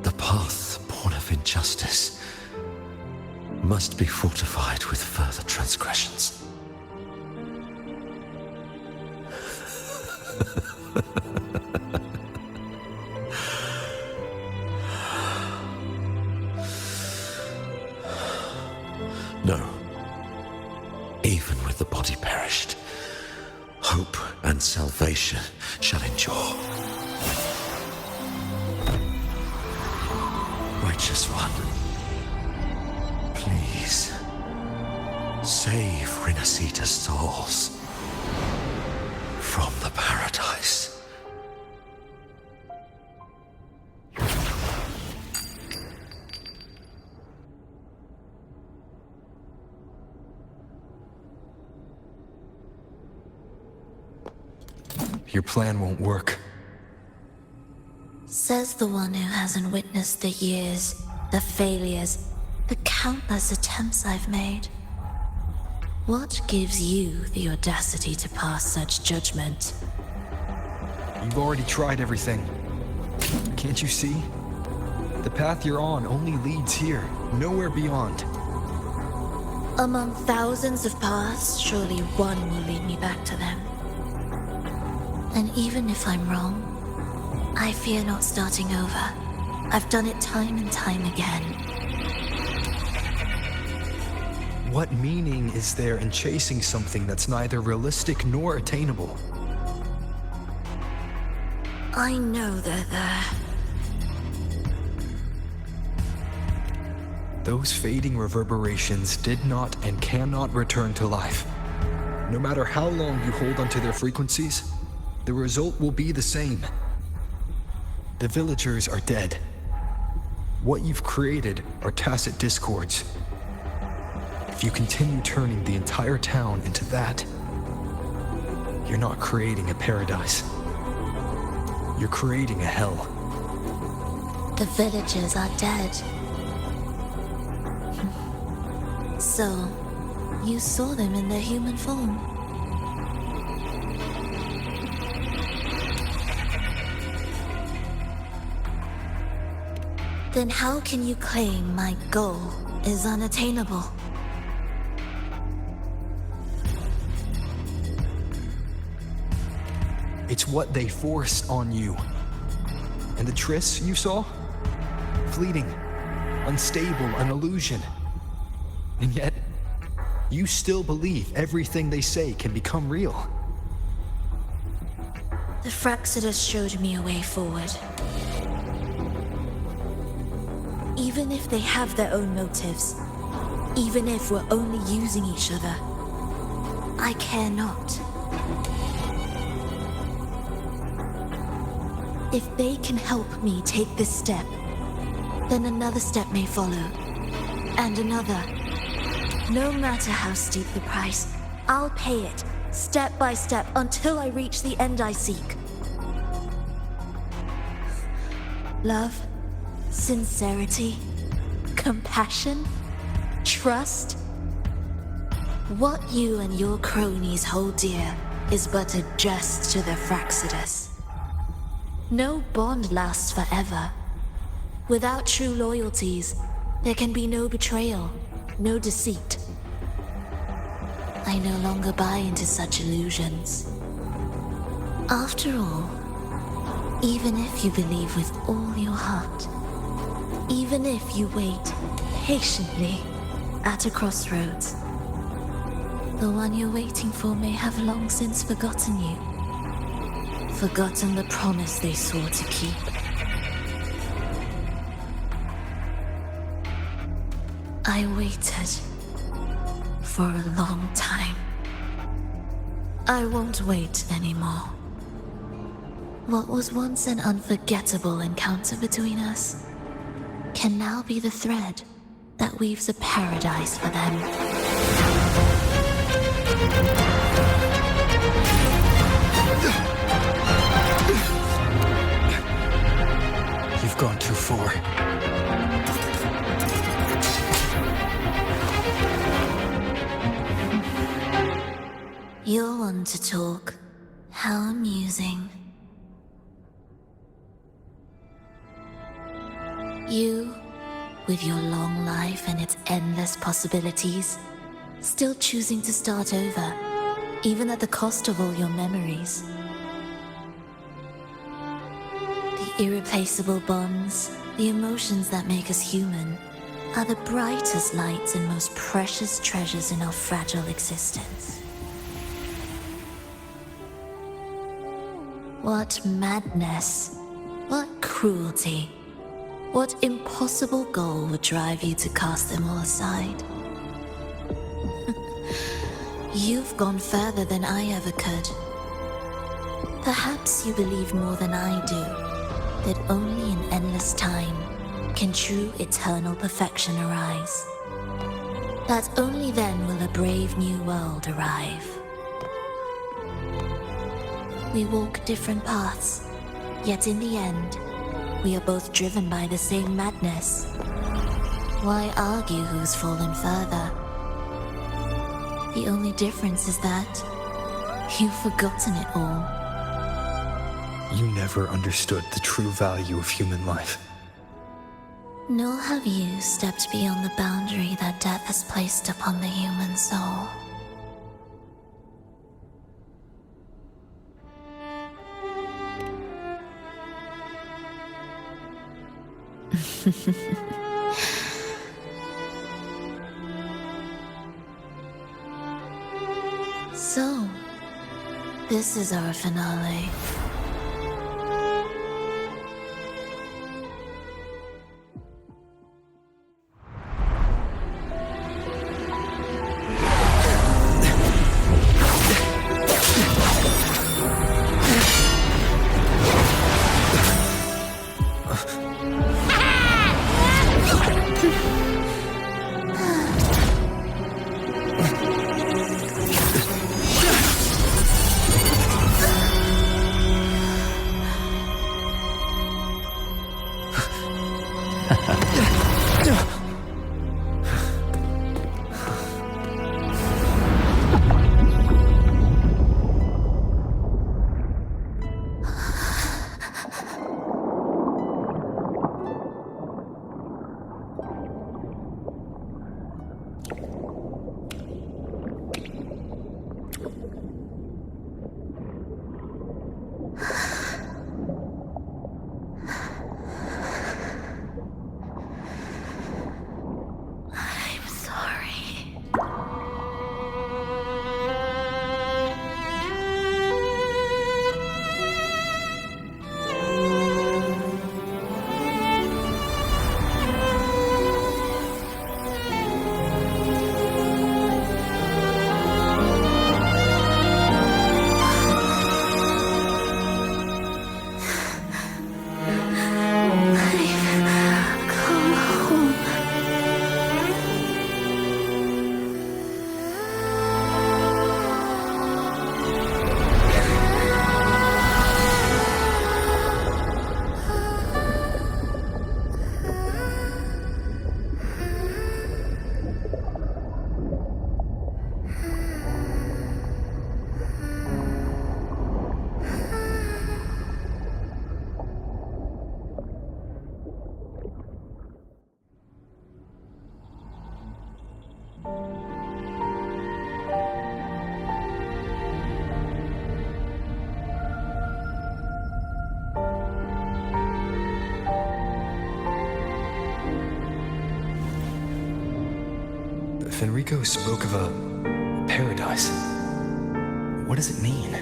the path born of injustice, must be fortified with further transgressions. No. Even with the body perished, hope and salvation shall endure. Righteous One, please save Rinascita's souls from the paradise. Your plan won't work. Says the one who hasn't witnessed the years, the failures, the countless attempts I've made. What gives you the audacity to pass such judgment? You've already tried everything. Can't you see? The path you're on only leads here, nowhere beyond. Among thousands of paths, surely one will lead me back to them. And even if I'm wrong, I fear not starting over. I've done it time and time again. What meaning is there in chasing something that's neither realistic nor attainable? I know they're there. Those fading reverberations did not and cannot return to life. No matter how long you hold onto their frequencies, the result will be the same. The villagers are dead. What you've created are tacit discords. If you continue turning the entire town into that, you're not creating a paradise. You're creating a hell. The villagers are dead. So, You saw them in their human form. Then how can you claim my goal is unattainable? It's what they force on you. And the trysts you saw? Fleeting, unstable, an illusion. And yet, you still believe everything they say can become real. The Fraxidus showed me a way forward. Even if they have their own motives, even if we're only using each other, I care not. If they can help me take this step, then another step may follow, and another. No matter how steep the price, I'll pay it, step by step, until I reach the end I seek. Love, sincerity, compassion, trust. What you and your cronies hold dear is but a jest to the Fraxidus. No bond lasts forever. Without true loyalties, there can be no betrayal, no deceit. I no longer buy into such illusions. After all, even if you believe with all your heart, even if you wait patiently at a crossroads, the one you're waiting for may have long since forgotten you. Forgotten the promise they swore to keep. I waited for a long time. I won't wait anymore. What was once an unforgettable encounter between us can now be the thread that weaves a paradise for them. You've gone too far. You're one to talk. How amusing. You, with your long life and its endless possibilities, still choosing to start over, even at the cost of all your memories. The irreplaceable bonds, the emotions that make us human, are the brightest lights and most precious treasures in our fragile existence. What madness, what cruelty, what impossible goal would drive you to cast them all aside? You've gone further than I ever could. Perhaps you believe more than I do, that only in endless time can true eternal perfection arise. That only then will a brave new world arrive. We walk different paths, yet in the end, we are both driven by the same madness. Why argue who's fallen further? The only difference is that you've forgotten it all. You never understood the true value of human life. Nor have you stepped beyond the boundary that death has placed upon the human soul. So, this is our finale. Fenrico spoke of a paradise. What does it mean?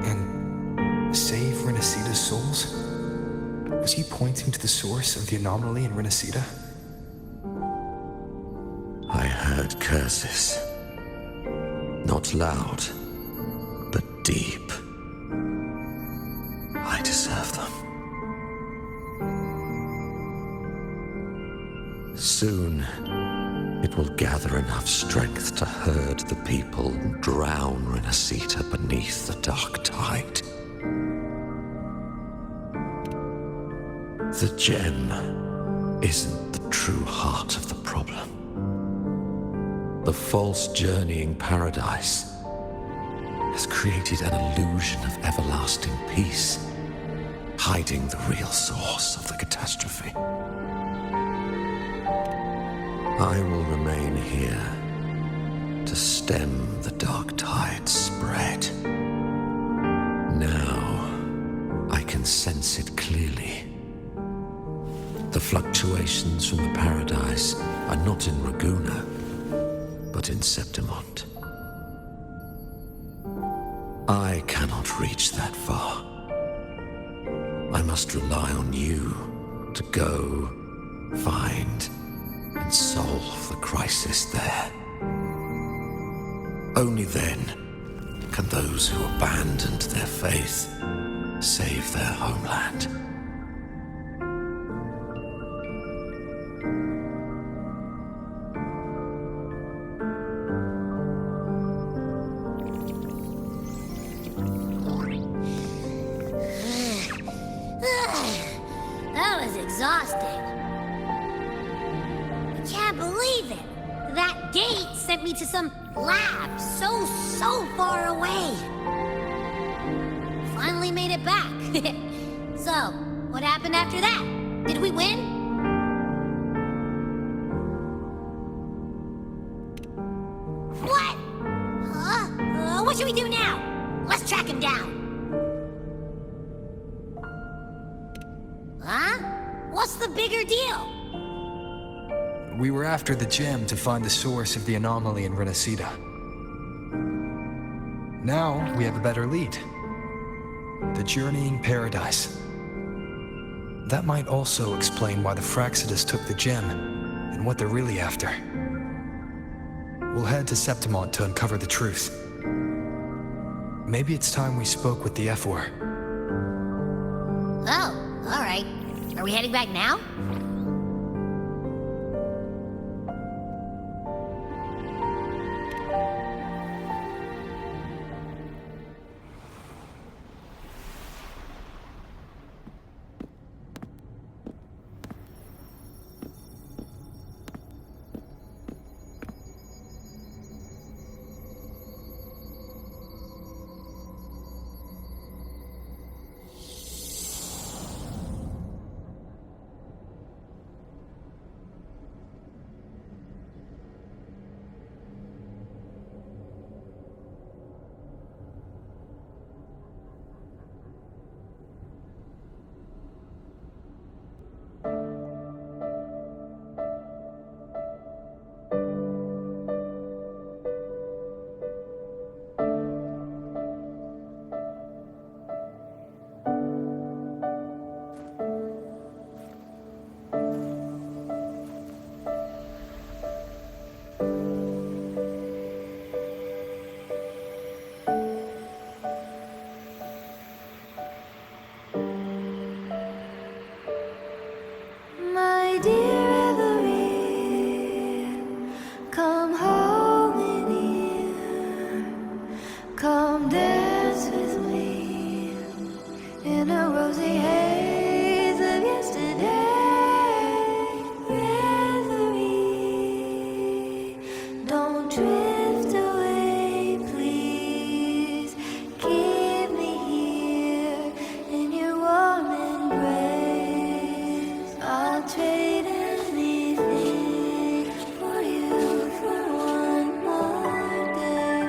And save Rinascita's souls? Was he pointing to the source of the anomaly in Rinascita? I heard curses. Not loud, but deep. I deserve them. Soon, it will gather enough strength to herd the people and drown Rinascita beneath the dark tide. The gem isn't the true heart of the problem. The false journeying paradise has created an illusion of everlasting peace, hiding the real source of the catastrophe. I will remain here to stem the dark tide's spread. Now, I can sense it clearly. The fluctuations from the paradise are not in Raguna, but in Septimont. I cannot reach that far. I must rely on you to go, find, and solve the crisis there. Only then can those who abandoned their faith save their homeland. That was exhausting. I can't believe it. That gate sent me to some lab so far away. Finally made it back. So, what happened after that? Did we win? What? What should we do now? Let's track him down. Huh? What's the bigger deal? We were after the gem to find the source of the anomaly in Rinascita. Now we have a better lead. The journeying paradise. That might also explain why the Fraxidus took the gem and what they're really after. We'll head to Septimont to uncover the truth. Maybe it's time we spoke with the F-War. Oh, all right. Are we heading back now? My dear Everine, come home in here. Come dance with me in a rosy haze of yesterday. Reverie, don't drift away, please. Keep me here in your warm embrace. I'll trade anything for you for one more day.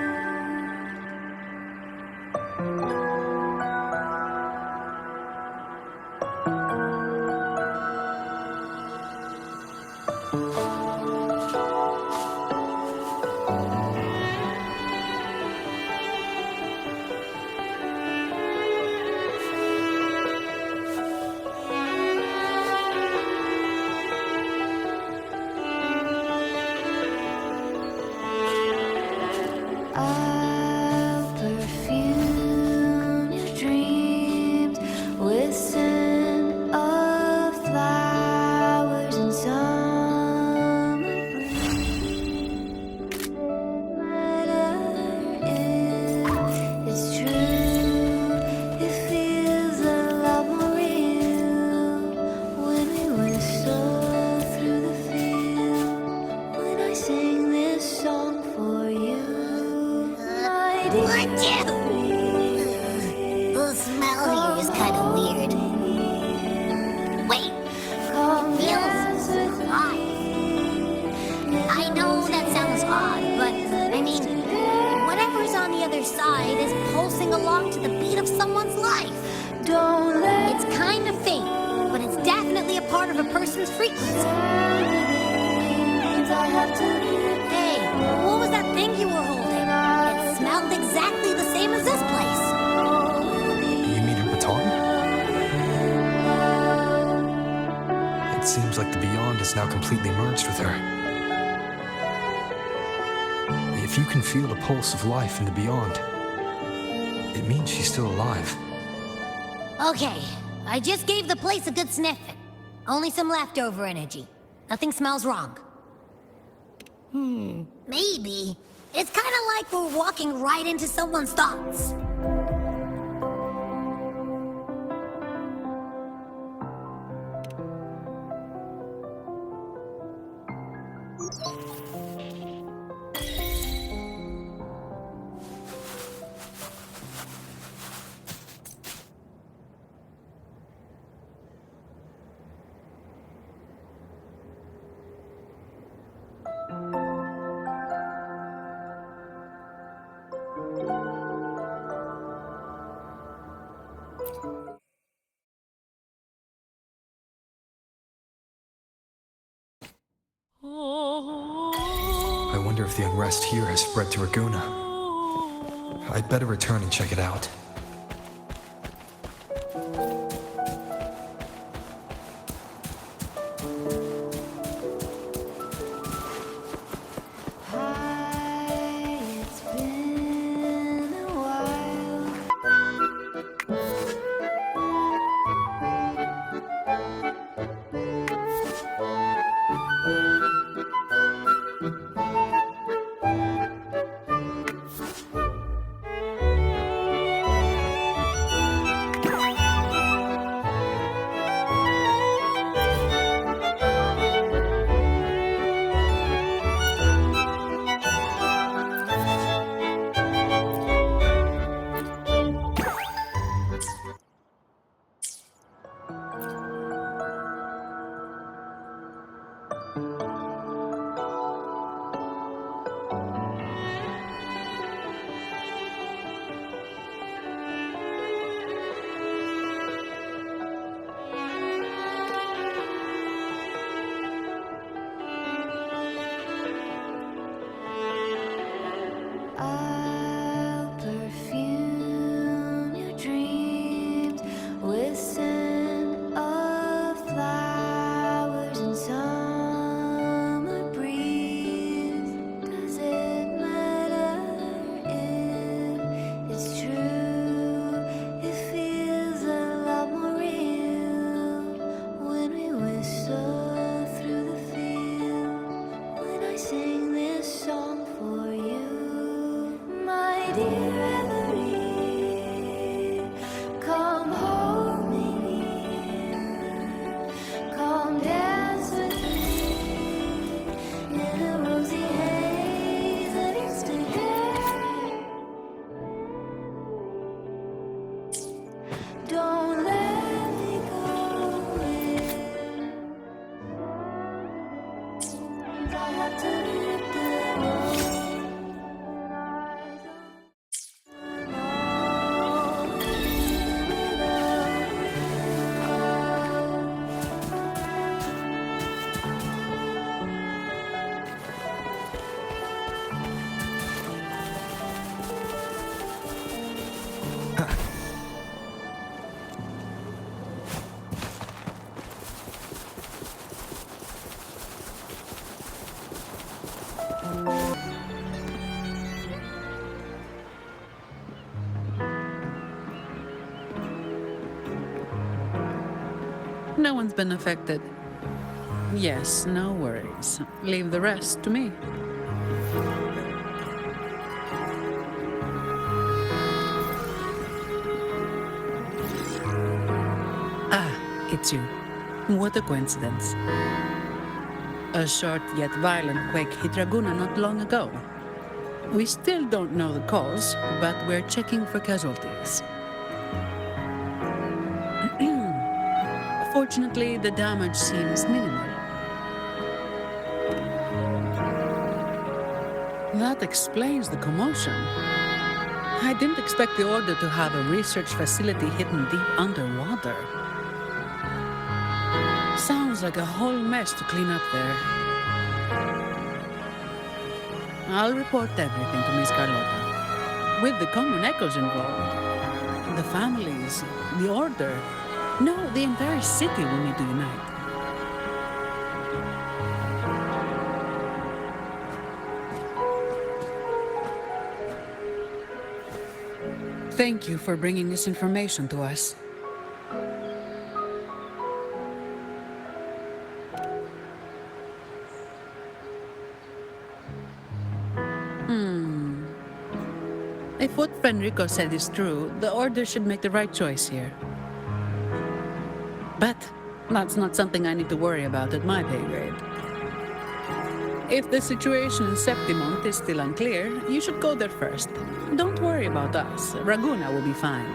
odd, but I mean, whatever's on the other side is pulsing along to the beat of someone's life. It's kind of faint, but it's definitely a part of a person's frequency. Hey, what was that thing you were holding? It smelled exactly the same as this place. You mean her baton? It seems like the Beyond is now completely merged with her. If you can feel the pulse of life in the Beyond, it means she's still alive. Okay, I just gave the place a good sniff. Only some leftover energy. Nothing smells wrong. Maybe. It's kind of like we're walking right into someone's thoughts. I wonder if the unrest here has spread to Raguna. I'd better return and check it out. It's been a while. I'll perfume your dreams with scent of flowers and summer breeze. Does it matter if it's true? It feels a lot more real when we whistle through the field. When I sing this song for you, my dear Ellery, come hold me near, come dance with me in a rosy haze of yesterday. Don't let me go in. I have to hit the road. No one's been affected. Yes, no worries. Leave the rest to me. Ah, it's you. What a coincidence. A short yet violent quake hit Raguna not long ago. We still don't know the cause, but we're checking for casualties. Fortunately, the damage seems minimal. That explains the commotion. I didn't expect the Order to have a research facility hidden deep underwater. Sounds like a whole mess to clean up there. I'll report everything to Miss Carlotta. With the common echoes involved. The families, the Order. No, the entire city will need to unite. Thank you for bringing this information to us. If what Fenrico said is true, the Order should make the right choice here. But that's not something I need to worry about at my pay grade. If the situation in Septimont is still unclear, you should go there first. Don't worry about us. Raguna will be fine.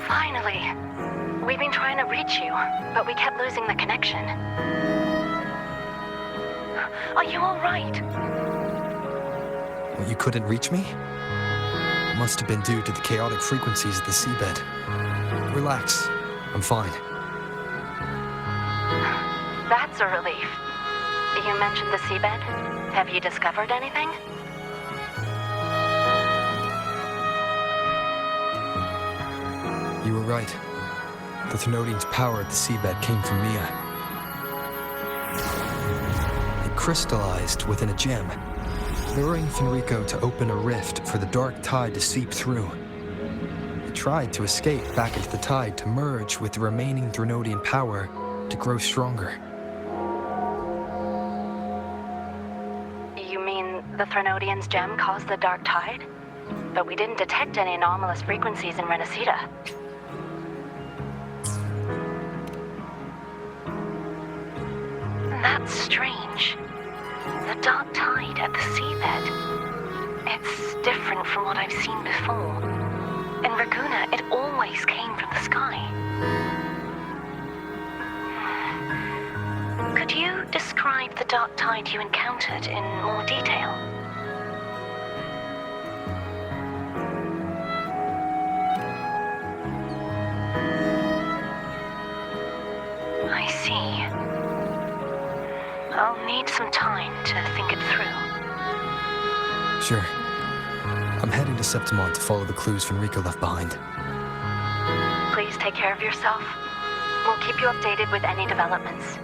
Finally. We've been trying to reach you, but we kept losing the connection. Are you all right? You couldn't reach me? Must have been due to the chaotic frequencies of the seabed. Relax. I'm fine. That's a relief. You mentioned the seabed. Have you discovered anything? You were right. The Thenodian's power at the seabed came from Mia. It crystallized within a gem, luring Fenrico to open a rift for the dark tide to seep through. It tried to escape back into the tide to merge with the remaining Thenodian power to grow stronger. You mean the Thenodian's gem caused the dark tide? But we didn't detect any anomalous frequencies in Rinascita. That's strange. The dark tide at the seabed. It's different from what I've seen before. In Raguna, it always came from the sky. Could you describe the dark tide you encountered in more detail? I see. I'll need some time to think it through. Sure. I'm heading to Septimont to follow the clues Fenrico left behind. Please take care of yourself. We'll keep you updated with any developments.